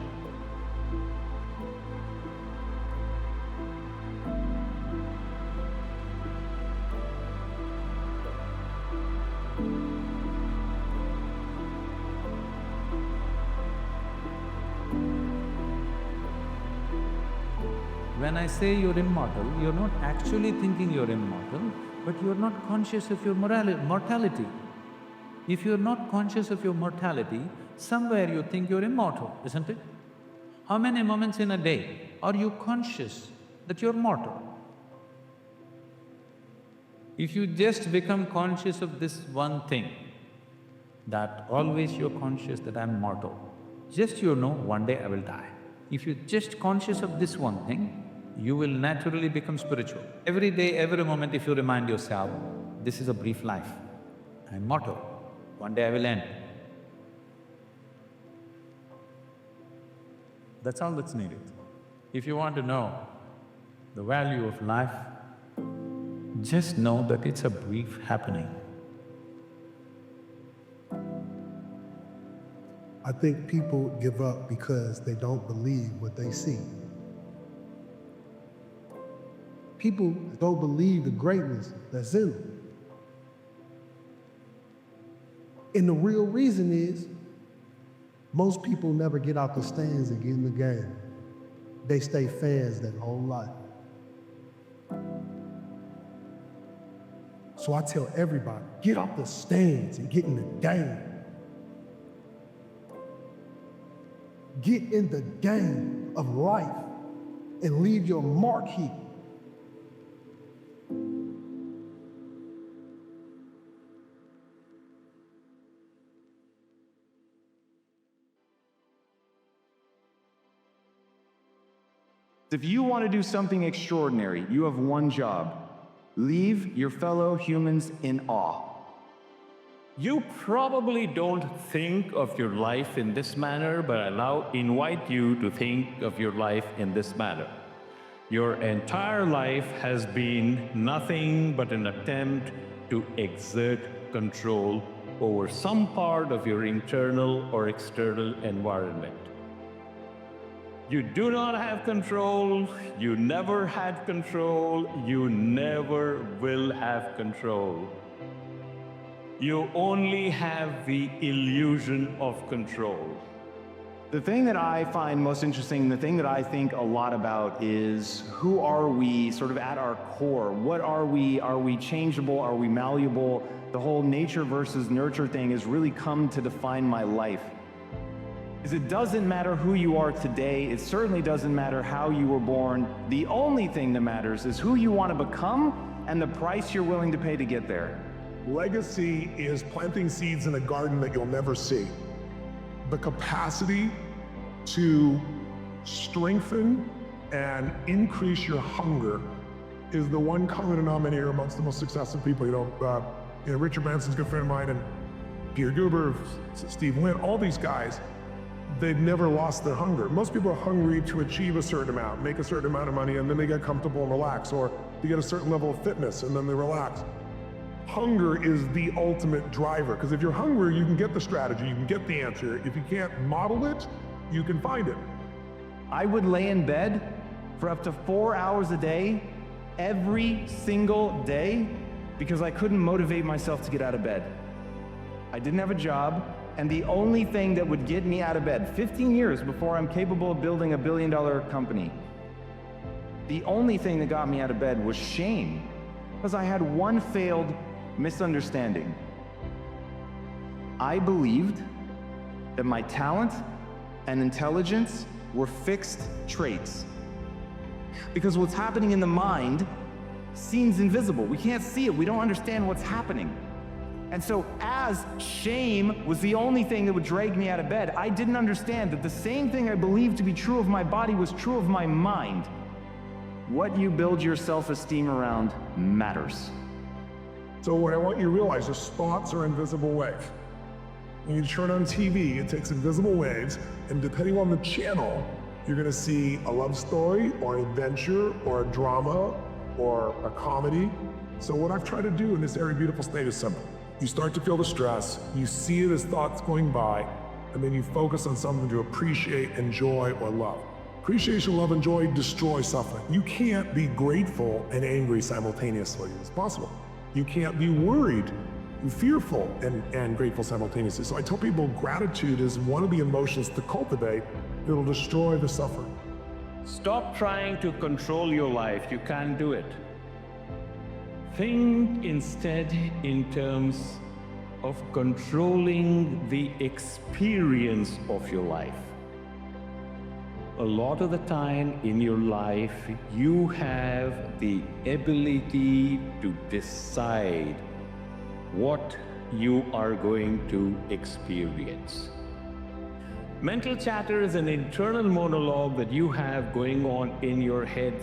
When I say you're immortal, you're not actually thinking you're immortal, but you're not conscious of your mortality. If you're not conscious of your mortality, somewhere you think you're immortal, isn't it? How many moments in a day are you conscious that you're mortal? If you just become conscious of this one thing, that always you're conscious that I'm mortal, just you know, one day I will die. If you're just conscious of this one thing, you will naturally become spiritual. Every day, every moment, if you remind yourself, this is a brief life, I'm mortal, one day I will end. That's all that's needed. If you want to know the value of life, just know that it's a brief happening. I think people give up because they don't believe what they see. People don't believe the greatness that's in them. And the real reason is, most people never get out the stands and get in the game. They stay fans their whole life. So I tell everybody, get off the stands and get in the game. Get in the game of life and leave your mark here. If you want to do something extraordinary, you have one job. Leave your fellow humans in awe. You probably don't think of your life in this manner, but I invite you to think of your life in this manner. Your entire life has been nothing but an attempt to exert control over some part of your internal or external environment. You do not have control, you never had control, you never will have control. You only have the illusion of control. The thing that I find most interesting, the thing that I think a lot about is who are we sort of at our core? What are we? Are we changeable? Are we malleable? The whole nature versus nurture thing has really come to define my life. Because it doesn't matter who you are today, it certainly doesn't matter how you were born. The only thing that matters is who you want to become and the price you're willing to pay to get there. Legacy is planting seeds in a garden that you'll never see. The capacity to strengthen and increase your hunger is the one common denominator amongst the most successful people. Richard Branson's a good friend of mine, and Peter Guber, Steve Lynn, all these guys, they've never lost their hunger. Most people are hungry to achieve a certain amount, make a certain amount of money, and then they get comfortable and relax, or they get a certain level of fitness and then they relax. Hunger is the ultimate driver, because if you're hungry, you can get the strategy, you can get the answer. If you can't model it, you can find it. I would lay in bed for up to 4 hours a day, every single day, because I couldn't motivate myself to get out of bed. I didn't have a job, and the only thing that would get me out of bed, 15 years before I'm capable of building $1 billion company, the only thing that got me out of bed was shame, because I had one failed misunderstanding. I believed that my talent and intelligence were fixed traits. Because what's happening in the mind seems invisible. We can't see it. We don't understand what's happening. And so as shame was the only thing that would drag me out of bed, I didn't understand that the same thing I believed to be true of my body was true of my mind. What you build your self-esteem around matters. So what I want you to realize is thoughts are invisible waves. When you turn on TV, it takes invisible waves, and depending on the channel, you're gonna see a love story, or an adventure, or a drama, or a comedy. So what I've tried to do in this very beautiful state is simple. You start to feel the stress, you see it as thoughts going by, and then you focus on something to appreciate, enjoy, or love. Appreciation, love, and joy destroy suffering. You can't be grateful and angry simultaneously. It's possible. You can't be worried, fearful, and grateful simultaneously. So I tell people gratitude is one of the emotions to cultivate that'll destroy the suffering. Stop trying to control your life. You can't do it. Think instead in terms of controlling the experience of your life. A lot of the time in your life, you have the ability to decide what you are going to experience. Mental chatter is an internal monologue that you have going on in your head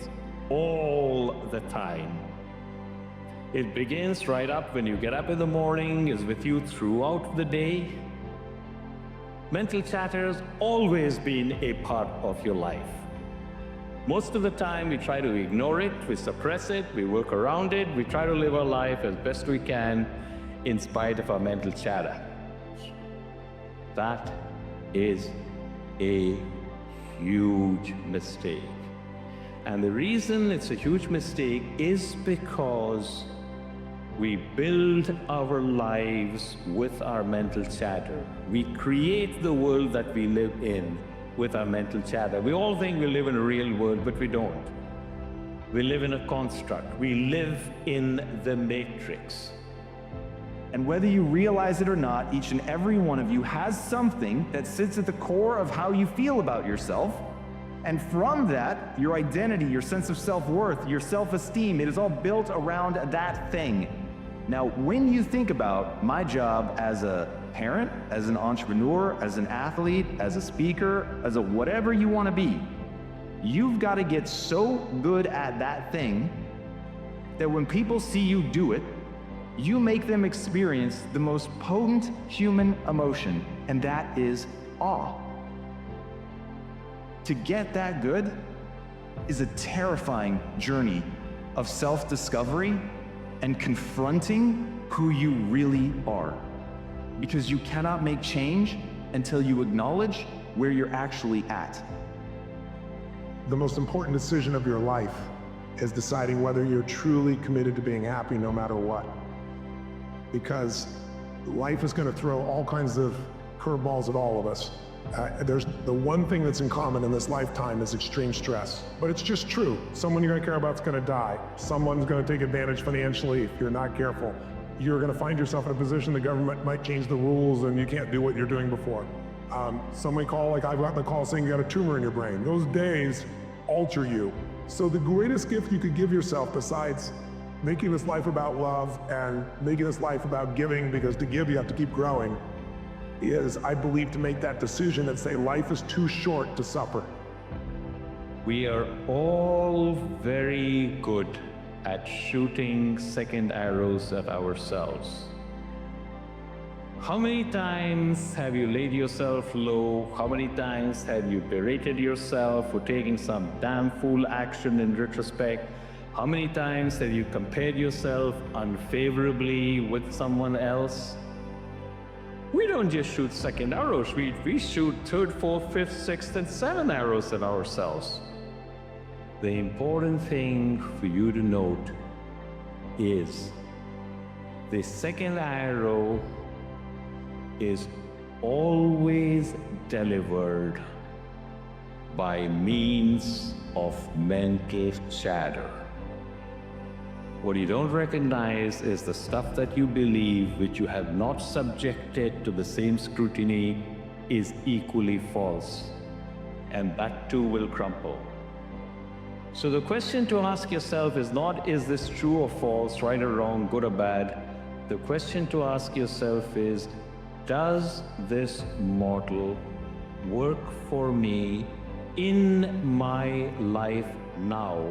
all the time. It begins right up when you get up in the morning, is with you throughout the day. Mental chatter has always been a part of your life. Most of the time we try to ignore it, we suppress it, we work around it, we try to live our life as best we can in spite of our mental chatter. That is a huge mistake. And the reason it's a huge mistake is because we build our lives with our mental chatter. We create the world that we live in with our mental chatter. We all think we live in a real world, but we don't. We live in a construct. We live in the matrix. And whether you realize it or not, each and every one of you has something that sits at the core of how you feel about yourself. And from that, your identity, your sense of self-worth, your self-esteem, it is all built around that thing. Now, when you think about my job as a parent, as an entrepreneur, as an athlete, as a speaker, as a whatever you want to be, you've got to get so good at that thing that when people see you do it, you make them experience the most potent human emotion, and that is awe. To get that good is a terrifying journey of self-discovery and confronting who you really are. Because you cannot make change until you acknowledge where you're actually at. The most important decision of your life is deciding whether you're truly committed to being happy no matter what. Because life is going to throw all kinds of curveballs at all of us. There's the one thing that's in common in this lifetime is extreme stress. But it's just true. Someone you're going to care about is going to die. Someone's going to take advantage financially if you're not careful. You're going to find yourself in a position the government might change the rules and you can't do what you're doing before. Somebody call, like I've gotten the call saying you got a tumor in your brain. Those days alter you. So the greatest gift you could give yourself, besides making this life about love and making this life about giving, because to give you have to keep growing, is, I believe, to make that decision and say life is too short to suffer. We are all very good at shooting second arrows at ourselves. How many times have you laid yourself low? How many times have you berated yourself for taking some damn fool action in retrospect? How many times have you compared yourself unfavorably with someone else? We don't just shoot second arrows, we shoot third, fourth, fifth, sixth, and seventh arrows at ourselves. The important thing for you to note is the second arrow is always delivered by means of mental chatter. What you don't recognize is the stuff that you believe, which you have not subjected to the same scrutiny, is equally false. And that too will crumble. So the question to ask yourself is not, is this true or false, right or wrong, good or bad? The question to ask yourself is, does this model work for me in my life now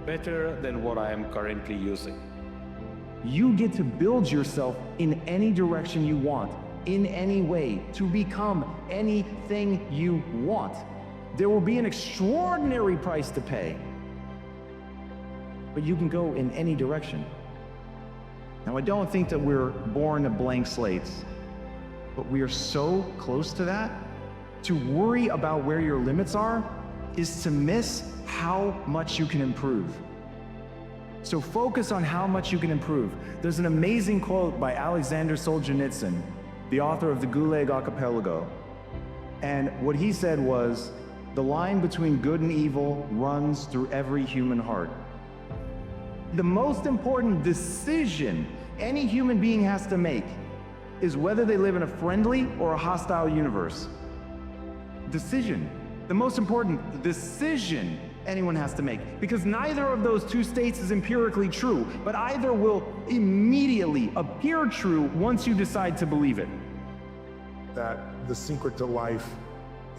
better than what I am currently using? You get to build yourself in any direction you want, in any way, to become anything you want. There will be an extraordinary price to pay, but you can go in any direction. Now, I don't think that we're born blank slates, but we are so close to that. To worry about where your limits are is to miss how much you can improve. So focus on how much you can improve. There's an amazing quote by Alexander Solzhenitsyn, the author of the Gulag Archipelago. And what he said was, the line between good and evil runs through every human heart. The most important decision any human being has to make is whether they live in a friendly or a hostile universe. Decision. The most important decision anyone has to make, because neither of those two states is empirically true, but either will immediately appear true once you decide to believe it. That the secret to life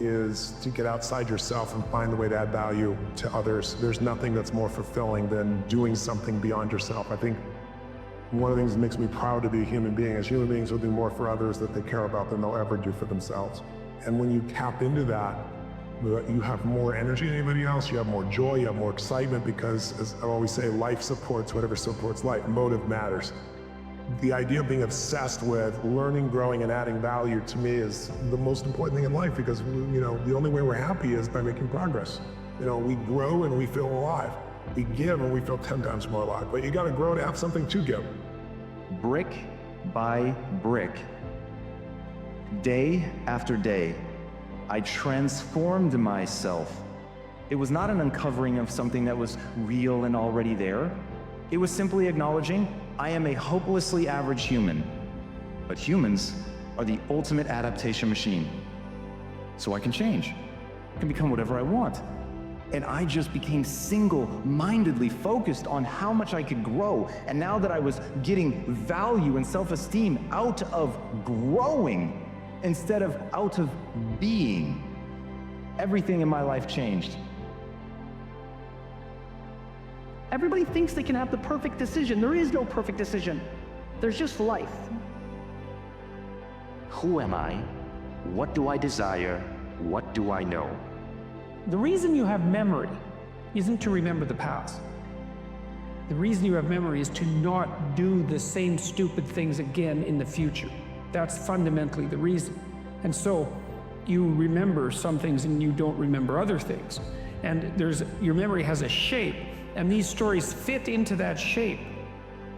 is to get outside yourself and find the way to add value to others. There's nothing that's more fulfilling than doing something beyond yourself. I think one of the things that makes me proud to be a human being is human beings will do more for others that they care about than they'll ever do for themselves. And when you tap into that, you have more energy than anybody else, you have more joy, you have more excitement, because as I always say, life supports whatever supports life. Motive matters. The idea of being obsessed with learning, growing, and adding value to me is the most important thing in life, because the only way we're happy is by making progress. We grow and we feel alive. We give and we feel 10 times more alive. But you got to grow to have something to give. Brick by brick, day after day, I transformed myself. It was not an uncovering of something that was real and already there. It was simply acknowledging I am a hopelessly average human, but humans are the ultimate adaptation machine. So I can change. I can become whatever I want. And I just became single-mindedly focused on how much I could grow. And now that I was getting value and self-esteem out of growing instead of out of being, everything in my life changed. Everybody thinks they can have the perfect decision. There is no perfect decision. There's just life. Who am I? What do I desire? What do I know? The reason you have memory isn't to remember the past. The reason you have memory is to not do the same stupid things again in the future. That's fundamentally the reason. And so you remember some things and you don't remember other things. And your memory has a shape, and these stories fit into that shape.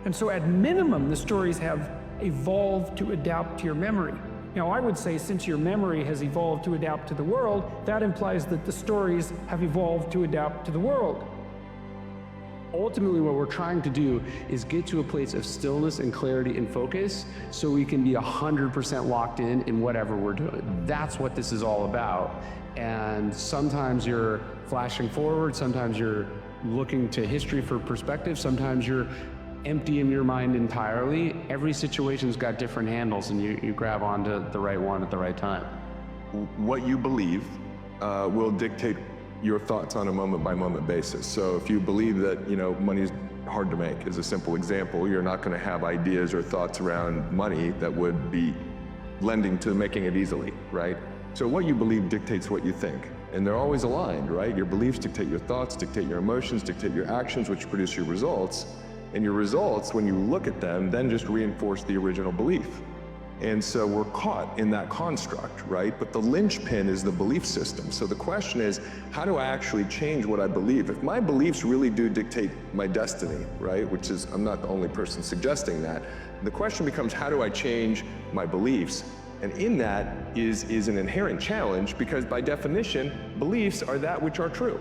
And so at minimum, the stories have evolved to adapt to your memory. Now, I would say since your memory has evolved to adapt to the world, that implies that the stories have evolved to adapt to the world. Ultimately, what we're trying to do is get to a place of stillness and clarity and focus so we can be 100% locked in whatever we're doing. That's what this is all about. And sometimes you're flashing forward, sometimes you're looking to history for perspective, sometimes you're empty in your mind entirely. Every situation's got different handles, and you grab onto the right one at the right time. What you believe will dictate your thoughts on a moment-by-moment basis. So if you believe that money is hard to make, as a simple example, you're not going to have ideas or thoughts around money that would be lending to making it easily, right? So what you believe dictates what you think. And they're always aligned, right? Your beliefs dictate your thoughts, dictate your emotions, dictate your actions, which produce your results. And your results, when you look at them, then just reinforce the original belief. And so we're caught in that construct, right? But the linchpin is the belief system. So the question is, how do I actually change what I believe? If my beliefs really do dictate my destiny, right? Which is, I'm not the only person suggesting that. The question becomes, how do I change my beliefs? And in that is an inherent challenge, because by definition, beliefs are that which are true.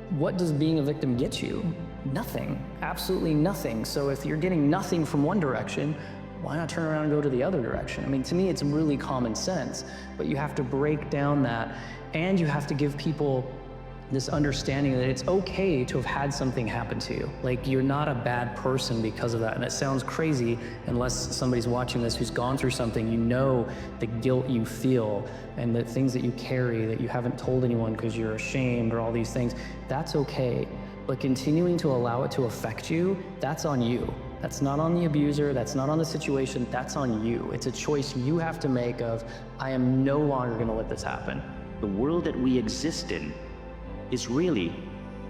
What does being a victim get you? Nothing, absolutely nothing. So if you're getting nothing from one direction, why not turn around and go to the other direction? I mean, to me, it's really common sense, but you have to break down that, and you have to give people this understanding that it's okay to have had something happen to you. Like, you're not a bad person because of that. And it sounds crazy unless somebody's watching this who's gone through something. You know the guilt you feel and the things that you carry that you haven't told anyone because you're ashamed or all these things. That's okay. But continuing to allow it to affect you, that's on you. That's not on the abuser, that's not on the situation, that's on you. It's a choice you have to make of, I am no longer gonna let this happen. The world that we exist in is really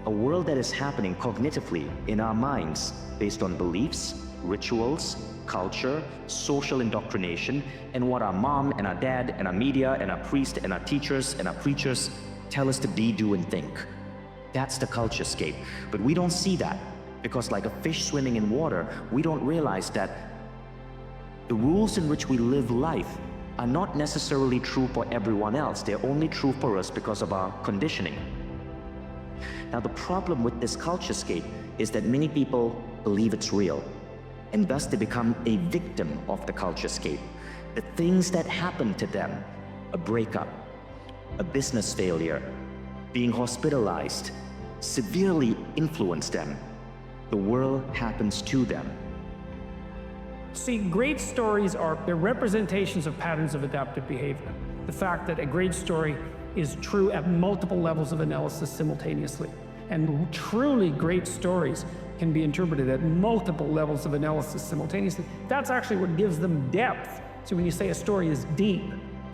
a world that is happening cognitively in our minds based on beliefs, rituals, culture, social indoctrination, and what our mom and our dad and our media and our priest and our teachers and our preachers tell us to be, do, and think. That's the culturescape. But we don't see that because, like a fish swimming in water, we don't realize that the rules in which we live life are not necessarily true for everyone else. They're only true for us because of our conditioning. Now, the problem with this culturescape is that many people believe it's real, and thus they become a victim of the culturescape. The things that happen to them, a breakup, a business failure, being hospitalized, severely influence them. The world happens to them. See, great stories they're representations of patterns of adaptive behavior. The fact that a great story is true at multiple levels of analysis simultaneously. And truly great stories can be interpreted at multiple levels of analysis simultaneously. That's actually what gives them depth. So when you say a story is deep,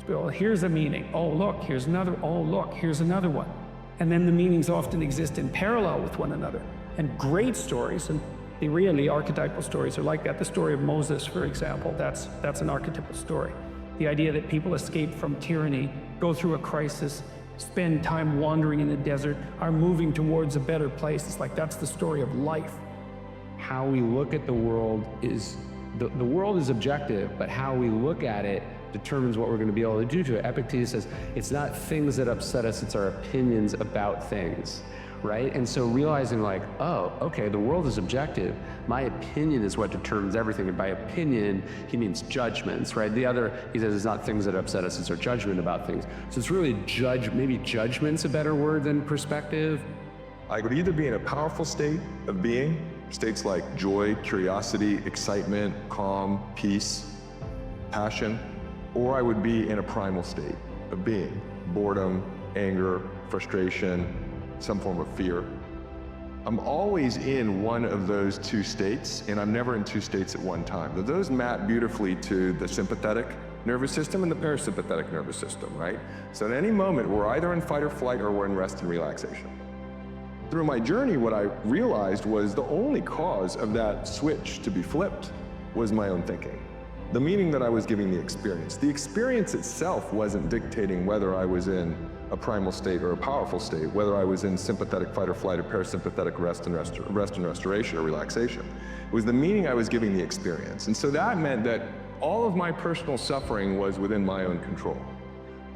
well, here's a meaning. Oh, look, here's another. Oh, look, here's another one. And then the meanings often exist in parallel with one another. And great stories, and the really archetypal stories are like that. The story of Moses, for example, that's an archetypal story. The idea that people escape from tyranny, go through a crisis, spend time wandering in the desert, are moving towards a better place. It's like that's the story of life. How we look at the world is, the world is objective, but how we look at it determines what we're going to be able to do to it. Epictetus says, it's not things that upset us, it's our opinions about things, right? And so realizing like, oh, okay, the world is objective. My opinion is what determines everything. And by opinion, he means judgments, right? The other, he says, it's not things that upset us, it's our judgment about things. So it's really maybe judgment's a better word than perspective. I could either be in a powerful state of being, states like joy, curiosity, excitement, calm, peace, passion, or I would be in a primal state of being, boredom, anger, frustration, some form of fear. I'm always in one of those two states, and I'm never in two states at one time. Those map beautifully to the sympathetic nervous system and the parasympathetic nervous system, right? So at any moment, we're either in fight or flight or we're in rest and relaxation. Through my journey, what I realized was the only cause of that switch to be flipped was my own thinking. The meaning that I was giving the experience. The experience itself wasn't dictating whether I was in a primal state or a powerful state, whether I was in sympathetic fight or flight or parasympathetic rest and restoration or relaxation. It was the meaning I was giving the experience. And so that meant that all of my personal suffering was within my own control.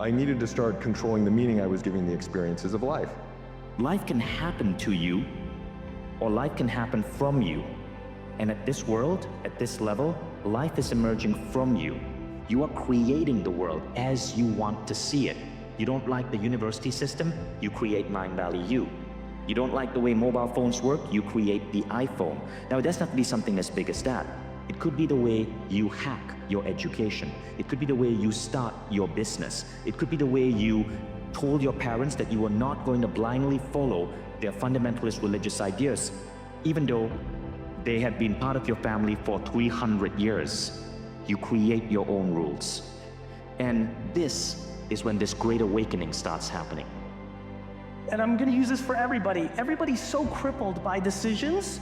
I needed to start controlling the meaning I was giving the experiences of life. Life can happen to you, or life can happen from you. And at this world, at this level, life is emerging from you. You are creating the world as you want to see it. You don't like the university system, you create Mind Valley U. You don't like the way mobile phones work, you create the iPhone. Now, it doesn't have to be something as big as that. It could be the way you hack your education. It could be the way you start your business. It could be the way you told your parents that you were not going to blindly follow their fundamentalist religious ideas, even though they had been part of your family for 300 years. You create your own rules. And this is when this great awakening starts happening. And I'm gonna use this for everybody. Everybody's so crippled by decisions,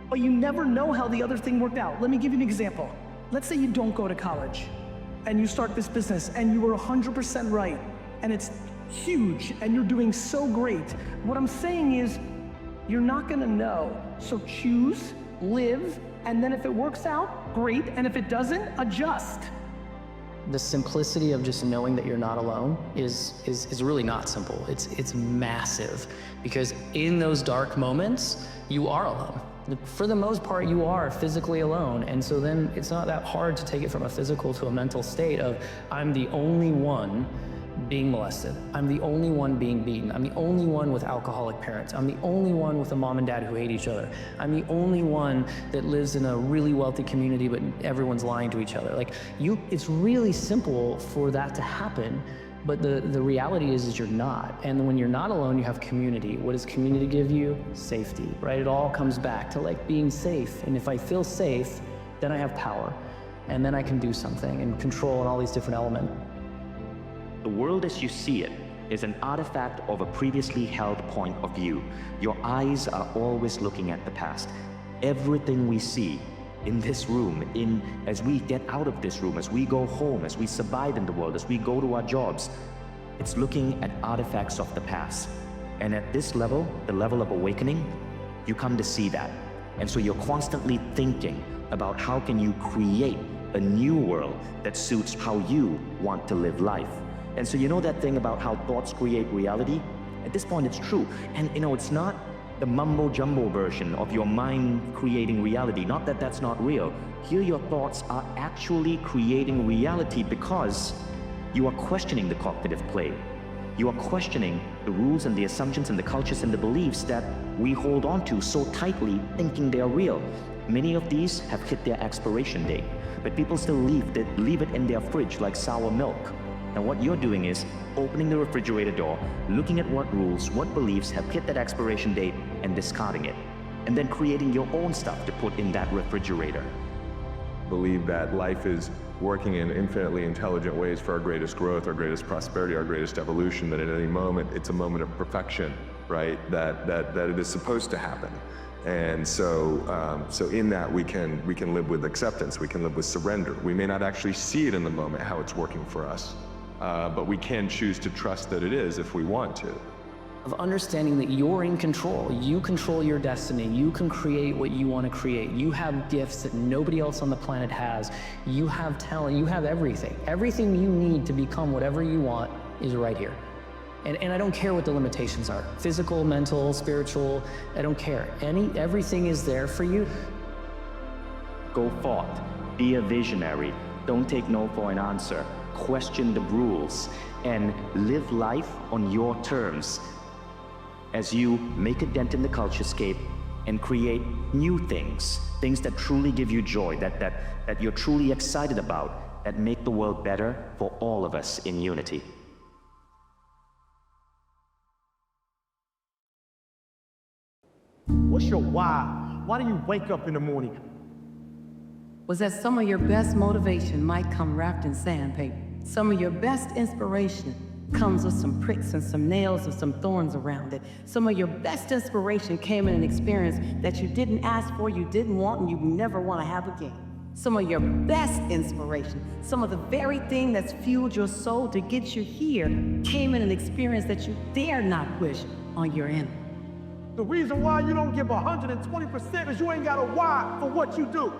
but you never know how the other thing worked out. Let me give you an example. Let's say you don't go to college and you start this business and you were 100% right and it's huge and you're doing so great. What I'm saying is you're not gonna know. So choose, live, and then if it works out, great, and if it doesn't, adjust. The simplicity of just knowing that you're not alone is really not simple. It's massive, because in those dark moments, you are alone. For the most part, you are physically alone, and so then it's not that hard to take it from a physical to a mental state of, I'm the only one being molested. I'm the only one being beaten. I'm the only one with alcoholic parents. I'm the only one with a mom and dad who hate each other. I'm the only one that lives in a really wealthy community, but everyone's lying to each other. Like, it's really simple for that to happen, but the reality is you're not. And when you're not alone, you have community. What does community give you? Safety, right? It all comes back to like being safe. And if I feel safe, then I have power. And then I can do something and control and all these different elements. The world as you see it is an artifact of a previously held point of view. Your eyes are always looking at the past. Everything we see in this room, as we get out of this room, as we go home, as we survive in the world, as we go to our jobs, it's looking at artifacts of the past. And at this level, the level of awakening, you come to see that. And so you're constantly thinking about how can you create a new world that suits how you want to live life. And so you know that thing about how thoughts create reality? At this point, it's true. And it's not the mumbo-jumbo version of your mind creating reality. Not that that's not real. Here your thoughts are actually creating reality because you are questioning the cognitive play. You are questioning the rules and the assumptions and the cultures and the beliefs that we hold on to so tightly, thinking they're real. Many of these have hit their expiration date, but people still leave it in their fridge like sour milk. Now what you're doing is opening the refrigerator door, looking at what rules, what beliefs have hit that expiration date and discarding it. And then creating your own stuff to put in that refrigerator. Believe that life is working in infinitely intelligent ways for our greatest growth, our greatest prosperity, our greatest evolution, that at any moment it's a moment of perfection, right? That it is supposed to happen. And so in that we can live with acceptance, we can live with surrender. We may not actually see it in the moment how it's working for us. But we can choose to trust that it is if we want to. Of understanding that you're in control. You control your destiny. You can create what you want to create. You have gifts that nobody else on the planet has. You have talent. You have everything. Everything you need to become whatever you want is right here. And I don't care what the limitations are. Physical, mental, spiritual, I don't care. Everything is there for you. Go forth. Be a visionary. Don't take no for an answer. Question the rules and live life on your terms as you make a dent in the culturescape and create new things that truly give you joy, that you're truly excited about, that make the world better for all of us in unity. What's your why? Why do you wake up in the morning? Was that some of your best motivation might come wrapped in sandpaper. Some of your best inspiration comes with some pricks and some nails and some thorns around it. Some of your best inspiration came in an experience that you didn't ask for, you didn't want, and you never want to have again. Some of your best inspiration, some of the very thing that's fueled your soul to get you here, came in an experience that you dare not wish on your enemy. The reason why you don't give 120% is you ain't got a why for what you do.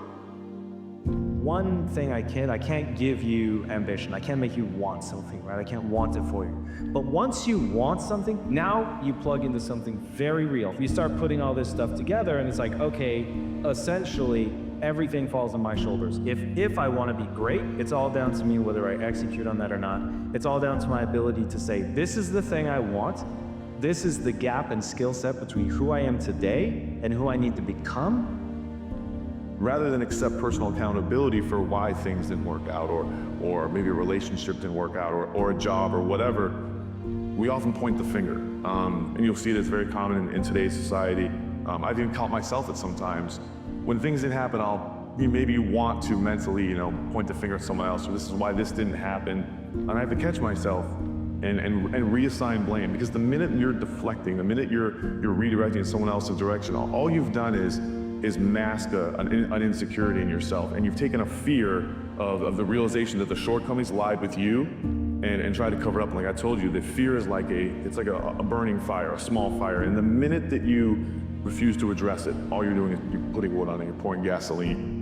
One thing I can't give you ambition. I can't make you want something, right? I can't want it for you. But once you want something, now you plug into something very real. You start putting all this stuff together and it's like, okay, essentially everything falls on my shoulders. If I want to be great, it's all down to me whether I execute on that or not. It's all down to my ability to say, this is the thing I want. This is the gap and skill set between who I am today and who I need to become. Rather than accept personal accountability for why things didn't work out, or maybe a relationship didn't work out, or a job, or whatever, we often point the finger. And you'll see this very common in today's society. I've even caught myself at sometimes. When things didn't happen, I'll maybe want to mentally, point the finger at someone else, or this is why this didn't happen. And I have to catch myself and reassign blame, because the minute you're deflecting, the minute you're redirecting in someone else's direction, all you've done is mask an insecurity in yourself, and you've taken a fear of the realization that the shortcomings lied with you, and try to cover it up. Like I told you, the fear is like a burning fire, a small fire, and the minute that you refuse to address it, all you're doing is you're putting wood on it, you're pouring gasoline.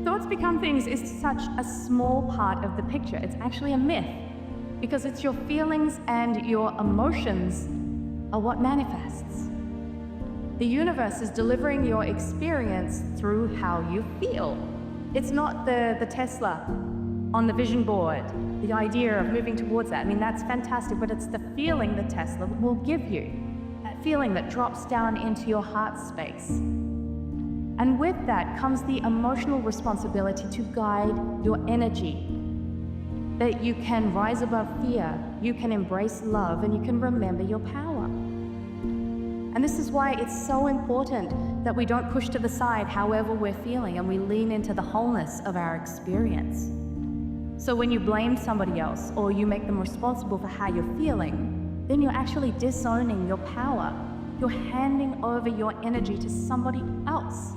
Thoughts become things is such a small part of the picture. It's actually a myth, because it's your feelings and your emotions are what manifests. The universe is delivering your experience through how you feel. It's not the Tesla on the vision board, the idea of moving towards that. I mean, that's fantastic, but it's the feeling that Tesla will give you. That feeling that drops down into your heart space. And with that comes the emotional responsibility to guide your energy. That you can rise above fear, you can embrace love, and you can remember your power. And this is why it's so important that we don't push to the side however we're feeling, and we lean into the wholeness of our experience. So when you blame somebody else or you make them responsible for how you're feeling, then you're actually disowning your power. You're handing over your energy to somebody else.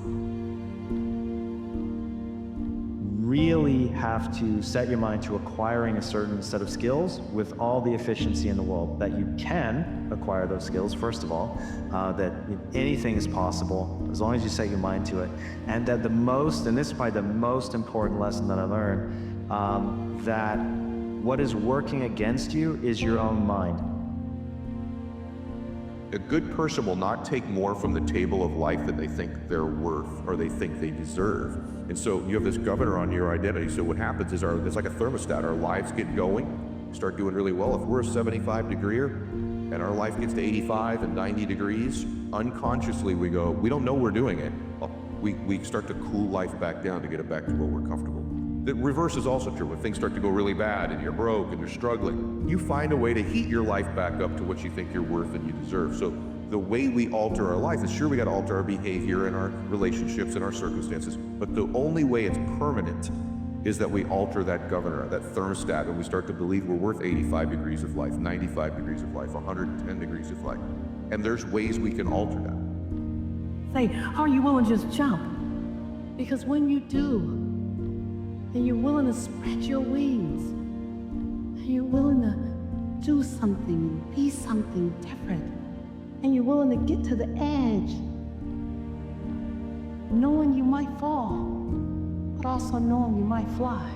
Really have to set your mind to acquiring a certain set of skills with all the efficiency in the world, that you can acquire those skills, first of all, that anything is possible as long as you set your mind to it. And that the most, and this is probably the most important lesson that I learned, that what is working against you is your own mind. A good person will not take more from the table of life than they think they're worth or they think they deserve. And so you have this governor on your identity. So what happens is it's like a thermostat. Our lives get going, start doing really well. If we're a 75 degreer and our life gets to 85 and 90 degrees, unconsciously we go, we don't know we're doing it. We start to cool life back down to get it back to where we're comfortable. The reverse is also true. When things start to go really bad and you're broke and you're struggling, you find a way to heat your life back up to what you think you're worth and you deserve. So the way we alter our life is, sure, we got to alter our behavior and our relationships and our circumstances, but the only way it's permanent is that we alter that governor, that thermostat, and we start to believe we're worth 85 degrees of life, 95 degrees of life, 110 degrees of life. And there's ways we can alter that. Say, are you willing to just jump? Because when you do, and you're willing to spread your wings, and you're willing to do something, be something different, and you're willing to get to the edge, knowing you might fall, but also knowing you might fly.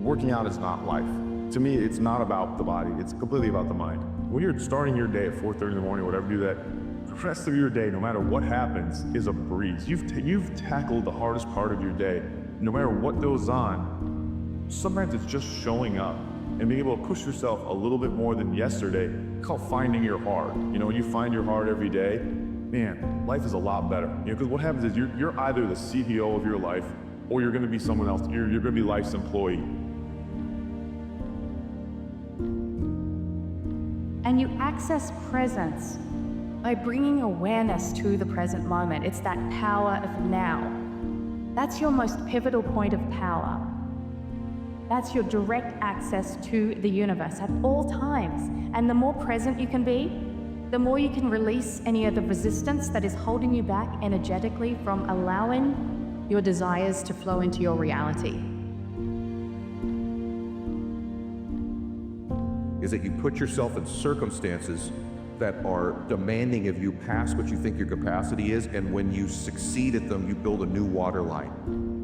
Working out is not life. To me, it's not about the body, it's completely about the mind. When you're starting your day at 4:30 in the morning, whatever, do that, the rest of your day, no matter what happens, is a breeze. You've tackled the hardest part of your day. No matter what goes on, sometimes it's just showing up and being able to push yourself a little bit more than yesterday. It's called finding your heart. You know, when you find your heart every day, man, life is a lot better. You know, because what happens is you're either the CEO of your life or you're gonna be someone else. You're gonna be life's employee. And you access presence by bringing awareness to the present moment. It's that power of now. That's your most pivotal point of power. That's your direct access to the universe at all times. And the more present you can be, the more you can release any of the resistance that is holding you back energetically from allowing your desires to flow into your reality. Is that you put yourself in circumstances that are demanding of you past what you think your capacity is, and when you succeed at them, you build a new water line.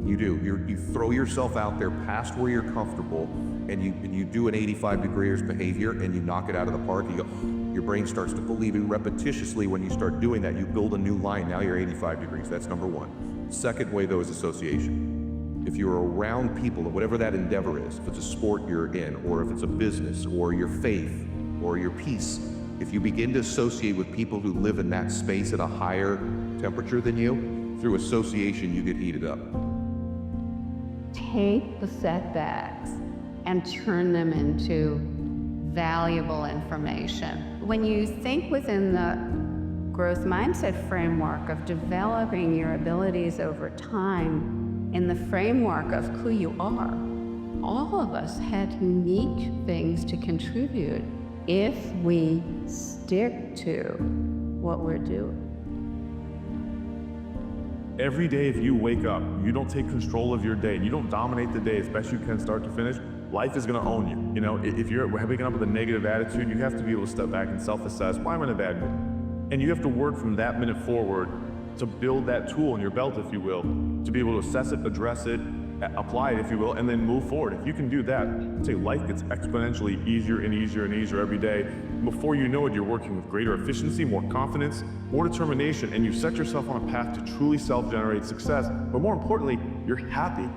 You do. You throw yourself out there past where you're comfortable, and you do an 85 degrees behavior, and you knock it out of the park. Your brain starts to believe it repetitiously. When you start doing that, you build a new line. Now you're 85 degrees. That's number one. Second way, though, is association. If you're around people, whatever that endeavor is, if it's a sport you're in, or if it's a business, or your faith, or your peace, if you begin to associate with people who live in that space at a higher temperature than you, through association, you get heated up. Take the setbacks and turn them into valuable information. When you think within the growth mindset framework of developing your abilities over time, in the framework of who you are, all of us had unique things to contribute if we stick to what we're doing. Every day, if you wake up, you don't take control of your day, and you don't dominate the day as best you can start to finish, life is gonna own you. You know, if you're waking up with a negative attitude, you have to be able to step back and self-assess, why am I in a bad mood? And you have to work from that minute forward to build that tool in your belt, if you will, to be able to assess it, address it, apply it, if you will, and then move forward. If you can do that, I'd say life gets exponentially easier and easier and easier every day. Before you know it, you're working with greater efficiency, more confidence, more determination, and you set yourself on a path to truly self-generate success. But more importantly, you're happy.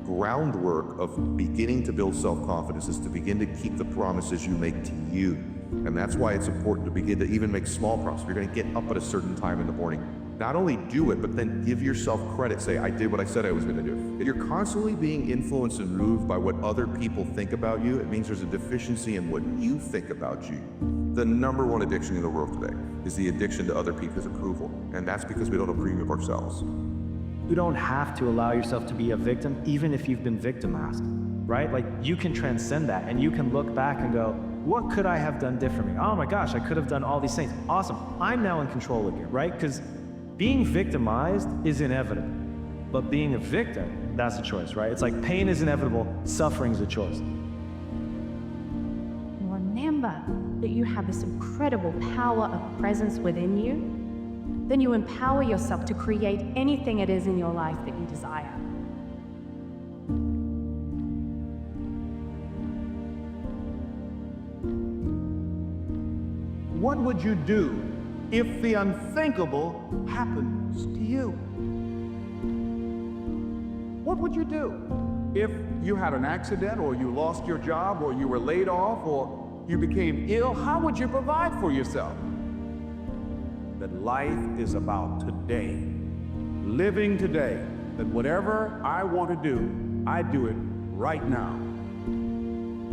Groundwork of beginning to build self-confidence is to begin to keep the promises you make to you. And that's why it's important to begin to even make small promises. You're going to get up at a certain time in the morning. Not only do it, but then give yourself credit. Say, I did what I said I was going to do. If you're constantly being influenced and moved by what other people think about you, it means there's a deficiency in what you think about you. The number one addiction in the world today is the addiction to other people's approval. And that's because we don't approve of ourselves. You don't have to allow yourself to be a victim, even if you've been victimized, right? Like, you can transcend that and you can look back and go, what could I have done differently? Oh my gosh, I could have done all these things. Awesome, I'm now in control again, right? Because being victimized is inevitable, but being a victim, that's a choice, right? It's like pain is inevitable, suffering's a choice. Remember that you have this incredible power of presence within you. Then you empower yourself to create anything it is in your life that you desire. What would you do if the unthinkable happens to you? What would you do if you had an accident, or you lost your job, or you were laid off, or you became ill? How would you provide for yourself? That life is about today, living today, that whatever I want to do, I do it right now.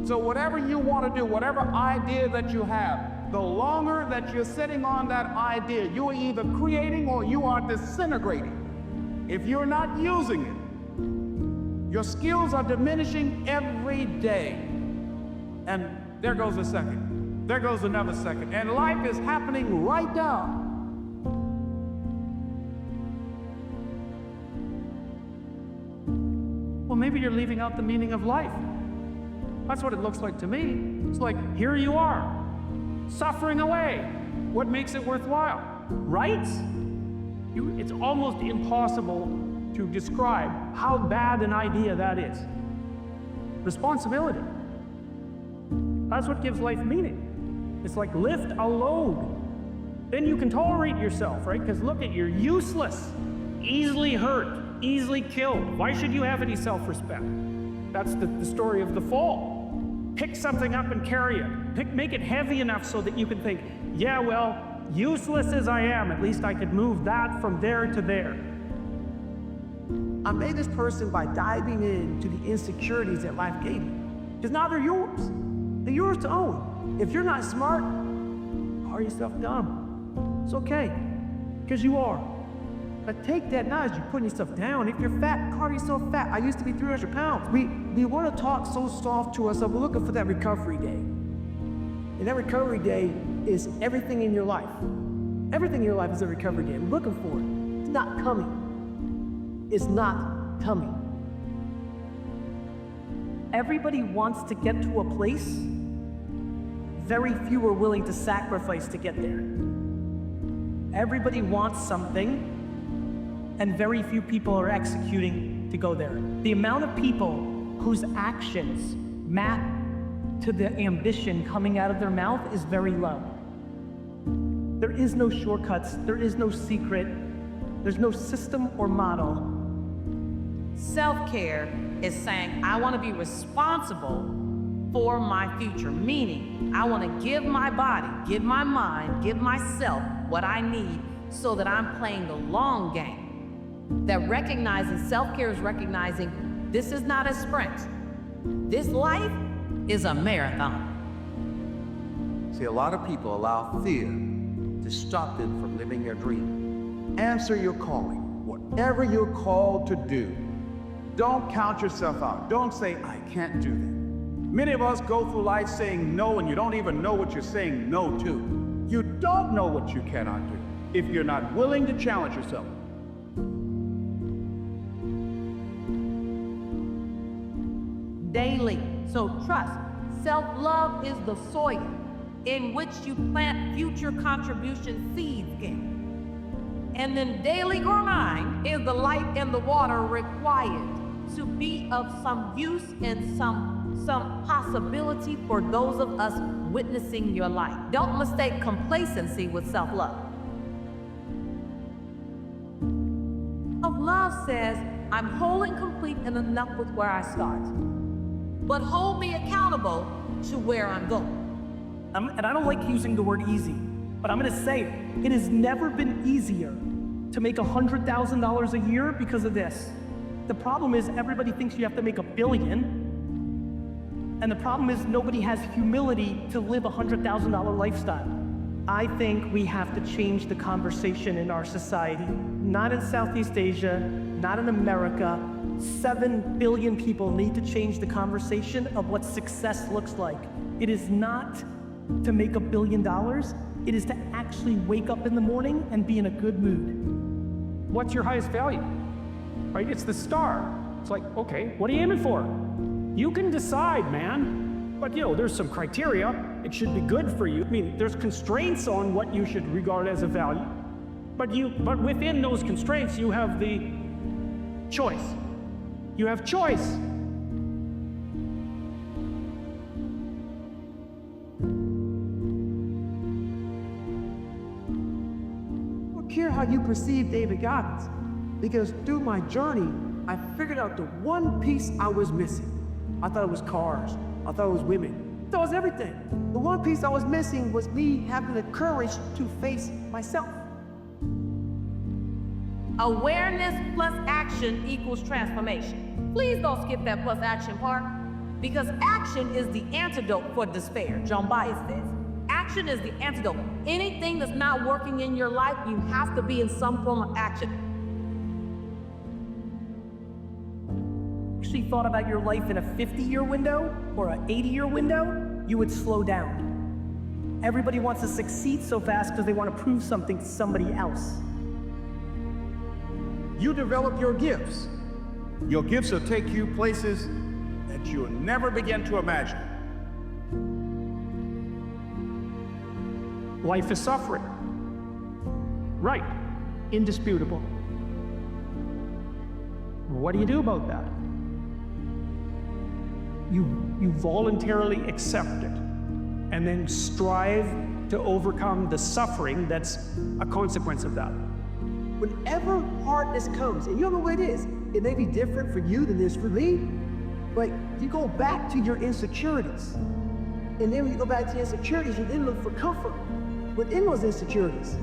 So whatever you want to do, whatever idea that you have, the longer that you're sitting on that idea, you are either creating or you are disintegrating. If you're not using it, your skills are diminishing every day. And there goes a second. There goes another second. And life is happening right now. Well, maybe you're leaving out the meaning of life. That's what it looks like to me. It's like, here you are, suffering away. What makes it worthwhile? Right? It's almost impossible to describe how bad an idea that is. Responsibility. That's what gives life meaning. It's like, lift a load. Then you can tolerate yourself, right? Because look at, you're useless, easily hurt, easily killed. Why should you have any self-respect? That's the story of the fall. Pick something up and carry it. Make it heavy enough so that you can think, yeah, well, useless as I am, at least I could move that from there to there. I made this person by diving into the insecurities that life gave me. Because now they're yours. They're yours to own. If you're not smart, call yourself dumb. It's okay, because you are. But take that now as you're putting yourself down. If you're fat, call yourself fat. I used to be 300 pounds. We want to talk so soft to ourselves. We're looking for that recovery day. And that recovery day is everything in your life. Everything in your life is a recovery day. We're looking for it. It's not coming. It's not coming. Everybody wants to get to a place. Very few are willing to sacrifice to get there. Everybody wants something, and very few people are executing to go there. The amount of people whose actions map to the ambition coming out of their mouth is very low. There is no shortcuts, there is no secret, there's no system or model. Self-care is saying, I want to be responsible for my future, meaning I want to give my body, give my mind, give myself what I need so that I'm playing the long game. That recognizing, self-care is recognizing this is not a sprint. This life is a marathon. See, a lot of people allow fear to stop them from living their dream. Answer your calling, whatever you're called to do. Don't count yourself out. Don't say, I can't do that. Many of us go through life saying no, and you don't even know what you're saying no to. You don't know what you cannot do if you're not willing to challenge yourself. Daily. So trust, self-love is the soil in which you plant future contribution seeds in. And then daily grind is the light and the water required to be of some use and some possibility for those of us witnessing your light? Don't mistake complacency with self-love. Self-love says, I'm whole and complete and enough with where I start, but hold me accountable to where I'm going. And I don't like using the word easy, but I'm gonna say it has never been easier to make $100,000 a year because of this. The problem is everybody thinks you have to make $1 billion, and the problem is nobody has humility to live a $100,000 lifestyle. I think we have to change the conversation in our society. Not in Southeast Asia, not in America. 7 billion people need to change the conversation of what success looks like. It is not to make $1 billion. It is to actually wake up in the morning and be in a good mood. What's your highest value? Right? It's the star. It's like, okay, what are you aiming for? You can decide, man. But there's some criteria. It should be good for you. I mean, there's constraints on what you should regard as a value. But within those constraints, you have the choice. You have choice. I don't care how you perceive David Goggins, because through my journey, I figured out the one piece I was missing. I thought it was cars. I thought it was women. I thought it was everything. The one piece I was missing was me having the courage to face myself. Awareness plus action equals transformation. Please don't skip that plus action part, because action is the antidote for despair. John Bias says, action is the antidote. Anything that's not working in your life, you have to be in some form of action. Actually thought about your life in a 50-year window or an 80-year window, you would slow down. Everybody wants to succeed so fast because they want to prove something to somebody else. You develop your gifts. Your gifts will take you places that you'll never begin to imagine. Life is suffering. Right. Indisputable. What do you do about that? You voluntarily accept it and then strive to overcome the suffering that's a consequence of that. Whenever hardness comes, and you don't know what it is, it may be different for you than it is for me, but you go back to your insecurities. And then when you go back to your insecurities, you then look for comfort within those insecurities.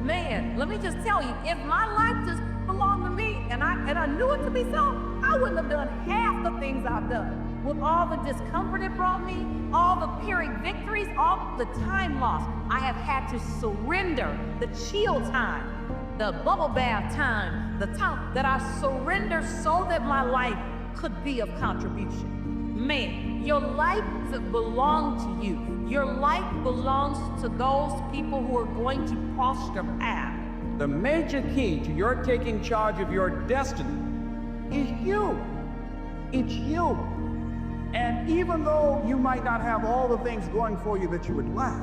Man, let me just tell you, if my life just belonged to me and I knew it to be so, I wouldn't have done half the things I've done. With all the discomfort it brought me, all the Pyrrhic victories, all the time lost, I have had to surrender the chill time, the bubble bath time, the time that I surrender so that my life could be of contribution. Man, your life doesn't belong to you. Your life belongs to those people who are going to cross your path. The major key to your taking charge of your destiny is you. It's you. And even though you might not have all the things going for you that you would like,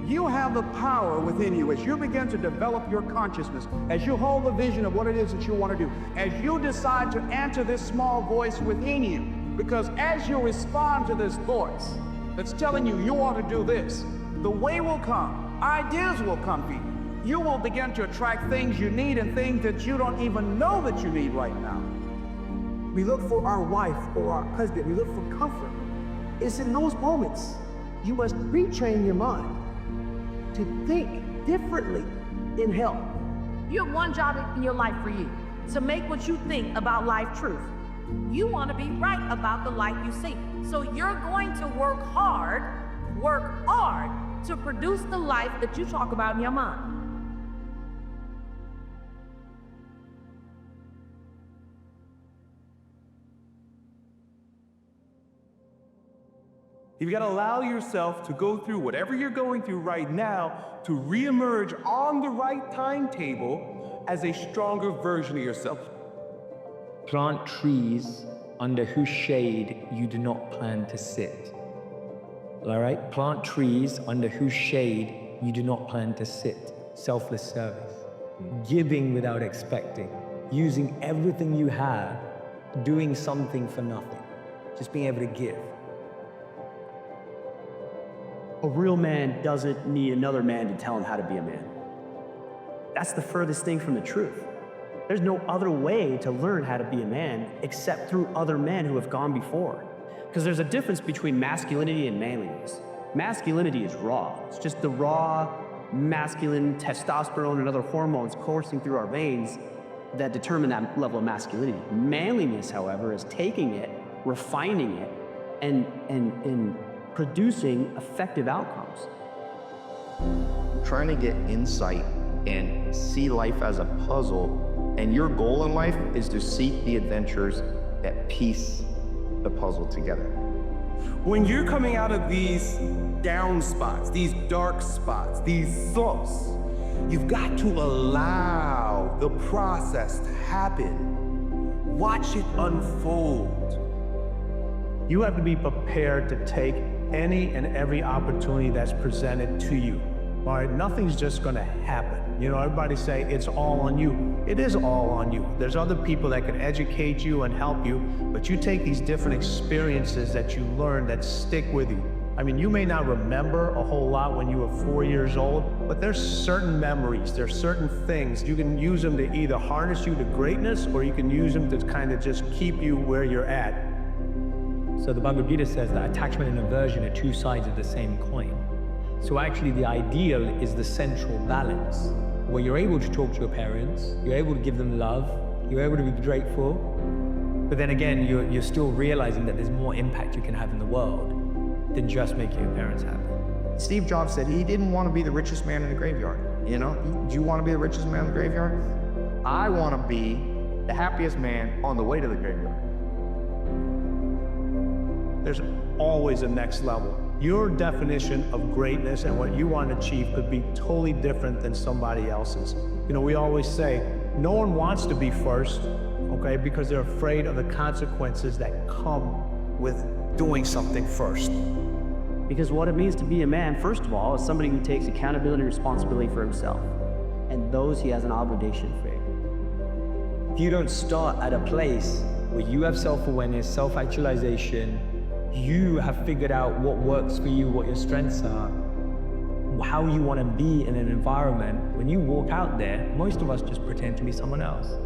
you have the power within you as you begin to develop your consciousness, as you hold the vision of what it is that you want to do, as you decide to answer this small voice within you. Because as you respond to this voice that's telling you you ought to do this, the way will come, ideas will come to you. You will begin to attract things you need and things that you don't even know that you need right now. We look for our wife or our husband. We look for comfort. It's in those moments you must retrain your mind to think differently in health. You have one job in your life for you, to make what you think about life truth. You want to be right about the life you see. So you're going to work hard to produce the life that you talk about in your mind. You've got to allow yourself to go through whatever you're going through right now to reemerge on the right timetable as a stronger version of yourself. Plant trees under whose shade you do not plan to sit. All right? Plant trees under whose shade you do not plan to sit. Selfless service. giving without expecting, using everything you have, doing something for nothing, just being able to give. A real man doesn't need another man to tell him how to be a man. That's the furthest thing from the truth. There's no other way to learn how to be a man except through other men who have gone before. Because there's a difference between masculinity and manliness. Masculinity is raw. It's just the raw, masculine testosterone and other hormones coursing through our veins that determine that level of masculinity. Manliness, however, is taking it, refining it, and producing effective outcomes. Trying to get insight and see life as a puzzle, and your goal in life is to seek the adventures that piece the puzzle together. When you're coming out of these down spots, these dark spots, these slumps, you've got to allow the process to happen. Watch it unfold. You have to be prepared to take any and every opportunity that's presented to you. All right, nothing's just gonna happen. You know, everybody say it's all on you. It is all on you. There's other people that can educate you and help you, but you take these different experiences that you learn that stick with you. I mean, you may not remember a whole lot when you were 4 years old, but there's certain memories, there's certain things. You can use them to either harness you to greatness, or you can use them to kind of just keep you where you're at. So the Bhagavad Gita says that attachment and aversion are two sides of the same coin. So actually the ideal is the central balance, where you're able to talk to your parents, you're able to give them love, you're able to be grateful, but then again, you're still realizing that there's more impact you can have in the world than just making your parents happy. Steve Jobs said he didn't want to be the richest man in the graveyard. You know, do you want to be the richest man in the graveyard? I want to be the happiest man on the way to the graveyard. There's always a next level. Your definition of greatness and what you want to achieve could be totally different than somebody else's. You know, we always say, no one wants to be first, okay, because they're afraid of the consequences that come with doing something first. Because what it means to be a man, first of all, is somebody who takes accountability and responsibility for himself, and those he has an obligation for. If you don't start at a place where you have self-awareness, self-actualization, you have figured out what works for you, what your strengths are, how you want to be in an environment, when you walk out there, most of us just pretend to be someone else.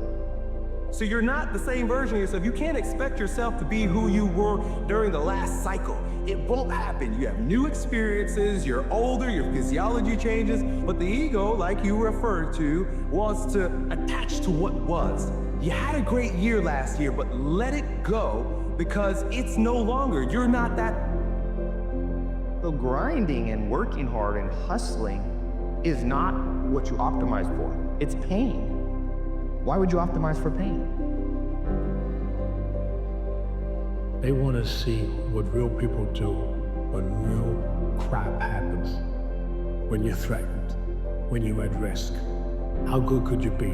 So you're not the same version of yourself. You can't expect yourself to be who you were during the last cycle. It won't happen. You have new experiences, you're older, your physiology changes, but the ego, like you referred to, wants to attach to what was. You had a great year last year, but let it go, because it's no longer, you're not that. So grinding and working hard and hustling is not what you optimize for. It's pain. Why would you optimize for pain? They want to see what real people do when real crap happens. When you're threatened, when you're at risk. How good could you be?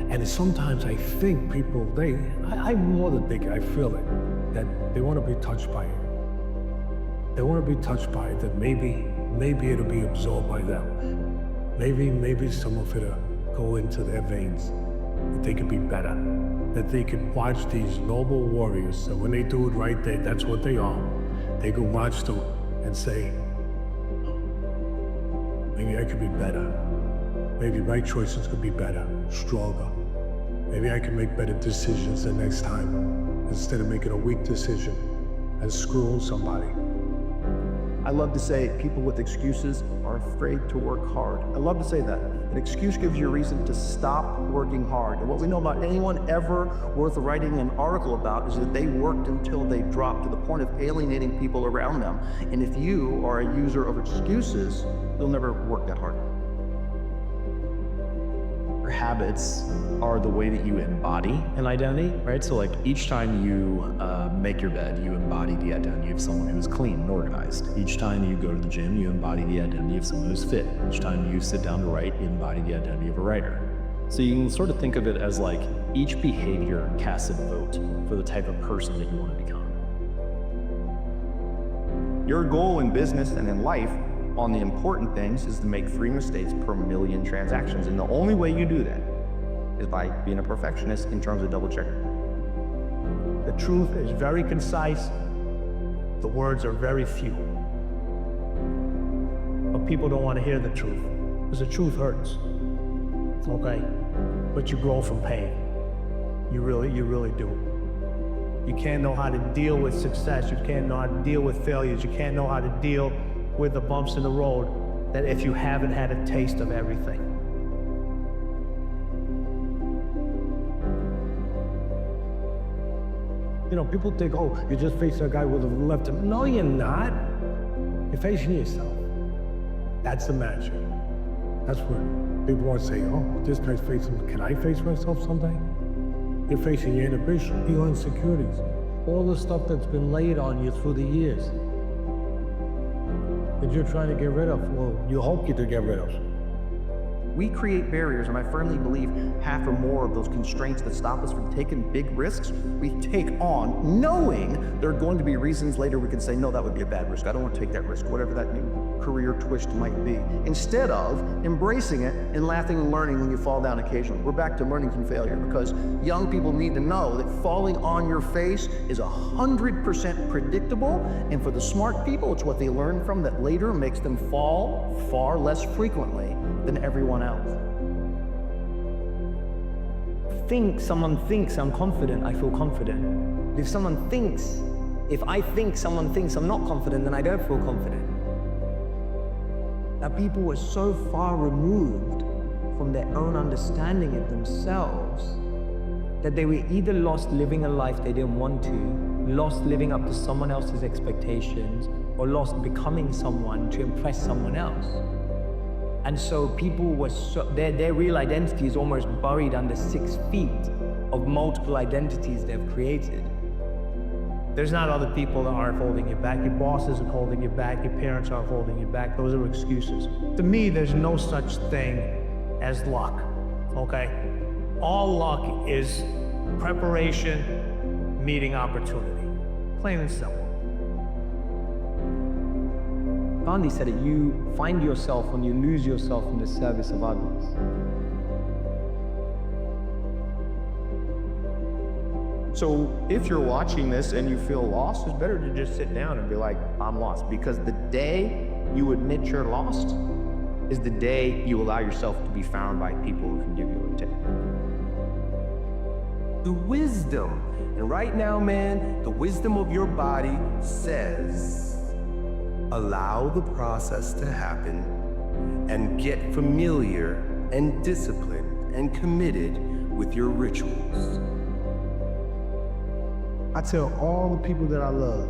And sometimes I think people, I more than think, I feel it, that they want to be touched by it. They want to be touched by it, that maybe it'll be absorbed by them. Maybe some of it'll go into their veins, that they could be better, that they could watch these noble warriors, and when they do it right, that's what they are. They could watch them and say, maybe I could be better. Maybe my choices could be better, stronger. Maybe I can make better decisions the next time instead of making a weak decision and screwing somebody. I love to say people with excuses are afraid to work hard. I love to say that. An excuse gives you a reason to stop working hard. And what we know about anyone ever worth writing an article about is that they worked until they dropped to the point of alienating people around them. And if you are a user of excuses, you'll never work that hard. Your habits are the way that you embody an identity, right? So like each time you make your bed, you embody the identity of someone who's clean and organized. Each time you go to the gym, you embody the identity of someone who's fit. Each time you sit down to write, you embody the identity of a writer. So you can sort of think of it as like each behavior casts a vote for the type of person that you want to become. Your goal in business and in life on the important things is to make 3 mistakes per million transactions. And the only way you do that is by being a perfectionist in terms of double checking. The truth is very concise. The words are very few. But people don't want to hear the truth, because the truth hurts. Okay? But you grow from pain. You really do. You can't know how to deal with success. You can't know how to deal with failures. You can't know how to deal with the bumps in the road that if you haven't had a taste of everything. You know, people think, oh, you're just facing a guy with a left hand. No, you're not. You're facing yourself. That's the magic. That's what people want to say, oh, this guy's facing, can I face myself someday? You're facing your inhibition, your insecurities, all the stuff that's been laid on you through the years that you're trying to get rid of, well, you hope you to get rid of. We create barriers, and I firmly believe half or more of those constraints that stop us from taking big risks, we take on knowing there are going to be reasons later we can say, no, that would be a bad risk. I don't want to take that risk, whatever that new career twist might be. Instead of embracing it and laughing and learning when you fall down occasionally. We're back to learning from failure, because young people need to know that falling on your face is 100% predictable, and for the smart people, it's what they learn from that later makes them fall far less frequently than everyone else. Someone thinks I'm confident, I feel confident. If I think someone thinks I'm not confident, then I don't feel confident. That people were so far removed from their own understanding of themselves That they were either lost living a life they didn't want to, lost living up to someone else's expectations, or lost becoming someone to impress someone else. And so people were their real identity is almost buried under 6 feet of multiple identities they've created. There's not other people that aren't holding you back. Your boss isn't holding you back. Your parents aren't holding you back. Those are excuses. To me, there's no such thing as luck, okay? All luck is preparation meeting opportunity. Plain and simple. Gandhi said it, you find yourself when you lose yourself in the service of others. So if you're watching this and you feel lost, it's better to just sit down and be like, I'm lost. Because the day you admit you're lost is the day you allow yourself to be found by people who can give you a tip. The wisdom, and right now, man, the wisdom of your body says, allow the process to happen and get familiar and disciplined and committed with your rituals. I tell all the people that I love,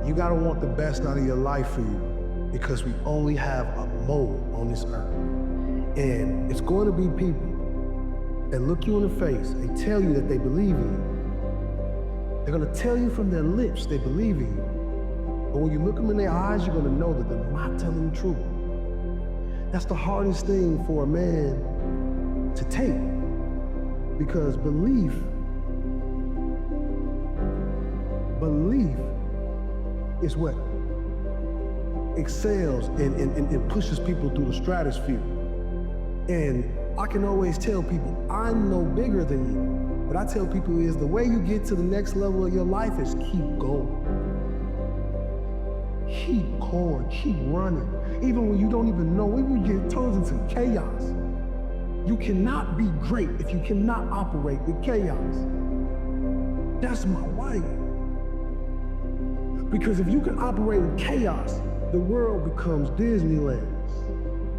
you gotta want the best out of your life for you, because we only have a mode on this earth. And it's going to be people that look you in the face and tell you that they believe in you. They're gonna tell you from their lips they believe in you. But when you look them in their eyes, you're gonna know that they're not telling the truth. That's the hardest thing for a man to take, because belief is what excels and pushes people through the stratosphere. And I can always tell people, I'm no bigger than you. What I tell people is the way you get to the next level of your life is keep going. Keep going, keep running. Even when you don't even know, when you get thrown into chaos. You cannot be great if you cannot operate with chaos. That's my way. Because if you can operate in chaos, the world becomes Disneyland.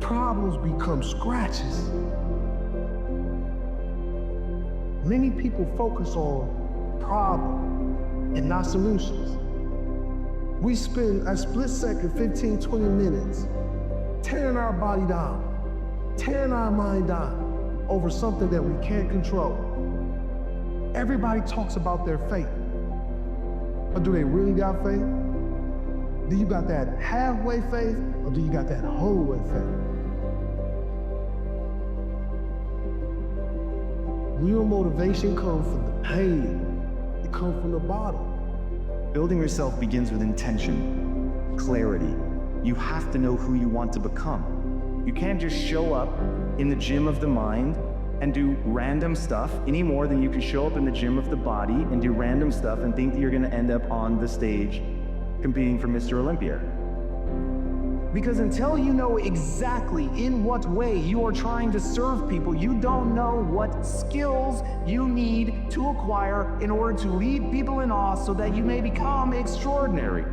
Problems become scratches. Many people focus on problem and not solutions. We spend a split second, 15, 20 minutes, tearing our body down, tearing our mind down over something that we can't control. Everybody talks about their faith. But do they really got faith? Do you got that halfway faith, or do you got that whole way faith? Real motivation comes from the pain. It comes from the bottom. Building yourself begins with intention, clarity, You have to know who you want to become. You can't just show up in the gym of the mind and do random stuff any more than you can show up in the gym of the body and do random stuff and think that you're gonna end up on the stage competing for Mr. Olympia. Because until you know exactly in what way you are trying to serve people, you don't know what skills you need to acquire in order to lead people in awe so that you may become extraordinary.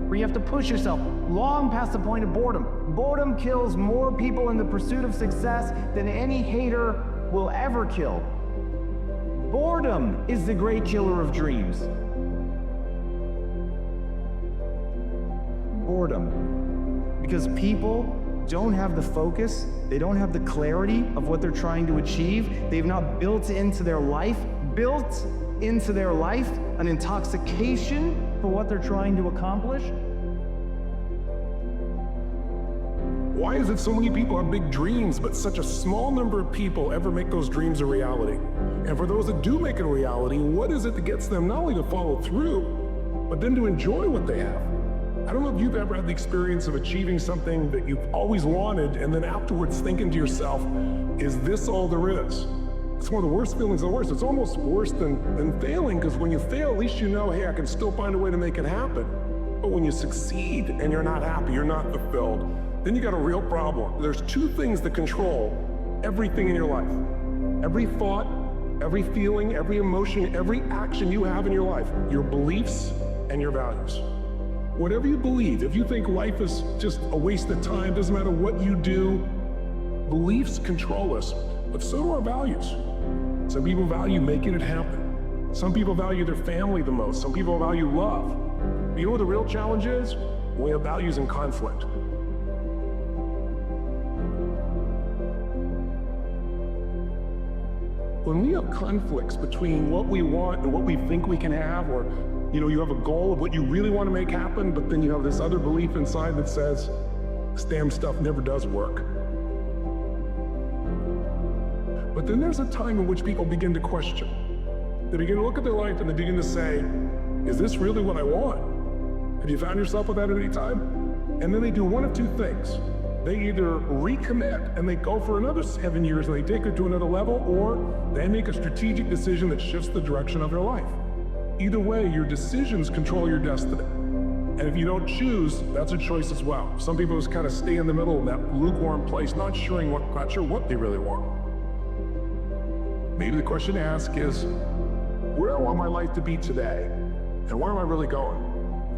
Where you have to push yourself long past the point of boredom. Boredom kills more people in the pursuit of success than any hater will ever kill. Boredom is the great killer of dreams. Boredom. Because people don't have the focus, they don't have the clarity of what they're trying to achieve. They've not built into their life an intoxication for what they're trying to accomplish. Why is it so many people have big dreams, but such a small number of people ever make those dreams a reality? And for those that do make it a reality, what is it that gets them not only to follow through, but then to enjoy what they have? I don't know if you've ever had the experience of achieving something that you've always wanted, and then afterwards thinking to yourself, is this all there is? It's one of the worst feelings of the worst. It's almost worse than failing, because when you fail, at least you know, hey, I can still find a way to make it happen. But when you succeed and you're not happy, you're not fulfilled, then you got a real problem. There's two things that control everything in your life. Every thought, every feeling, every emotion, every action you have in your life, your beliefs and your values. Whatever you believe, if you think life is just a waste of time, doesn't matter what you do, beliefs control us, but so do our values. Some people value making it happen. Some people value their family the most. Some people value love. But you know what the real challenge is? We have values in conflict. When we have conflicts between what we want and what we think we can have, or you have a goal of what you really want to make happen, but then you have this other belief inside that says, this damn stuff never does work. But then there's a time in which people begin to question. They begin to look at their life and they begin to say, is this really what I want? Have you found yourself with that at any time? And then they do one of two things. They either recommit and they go for another 7 years and they take it to another level, or they make a strategic decision that shifts the direction of their life. Either way, your decisions control your destiny. And if you don't choose, that's a choice as well. Some people just kind of stay in the middle in that lukewarm place, not sure what they really want. Maybe the question to ask is, where I want my life to be today? And where am I really going?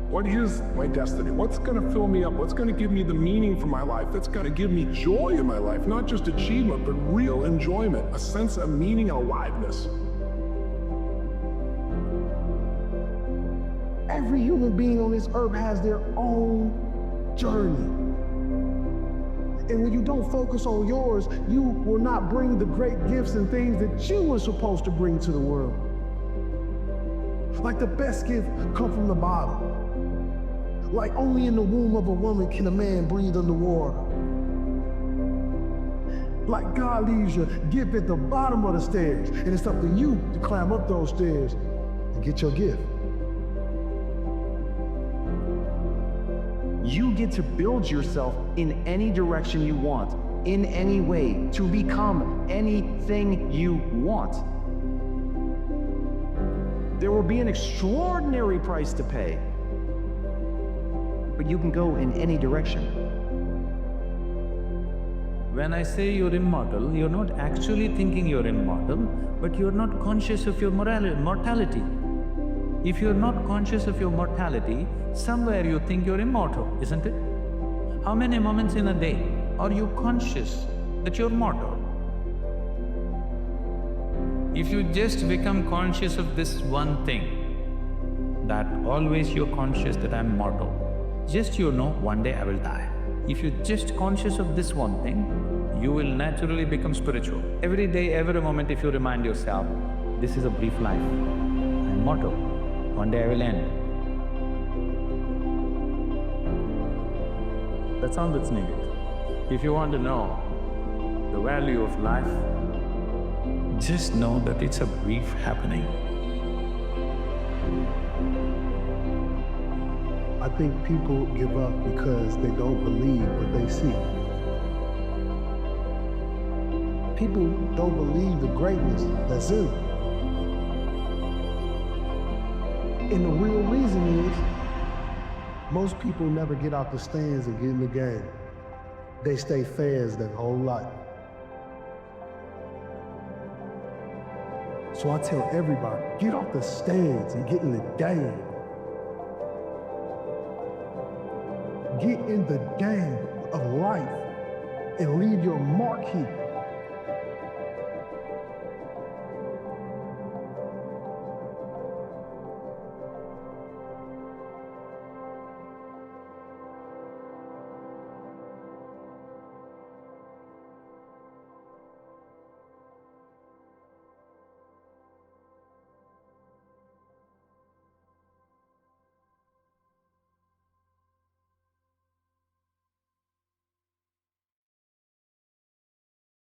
What is my destiny? What's gonna fill me up? What's gonna give me the meaning for my life? That's gonna give me joy in my life, not just achievement, but real enjoyment, a sense of meaning and aliveness. Every human being on this earth has their own journey. And when you don't focus on yours, you will not bring the great gifts and things that you were supposed to bring to the world. Like the best gift come from the bottom. Like only in the womb of a woman can a man breathe underwater. Like God leaves your gift at the bottom of the stairs, and it's up to you to climb up those stairs and get your gift. You get to build yourself in any direction you want, in any way, to become anything you want. There will be an extraordinary price to pay, but you can go in any direction. When I say you're immortal, you're not actually thinking you're immortal, but you're not conscious of your mortality. If you're not conscious of your mortality, somewhere you think you're immortal, isn't it? How many moments in a day are you conscious that you're mortal? If you just become conscious of this one thing, that always you're conscious that I'm mortal, just one day I will die. If you're just conscious of this one thing, you will naturally become spiritual. Every day, every moment, if you remind yourself, this is a brief life, I'm mortal, one day I will end. That sounds negative. If you want to know the value of life, just know that it's a brief happening. think people give up because they don't believe what they see. People don't believe the greatness that's in them. And the real reason is, most people never get out the stands and get in the game. They stay fans their whole life. So I tell everybody, get off the stands and get in the game. Get in the game of life and leave your mark here.